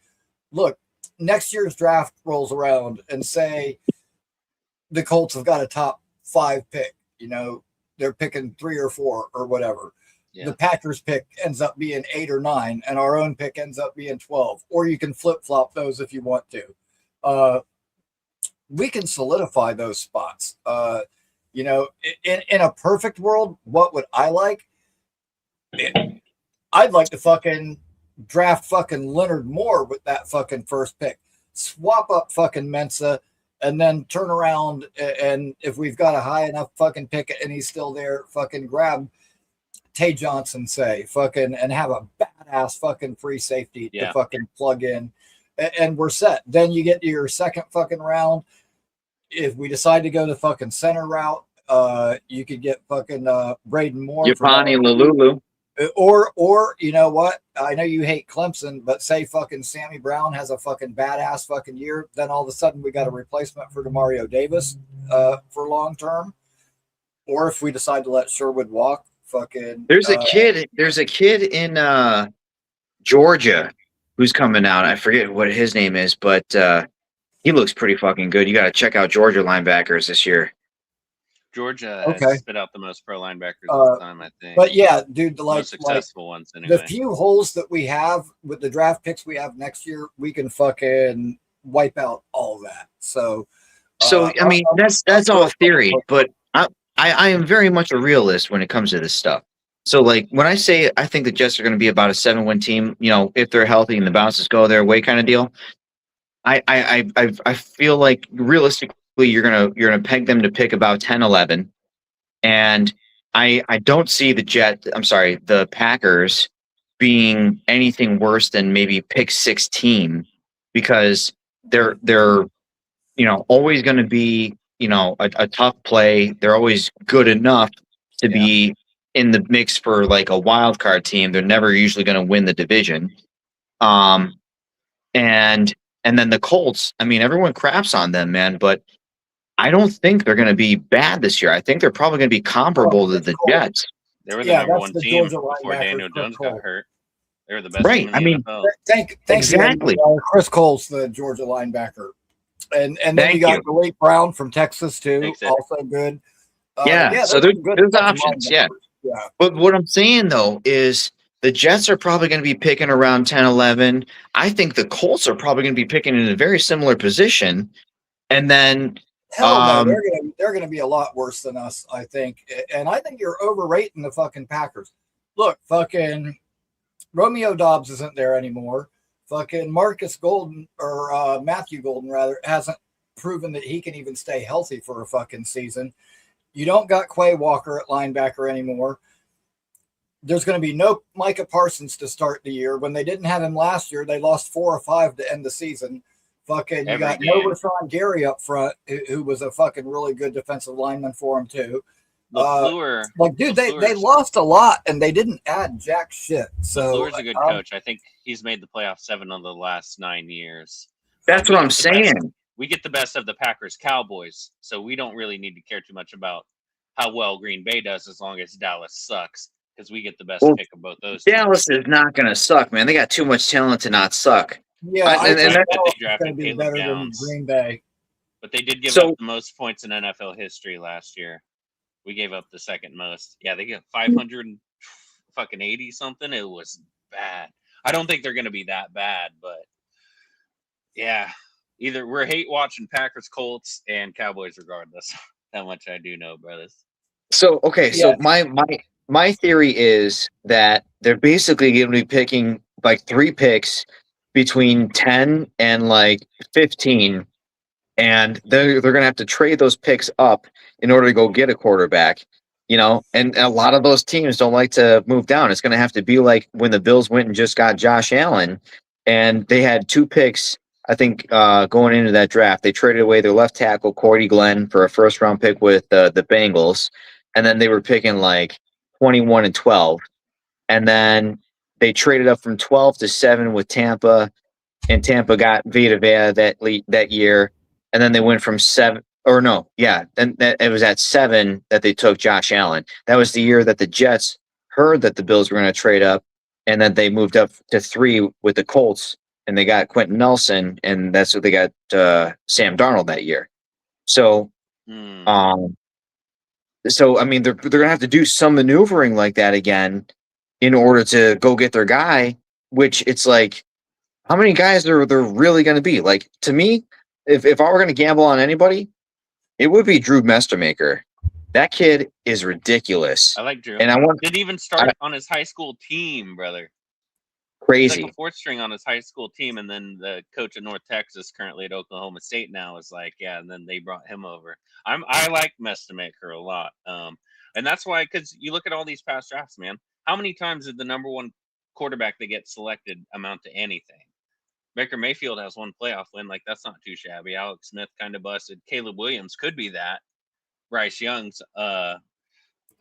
look, next year's draft rolls around and say the Colts have got a top 5 pick. They're picking 3 or 4 or whatever. Yeah. The Packers pick ends up being 8 or 9, and our own pick ends up being 12. Or you can flip-flop those if you want to. We can solidify those spots. In a perfect world, what would I like? I'd like to fucking draft fucking Leonard Moore with that fucking first pick. Swap up fucking Mensa, and then turn around, and if we've got a high enough fucking pick and he's still there, fucking grab Tay Johnson, and have a badass fucking free safety to fucking plug in, and we're set. Then you get to your second fucking round. If we decide to go the fucking center route, you could get fucking Braden Moore, Yapani Lalulu, or you know what? I know you hate Clemson, but say fucking Sammy Brown has a fucking badass fucking year, then all of a sudden we got a replacement for Demario Davis for long term. Or if we decide to let Sherwood walk. There's a kid in Georgia who's coming out. I forget what his name is, but he looks pretty fucking good. You got to check out Georgia linebackers this year. Georgia has spit out the most pro linebackers this time, I think. But yeah, dude, the most successful ones anyway. The few holes that we have with the draft picks we have next year, we can fucking wipe out all of that. So I mean, that's all theory, but I am very much a realist when it comes to this stuff. So, like, when I say I think the Jets are going to be about a 7-win team, if they're healthy and the bounces go their way, kind of deal. I feel like realistically, you're gonna peg them to pick about 10-11, and I don't see the Packers being anything worse than maybe pick 16, because they're always going to be a tough play. They're always good enough to be in the mix for like a wild card team. They're never usually going to win the division. And then the Colts, I mean, everyone craps on them, man, but I don't think they're going to be bad this year. I think they're probably going to be comparable to the Jets. They were the number one team before Daniel Jones got hurt. They were the best team in the NFL. Exactly. Chris Cole's the Georgia linebacker. And then you got Malik Brown from Texas, too. Also good. So there's options, yeah. But what I'm saying, though, is the Jets are probably going to be picking around 10-11. I think the Colts are probably going to be picking in a very similar position. And then no, they're going to be a lot worse than us, I think. And I think you're overrating the fucking Packers. Look, fucking Romeo Dobbs isn't there anymore. Fucking Marcus Golden, or Matthew Golden, rather, hasn't proven that he can even stay healthy for a fucking season. You don't got Quay Walker at linebacker anymore. There's going to be no Micah Parsons to start the year. When they didn't have him last year, they lost 4 or 5 to end the season. Fucking, you got no Rashawn Gary up front, who was a fucking really good defensive lineman for him, too. They lost a lot, and they didn't add jack shit. So LaFleur's a good coach. I think he's made the playoffs 7 of the last 9 years. That's what I'm saying. We get the best of the Packers Cowboys, so we don't really need to care too much about how well Green Bay does as long as Dallas sucks, because we get the best pick of both those Dallas teams. Is not going to suck, man. They got too much talent to not suck. Yeah, I think they drafted be better than Green Bay. But they did give up the most points in NFL history last year. We gave up the second most. Yeah, they got 580 something. It was bad. I don't think they're going to be that bad, but yeah, either we're hate watching Packers, Colts, and Cowboys regardless. How much I do know, brothers. So my theory is that they're basically going to be picking like 3 picks between 10 and like 15, and they're going to have to trade those picks up in order to go get a quarterback, and a lot of those teams don't like to move down. It's going to have to be like when the Bills went and just got Josh Allen, and they had 2 picks, I think, going into that draft. They traded away their left tackle, Cordy Glenn, for a first-round pick with the Bengals, and then they were picking like 21 and 12, and then they traded up from 12 to 7 with Tampa, and Tampa got Vita Vea that year. And then they went from 7, or no, yeah, then it was at 7 that they took Josh Allen. That was the year that the Jets heard that the Bills were going to trade up, and then they moved up to 3 with the Colts, and they got Quentin Nelson, and that's what they got Sam Darnold that year. So, so I mean, they're going to have to do some maneuvering like that again in order to go get their guy, which it's like, how many guys are there really going to be? Like, to me, if I were going to gamble on anybody, it would be Drew Mestermaker. That kid is ridiculous. I like Drew. And didn't even start on his high school team, brother. Crazy. He's like a 4th string on his high school team, and then the coach at North Texas, currently at Oklahoma State now, is like, yeah, and then they brought him over. I like Mestermaker a lot. And that's why, because you look at all these past drafts, man, how many times did the number 1 quarterback that gets selected amount to anything? Baker Mayfield has 1 playoff win. Like, that's not too shabby. Alex Smith kind of busted. Caleb Williams could be that. Bryce Young's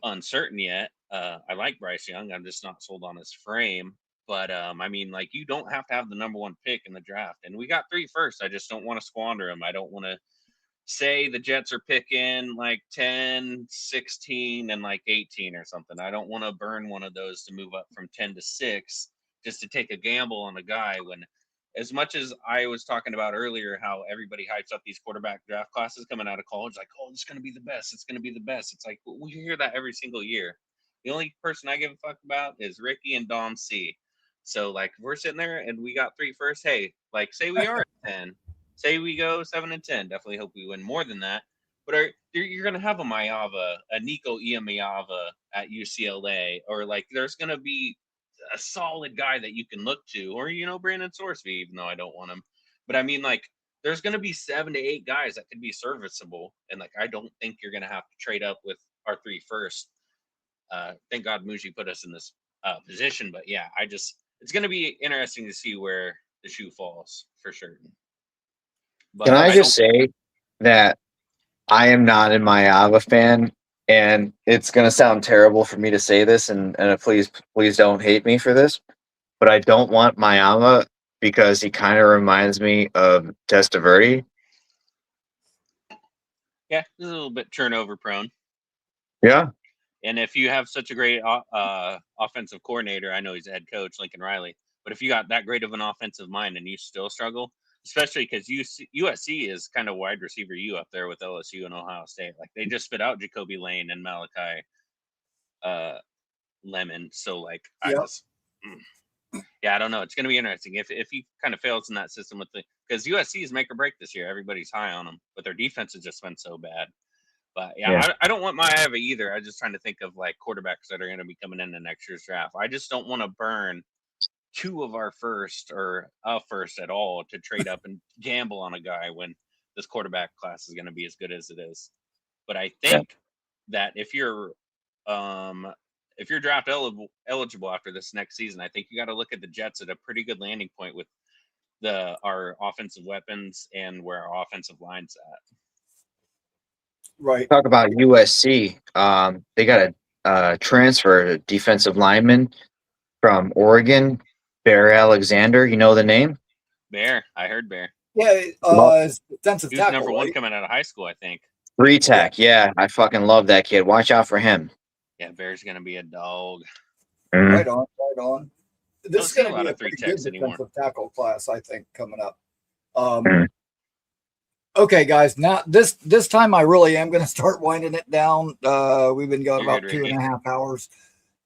uncertain yet. I like Bryce Young. I'm just not sold on his frame. But, I mean, like, you don't have to have the number 1 pick in the draft. And we got 3 first. I just don't want to squander them. I don't want to say the Jets are picking like 10, 16, and like 18 or something. I don't want to burn one of those to move up from 10 to 6 just to take a gamble on a guy when – as much as I was talking about earlier, how everybody hypes up these quarterback draft classes coming out of college, like, oh, it's going to be the best. It's going to be the best. It's like, we hear that every single year. The only person I give a fuck about is Rickie and Dom C. So, like, we're sitting there and we got 3 first. Hey, like, say we are at 10. Say we go 7 and 10. Definitely hope we win more than that. But you're going to have a Mayava, a Nico Iamaiava at UCLA, or like there's going to be a solid guy that you can look to, or Brandon Sorsby, even though I don't want him. But I mean, like, there's going to be 7 to 8 guys that could be serviceable, and like I don't think you're going to have to trade up with our 3 first. Thank God Muji put us in this position, but yeah, it's going to be interesting to see where the shoe falls for certain. But Can I just say that I am not a Mayava fan, and it's going to sound terrible for me to say this, and please don't hate me for this, but I don't want Mayava because he kind of reminds me of Testaverde. Yeah, he's a little bit turnover prone. Yeah. And if you have such a great offensive coordinator, I know he's a head coach, Lincoln Riley, but if you got that great of an offensive mind and you still struggle, especially because USC is kind of wide receiver U up there with LSU and Ohio State. Like, they just spit out Jacoby Lane and Malachi Lemon. So, like, I don't know. It's going to be interesting if he kind of fails in that system because USC is make or break this year. Everybody's high on them, but their defense has just been so bad. But yeah. I don't want Mayava either. I'm just trying to think of like quarterbacks that are going to be coming in the next year's draft. I just don't want to burn 2 of our first or a first at all to trade up and gamble on a guy when this quarterback class is going to be as good as it is. But I think that if you're draft eligible after this next season, I think you got to look at the Jets at a pretty good landing point with our offensive weapons and where our offensive line's at. Right. Talk about USC. They got a transfer defensive lineman from Oregon, Bear Alexander. You know the name? Bear. I heard Bear. Yeah, defensive He was tackle, number 1 right? coming out of high school, I think. 3-tech. Yeah, I fucking love that kid. Watch out for him. Yeah, Bear's going to be a dog. Right on. This is going to be a pretty good 3-techs anymore. defensive tackle class, I think, coming up. Okay, guys. Now this time I really am going to start winding it down. We've been going about 2.5 hours,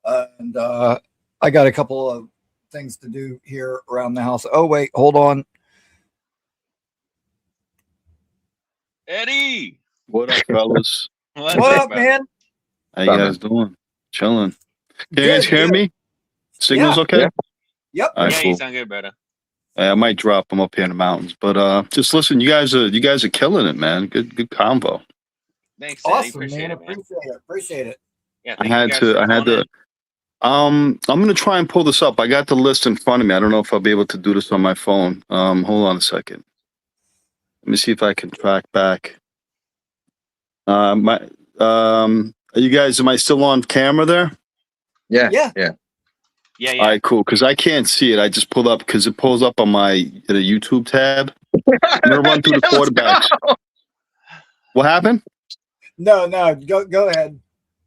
and I got a couple of things to do here around the house. Oh wait, hold on. Eddie, what up, fellas? What up, man? How you guys doing? Chilling. Can you guys hear me? Signal's okay? Yep. All right, yeah, cool. you sound good, brother. I might drop them up here in the mountains, but just listen. You guys are killing it, man. Good combo. Thanks, Eddie. Awesome, man. Appreciate it. Yeah, I had to. I'm gonna try and pull this up. I got the list in front of me. I don't know if I'll be able to do this on my phone. Hold on a second. Let me see if I can track back. Are you guys? Am I still on camera there? Yeah. Yeah. All right, cool. Because I can't see it. I just pulled up because it pulls up on the YouTube tab. I'm gonna run through the quarterbacks. What happened? No. Go ahead.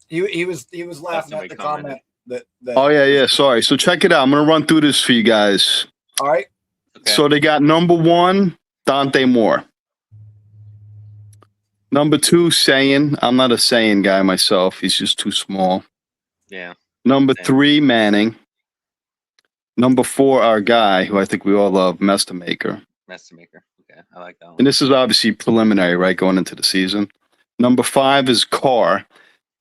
He was laughing at the comment that. Oh yeah. Sorry. So check it out. I'm gonna run through this for you guys. All right. Okay. So they got number 1, Dante Moore. Number 2, Sayin. I'm not a Sayin guy myself. He's just too small. Yeah. Number 3, Manning. Number 4, our guy, who I think we all love, Mestamaker. Okay, I like that one. And this is obviously preliminary, right, going into the season. Number 5 is Carr.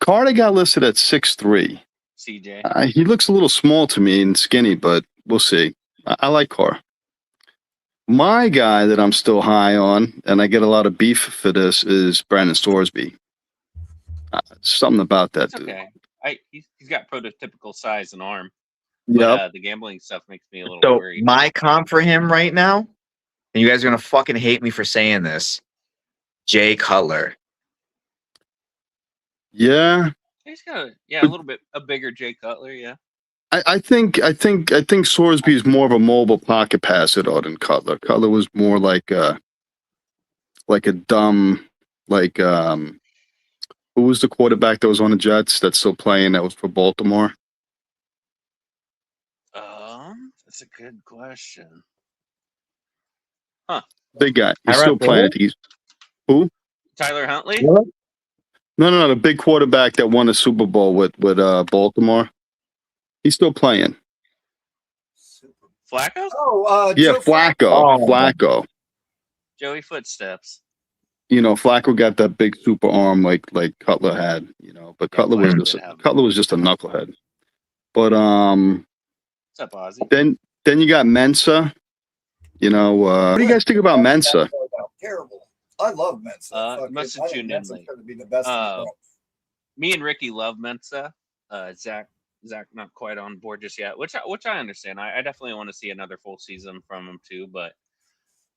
Carr, they got listed at 6'3". CJ. He looks a little small to me and skinny, but we'll see. I like Carr. My guy that I'm still high on, and I get a lot of beef for this, is Brandon Sorsby. Something about that dude. Okay. He's got prototypical size and arm. Yeah. But, the gambling stuff makes me a little So worried. my comp for him right now, and you guys are gonna fucking hate me for saying this, Jay Cutler. Yeah. He's got a little bit a bigger Jay Cutler, yeah. I think Sorsby is more of a mobile pocket passer than Cutler. Cutler was more like a dumb, who was the quarterback that was on the Jets that's still playing that was for Baltimore? That's a good question. Huh. Big guy. He's still playing. Who? Tyler Huntley? No. The big quarterback that won the Super Bowl with Baltimore. He's still playing. Flacco? Oh, yeah, Flacco. Flacco. Joey Footsteps. Flacco got that big super arm like Cutler had, but Cutler was just a knucklehead. But what's up, Ozzy? Then you got Mensa. What do you guys think about Mensa? Terrible. I love Mensa. Must have tuned in late. Be the best in the world. Me and Rickie love Mensa. Zach not quite on board just yet, which I understand. I definitely want to see another full season from him too. But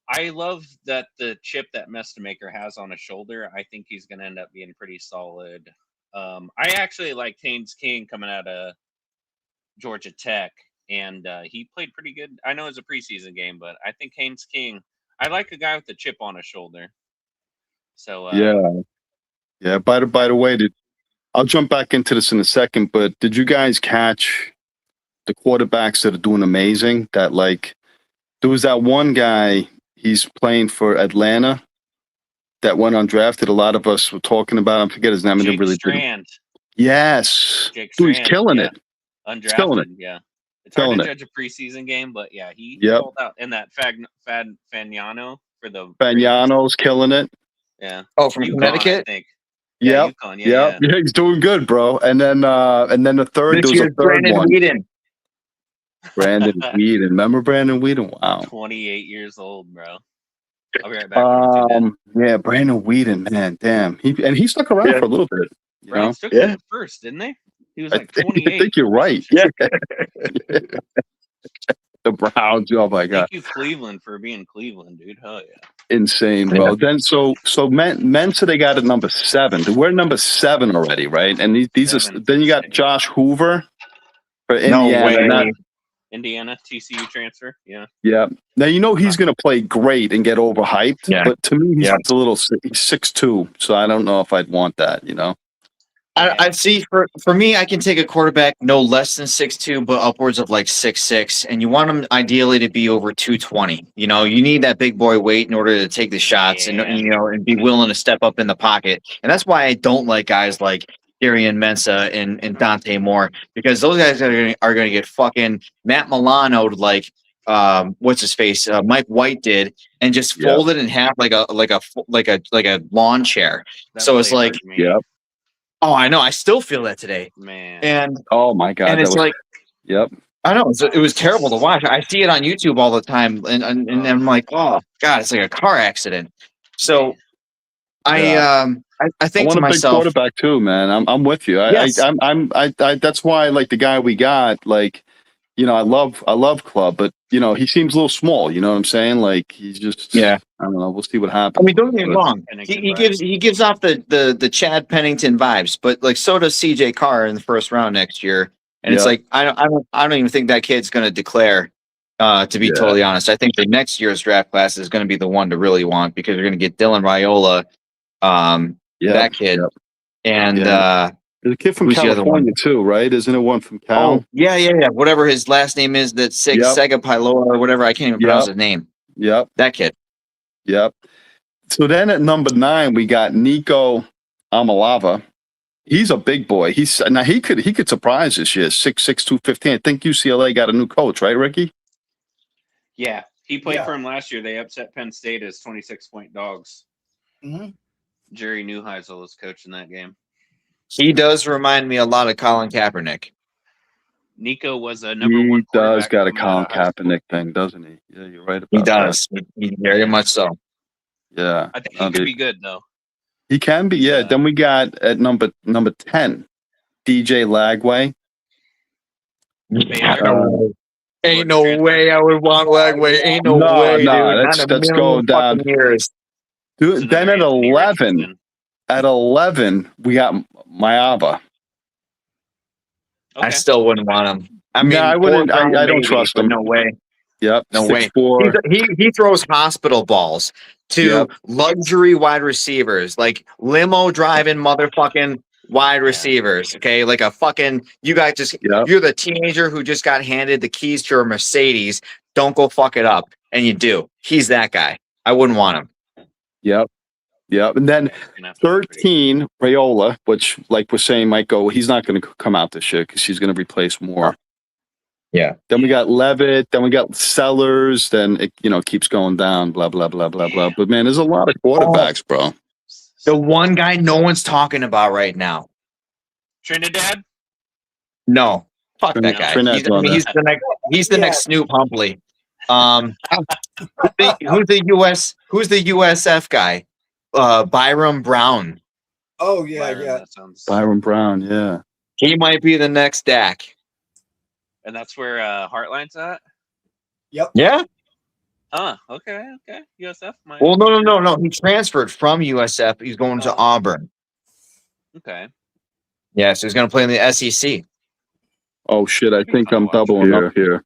I love that the chip that Mestamaker has on his shoulder. I think he's going to end up being pretty solid. I actually like Haynes King coming out of Georgia Tech, and he played pretty good. I know it's a preseason game, but I think Haynes King. I like a guy with a chip on his shoulder. So yeah. By the way, I'll jump back into this in a second, but did you guys catch the quarterbacks that are doing amazing? That there was that one guy, he's playing for Atlanta, that went undrafted. A lot of us were talking about. I forget his name. Jake Strand. Yes, Jake dude, Strand, he's killing it. Undrafted, killing it. Yeah. It's hard to judge a preseason game, but yeah, he pulled out in that Fagnano for the Fagnano's killing it. Yeah. Oh, from UConn, Connecticut. I think. Yep. UConn, yeah, he's doing good, bro. And then the third, there was a third Brandon one. Whedon. Brandon Whedon. Remember Brandon Whedon? Wow. 28 years old, bro. I'll be right back. Yeah, Brandon Whedon, man, damn. He stuck around for a little bit. Browns took him first, didn't they? He was like 28. I think you're right. Yeah. The Browns. Oh my God. Thank you, Cleveland, for being Cleveland, dude. Hell yeah. Insane, bro. Then so Mensa they got at number 7. We're number 7 already, right? And these are then you got Josh Hoover for Indiana. Indiana TCU transfer. Yeah. Yeah. Now he's gonna play great and get overhyped. Yeah. But to me, he's a little he's 6'2", so I don't know if I'd want that, I'd see for me, I can take a quarterback no less than 6'2", but upwards of 6'6", and you want him ideally to be over 220. You need that big boy weight in order to take the shots and be willing to step up in the pocket. And that's why I don't like guys like Darian Mensa and Dante Moore, because those guys are going to get fucking Matt Milano what's his face Mike White did, and just fold it in half like a lawn chair. So it's like, oh, I know. I still feel that today, man. And oh my God, and it's yep. I know it was terrible to watch. I see it on YouTube all the time, and I'm like, oh God, it's like a car accident. So I think I want to myself, a big quarterback too, man. I'm with you. Yes. I that's why I like the guy we got. I love Club, but he seems a little small. You know what I'm saying? He's just I don't know. We'll see what happens. I mean, don't get me wrong. He gives off the Chad Pennington vibes, but so does CJ Carr in the first round next year. And it's I don't even think that kid's going to declare. To be totally honest, I think the next year's draft class is going to be the one to really want, because they're going to get Dylan Raiola, that kid, and there's a kid from California too, right? Isn't it one from Cal? Oh, yeah. Whatever his last name is, that Sega Piloa or whatever. I can't even pronounce his name. Yep. That kid. Yep. So then at number 9, we got Nico Amalava. He's a big boy. He could surprise this year. 6'6", 215. I think UCLA got a new coach, right, Rickie? Yeah. He played for him last year. They upset Penn State as 26-point dogs. Mm-hmm. Jerry Neuheisel was coaching that game. He does remind me a lot of Colin Kaepernick. Nico was a number 1. He does got a Colin Kaepernick thing, doesn't he? Yeah, you're right about that. He does. He very much so. Yeah. I think he could be good, though. He can be, yeah. Then we got at number 10, DJ Lagway. Ain't no way I would want Lagway. Ain't no way, dude. Let's go down. Years. Dude, then at 11, we got Mayava. Okay. I still wouldn't want him. I mean, I wouldn't. I don't trust him. No way. Yep. No way. 6'4". He throws hospital balls to luxury wide receivers, like limo driving motherfucking wide receivers. Okay, like a fucking you're the teenager who just got handed the keys to a Mercedes. Don't go fuck it up, and you do. He's that guy. I wouldn't want him. Yep. And then 13, Raiola, which, like we're saying, might go. He's not going to come out this year because he's going to replace Moore. Yeah. Then we got Levitt. Then we got Sellers. Then it keeps going down. Blah blah blah blah blah. But man, there's a lot of quarterbacks, bro. The one guy no one's talking about right now. Trinidad? No. Fuck that guy. He's the next Snoop Humbley. Who's the USF guy? Byram Brown. Oh yeah, Byron, yeah. That sounds. Byron Brown, yeah. He might be the next Dak. And that's where Heartline's at? Yep. Yeah. Huh. Okay. USF might. Well, no. He transferred from USF. He's going to Auburn. Okay. Yeah, so he's going to play in the SEC. Oh shit! I think I'm doubling up here.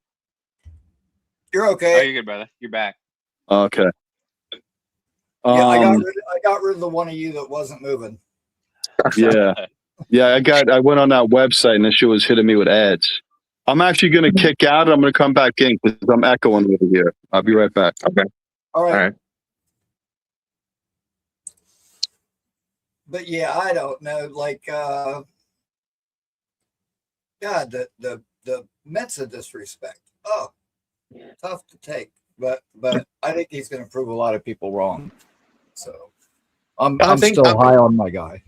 You're Oh, okay. you're good, brother. You're back. Okay. Yeah, I got rid of the one of you that wasn't moving. Yeah. I went on that website and the shit was hitting me with ads. I'm actually going to kick out and I'm going to come back in because I'm echoing over here. I'll be right back. Okay. All right. All right. But yeah, I don't know. Like, God, the Mets of disrespect. Oh, tough to take. But I think he's going to prove a lot of people wrong. So I'm still high on my guy.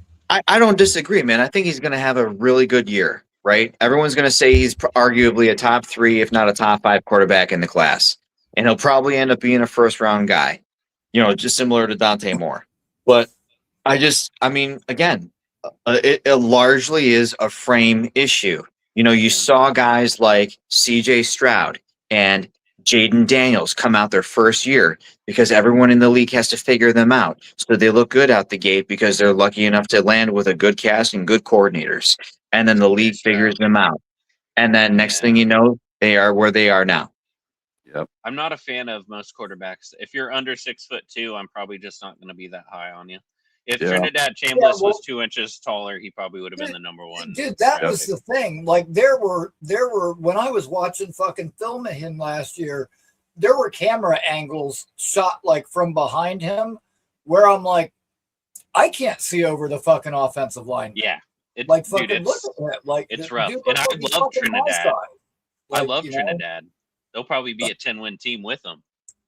I don't disagree, man. I think he's going to have a really good year, right? Everyone's going to say he's arguably a top 3, if not a top 5 quarterback in the class. And he'll probably end up being a first-round guy, just similar to Dante Moore. But again, it largely is a frame issue. You saw guys like C.J. Stroud and Jaden Daniels come out their first year because everyone in the league has to figure them out. So they look good out the gate because they're lucky enough to land with a good cast and good coordinators. And then the league figures them out. And then next thing you know, they are where they are now. Yep. I'm not a fan of most quarterbacks. If you're under 6'2", I'm probably just not going to be that high on you. If Trinidad Chambliss was 2 inches taller, he probably would have been the number one. Dude, that was the thing. Like there were when I was watching fucking film of him last year, there were camera angles shot like from behind him where I'm like, I can't see over the fucking offensive line. Yeah. Look at that. Like it's rough. And I love Trinidad. I love Trinidad. They'll probably be a 10-win team with them.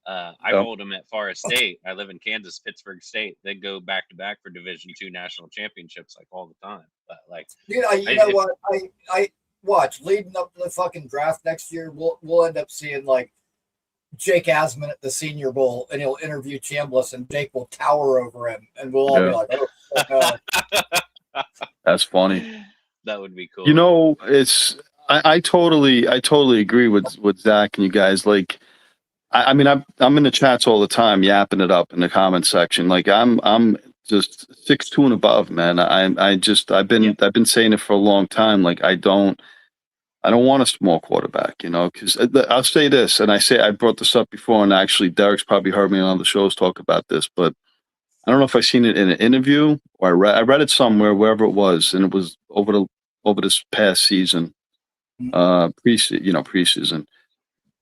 I rolled them at Forest State. I live in Kansas, Pittsburgh State. They go back to back for Division II national championships like all the time. But like, dude, you know what? I watch leading up to the fucking draft next year. We'll end up seeing like Jake Asman at the Senior Bowl, and he'll interview Chambliss, and Jake will tower over him, and we'll all be like, "Oh, that's funny." That would be cool. I totally agree with Zach and you guys. Like, I'm in the chats all the time, yapping it up in the comment section. Like I'm just 6'2" and above, man. I've been saying it for a long time. Like I don't want a small quarterback, because I'll say this, and I brought this up before, and actually Derrick's probably heard me on the shows talk about this, but I don't know if I seen it in an interview or I read it somewhere, wherever it was, and it was over this past season, preseason.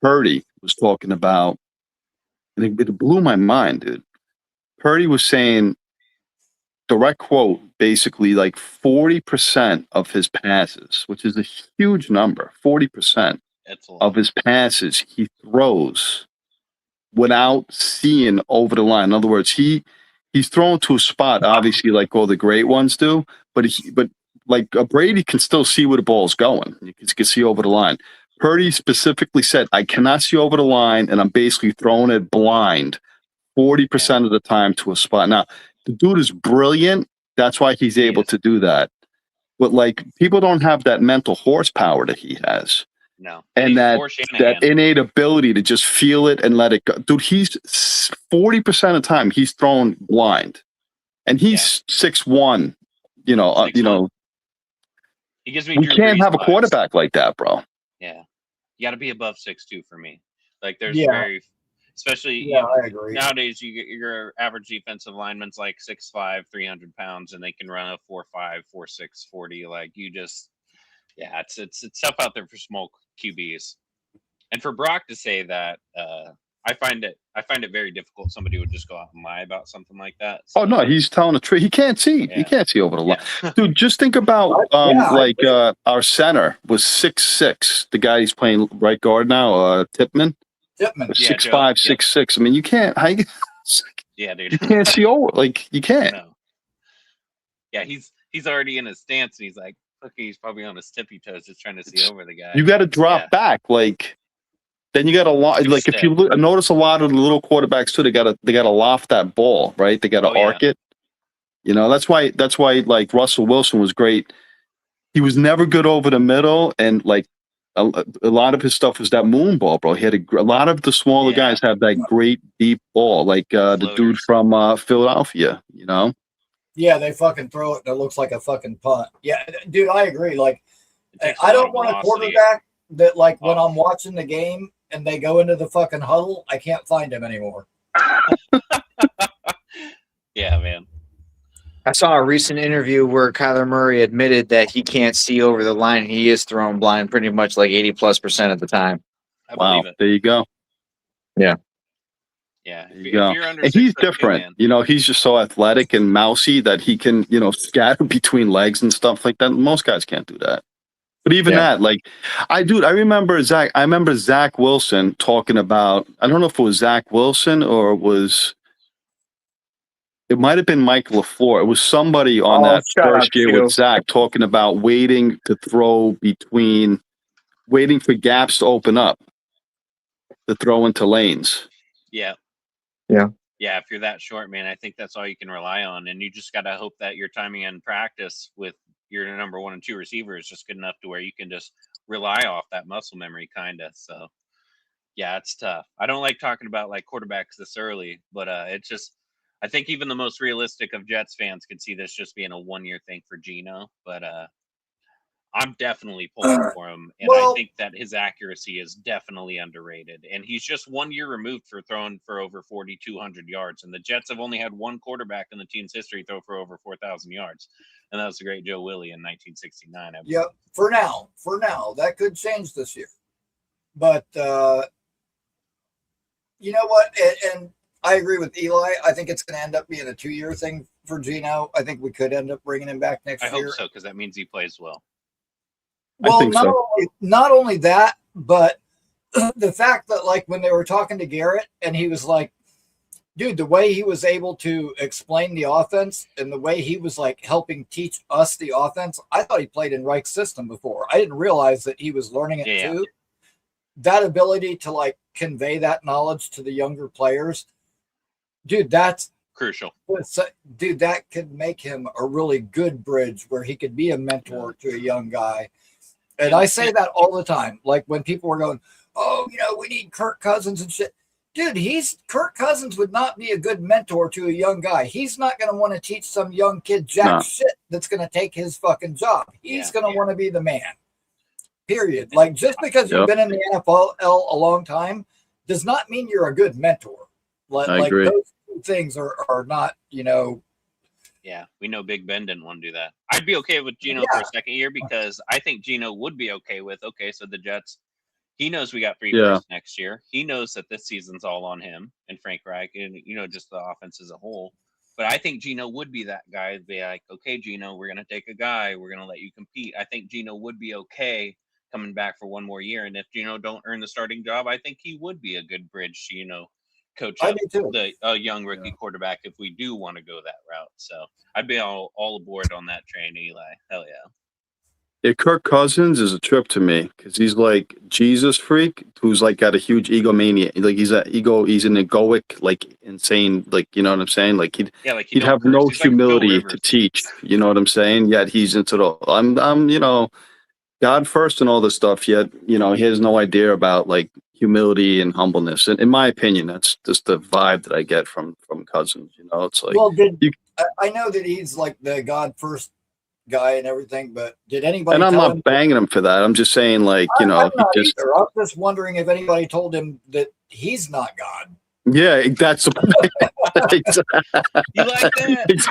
Purdy was talking about, and it blew my mind, dude. Purdy was saying, direct quote, basically like 40% of his passes, which is a huge number, 40% of his passes he throws without seeing over the line. In other words, he's thrown to a spot, obviously, like all the great ones do, but like Brady can still see where the ball's going. You can see over the line. Purdy specifically said, I cannot see over the line, and I'm basically throwing it blind 40% of the time to a spot. Now, the dude is brilliant. That's why he's able to do that. But, like, people don't have that mental horsepower that he has. No. And that innate ability to just feel it and let it go. Dude, he's 40% of the time he's thrown blind. And he's 6'1", He gives me we can't have a quarterback like that, bro. Yeah. You got to be above 6'2" for me. Like there's especially I agree. Nowadays your average defensive lineman's like 6'5", 300 pounds, and they can run a 4'5", 4'6", 40. Like it's tough out there for small QBs. And for Brock to say that, I find it very difficult. Somebody would just go out and lie about something like that. So, oh no, he's telling the truth. He can't see. He can't see over the line. Dude, just think about our center was 6'6". The guy he's playing right guard now, Tippmann. 6'5", 6'6". I mean, you can't. Yeah, dude. You can't see over. Like you can't. No. Yeah, he's already in his stance, and he's like, okay, he's probably on his tippy toes, just trying to see over the guy. You got to drop back, like. Then you got to like if you notice a lot of the little quarterbacks too, they got to loft that ball, right? They got to arc it. You know, that's why like Russell Wilson was great. He was never good over the middle, and like a lot of his stuff was that moon ball, bro. He had a lot of the smaller guys have that great deep ball, like the dude from Philadelphia. You know. Yeah, they fucking throw it and it looks like a fucking punt. Yeah, dude, I agree. Like, I don't want a quarterback that, like, when I'm watching the game and they go into the fucking huddle, I can't find him anymore. Yeah, man. I saw a recent interview where Kyler Murray admitted that he can't see over the line. He is thrown blind pretty much like 80+% of the time. I believe it. There you go. Yeah. Yeah. There you go. And he's different. You know, he's just so athletic and mousy that he can, you know, scatter between legs and stuff like that. Most guys can't do that. But even that, like, I remember Zach Wilson talking about, I don't know if it was Zach Wilson or it might have been Mike LaFleur. It was somebody on that first year with Zach talking about waiting to throw waiting for gaps to open up to throw into lanes. Yeah. Yeah. Yeah, if you're that short, man, I think that's all you can rely on. And you just got to hope that your timing in practice with your number 1 and 2 receiver is just good enough to where you can just rely off that muscle memory, kind of. So, yeah, it's tough. I don't like talking about, like, quarterbacks this early, but it's just, I think even the most realistic of Jets fans could see this just being a 1-year thing for Geno. But I'm definitely pulling for him, and I think that his accuracy is definitely underrated. And he's just 1 year removed for throwing for over 4,200 yards. And the Jets have only had one quarterback in the team's history throw for over 4,000 yards, and that was the great Joe Willie in 1969. Yep. For now, that could change this year, but you know what? And I agree with Eli. I think it's going to end up being a 2-year thing for Geno. I think we could end up bringing him back next year. I hope so, because that means he plays well. Well, not only that, but the fact that, like, when they were talking to Garrett and he was like, dude, the way he was able to explain the offense and the way he was, like, helping teach us the offense, I thought he played in Reich's system before. I didn't realize that he was learning it too. That ability to, like, convey that knowledge to the younger players, dude, that's crucial. Dude, that could make him a really good bridge where he could be a mentor to a young guy. And I say that all the time. Like, when people were going, oh, you know, we need Kirk Cousins and shit. Dude, Kirk Cousins would not be a good mentor to a young guy. He's not going to want to teach some young kid shit that's going to take his fucking job. He's going to want to be the man. Period. Like, just because you've been in the NFL a long time does not mean you're a good mentor. I agree. Those two things are not, you know. Yeah, we know Big Ben didn't want to do that. I'd be okay with Geno for a second year, because I think Geno would be okay with, so the Jets, he knows we got 3 firsts next year. He knows that this season's all on him and Frank Reich and, you know, just the offense as a whole. But I think Geno would be that guy to be like, okay, Geno, we're going to take a guy. We're going to let you compete. I think Geno would be okay coming back for 1 more year. And if Geno don't earn the starting job, I think he would be a good bridge to, you know, coach up the young rookie quarterback if we do want to go that route. So I'd be all aboard on that train, Eli. Hell yeah. Yeah, Kirk Cousins is a trip to me because he's like Jesus freak who's like got a huge egomania. Like he's an egoic, like insane, like, you know what I'm saying? Like he'd have no humility to teach. You know what I'm saying? Yet he's into the I'm you know, God first and all this stuff. Yet, you know, he has no idea about like humility and humbleness. And in my opinion, that's just the vibe that I get from Cousins. You know, it's like, well, I know that he's like the God first guy and everything, but did anybody? And I'm not banging him for that. I'm just saying, like, you know, I'm just wondering if anybody told him that he's not God. Yeah, that's the point. You like that?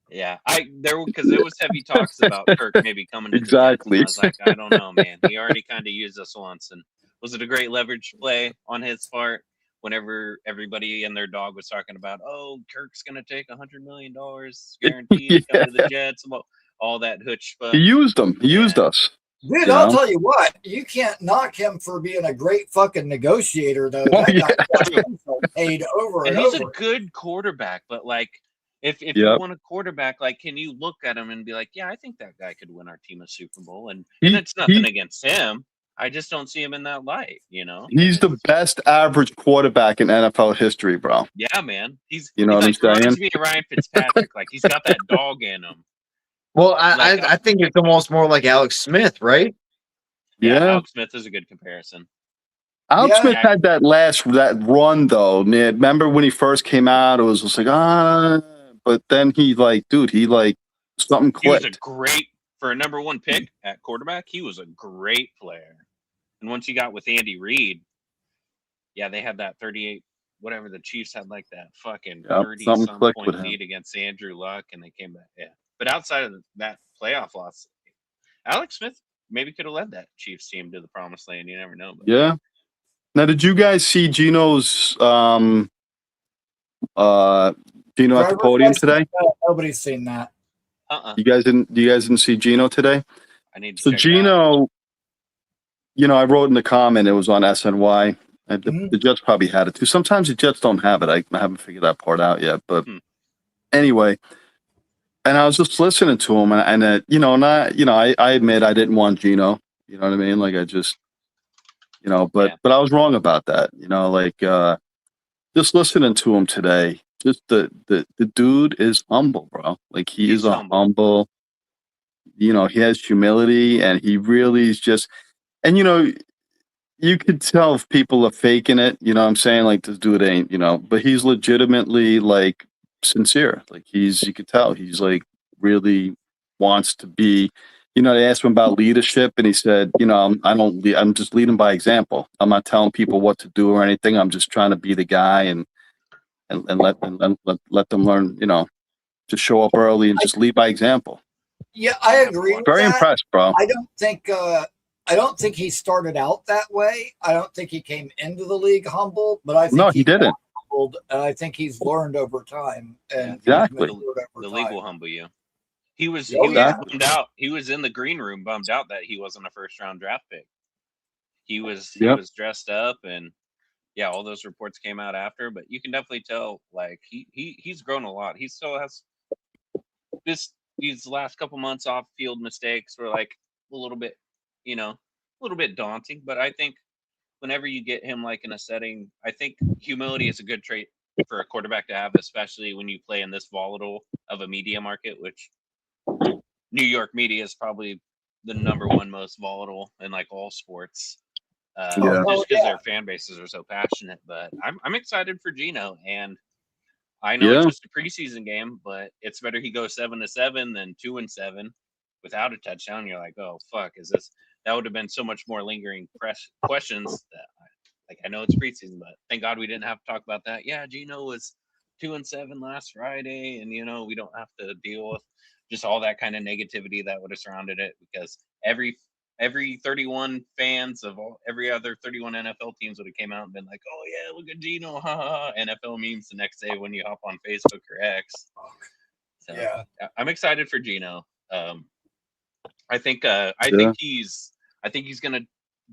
Yeah, because there was heavy talks about Kirk maybe coming to the Jets, and I was like, I don't know, man. He already kind of used us once, and was it a great leverage play on his part? Whenever everybody and their dog was talking about, oh, Kirk's gonna take $100 million guaranteed to come to the Jets, all that chutzpah. He used them. He used us. Dude, I'll tell you what, you can't knock him for being a great fucking negotiator, though. That guy got paid over and he's over. A good quarterback, but like, If you want a quarterback, like, can you look at him and be like, yeah, I think that guy could win our team a Super Bowl, and it's nothing against him. I just don't see him in that light, you know. He's the best average quarterback in NFL history, bro. Yeah, man. He's what I'm saying? Reminds me of Ryan Fitzpatrick. Like, he's got that dog in him. Well, I think it's almost more like Alex Smith, right? Yeah, Alex Smith is a good comparison. Alex Smith had that run though. Man, remember when he first came out? It was just like but then he something clicked. He was a great for a number 1 pick at quarterback. He was a great player. And once he got with Andy Reid, yeah, they had that 38, whatever the Chiefs had, like that fucking 30-some point lead against Andrew Luck, and they came back. Yeah, but outside of that playoff loss, Alex Smith maybe could have led that Chiefs team to the promised land. You never know. But. Yeah. Now, did you guys see Gino's Gino at the podium today? Nobody's seen that. You guys didn't see Gino today? I need to so Gino, I wrote in the comment, it was on SNY. The Jets probably had it too. Sometimes the Jets don't have it. I haven't figured that part out yet. But anyway, and I was just listening to him, and I admit I didn't want Gino. You know what I mean? Like I just, but I was wrong about that. Just listening to him today, just the dude is humble, bro. Like he's a humble. He has humility, and he really is just, and you could tell if people are faking it, you know what I'm saying? Like this dude ain't, but he's legitimately like sincere. Like you could tell he's like really wants to be, they asked him about leadership and he said, I'm just leading by example. I'm not telling people what to do or anything. I'm just trying to be the guy and let them learn, just show up early and just lead by example. Yeah, I agree. Very impressed, bro. I don't think he started out that way. I don't think he came into the league humble, but I think he didn't. Humbled, and I think he's learned over time. And exactly, the league will humble you. He was bummed out. He was in the green room, bummed out that he wasn't a first-round draft pick. He was dressed up, and all those reports came out after. But you can definitely tell, like he's grown a lot. He still has these last couple months off-field mistakes were like a little bit. A little bit daunting, but I think whenever you get him like in a setting, I think humility is a good trait for a quarterback to have, especially when you play in this volatile of a media market, which New York media is probably the number 1 most volatile in like all sports. Just because their fan bases are so passionate. But I'm excited for Gino, and I know it's just a preseason game, but it's better he goes 7-7 than 2-7 without a touchdown. You're like, oh fuck, is this? That would have been so much more lingering questions. That I know it's preseason, but thank God we didn't have to talk about that. Yeah, Gino was 2-7 last Friday, and we don't have to deal with just all that kind of negativity that would have surrounded it, because every 31 fans of every other 31 NFL teams would have came out and been like, oh yeah, look at Gino, ha ha. NFL memes the next day when you hop on Facebook or X. So, I'm excited for Gino. I think he's gonna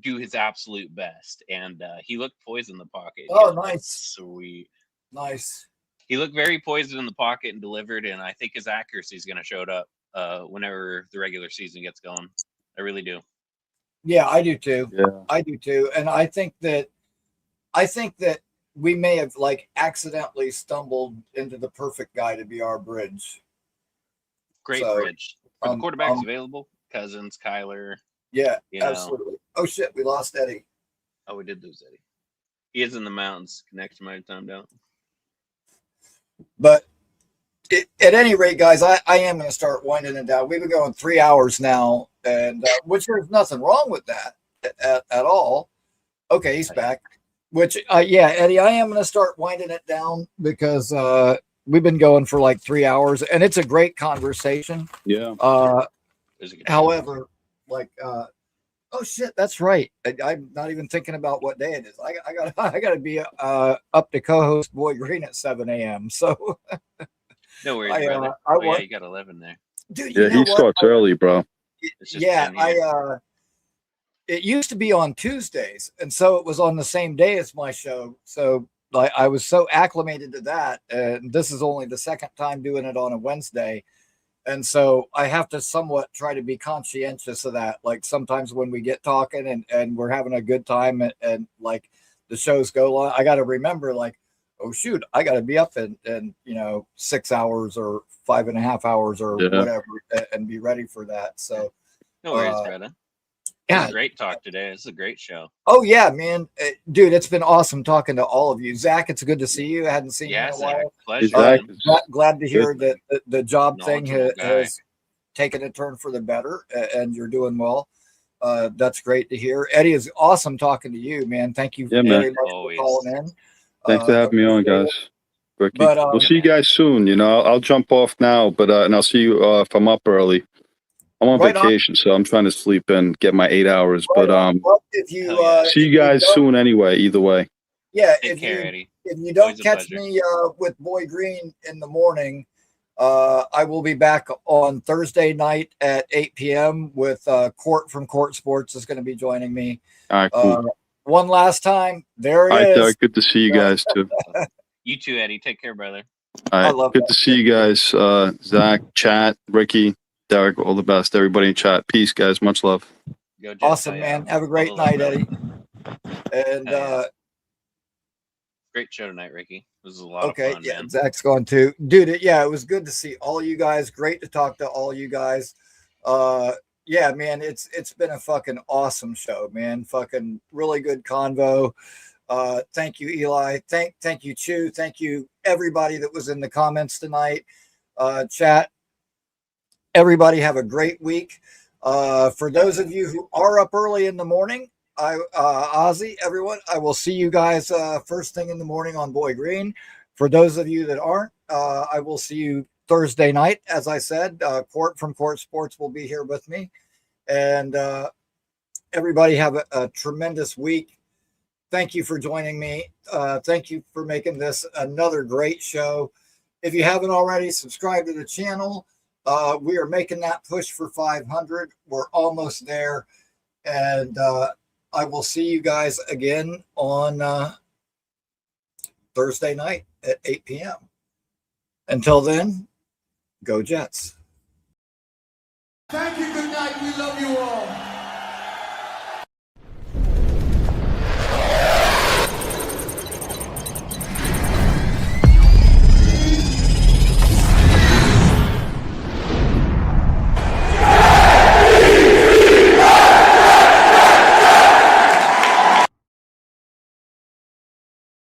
do his absolute best, and he looked poised in the pocket. Oh, nice, sweet, nice. He looked very poised in the pocket and delivered, and I think his accuracy is gonna show up whenever the regular season gets going. I really do. Yeah, I do too. Yeah, I do too, and I think that we may have like accidentally stumbled into the perfect guy to be our bridge. Great bridge. Are the quarterbacks available? Cousins, Kyler. Yeah, absolutely. Oh shit, we lost Eddie. Oh, we did lose Eddie. He is in the mountains. Connection might have timed out. But at any rate, guys, I am going to start winding it down. We've been going 3 hours now, and which there's nothing wrong with that at all. Okay, he's back. Which, Eddie, I am going to start winding it down because we've been going for like 3 hours, and it's a great conversation. Yeah. However, like, oh shit, that's right. I'm not even thinking about what day it is. I gotta be up to co-host Boy Green at 7 a.m. So no worries, brother. You got 11 there, dude. Yeah, he starts early, bro. It used to be on Tuesdays, and so it was on the same day as my show. So like I was so acclimated to that, and this is only the second time doing it on a Wednesday. And so I have to somewhat try to be conscientious of that. Like sometimes when we get talking and we're having a good time and like the shows go on, I got to remember like, oh shoot, I got to be up in 6 hours or 5.5 hours or whatever and be ready for that. So no worries, brother. Yeah, great talk today. This is a great show. Oh yeah, man, dude, it's been awesome talking to all of you. Zach, it's good to see you. I hadn't seen you in a while. Pleasure. Glad to hear that the job thing has taken a turn for the better, and you're doing well. That's great to hear. Eddie, is awesome talking to you, man. Thank you very much for calling in. Thanks for having me on, guys. Rickie. But, we'll see you guys soon. You know, I'll jump off now, but and I'll see you if I'm up early. I'm on vacation, so I'm trying to sleep in, get my 8 hours. But if you see you guys soon anyway. Either way. Yeah, Take care, Eddie. If you don't catch me with Boy Green in the morning, I will be back on Thursday night at 8 p.m. with Court from Court Sports is going to be joining me. All right, cool. One last time, there it is. Derrick, good to see you guys too. You too, Eddie. Take care, brother. All right, good to see you guys. Zach, chat, Rickie, Derrick, all the best. Everybody in chat. Peace, guys. Much love. Awesome, man. Have a great night, Eddie. And great show tonight, Rickie. This is a lot of fun, man. Zach's going too. Dude, it was good to see all you guys. Great to talk to all you guys. Yeah, man, it's been a fucking awesome show, man. Fucking really good convo. Thank you, Eli. Thank you, Chew. Thank you, everybody that was in the comments tonight. Chat. Everybody have a great week. For those of you who are up early in the morning, Ozzy, everyone, I will see you guys first thing in the morning on Boy Green. For those of you that aren't, I will see you Thursday night. As I said, Court from Court Sports will be here with me. And everybody have a tremendous week. Thank you for joining me. Thank you for making this another great show. If you haven't already, subscribe to the channel. We are making that push for 500. We're almost there. And I will see you guys again on Thursday night at 8 p.m. Until then, go Jets. Thank you. Good night. We love you all.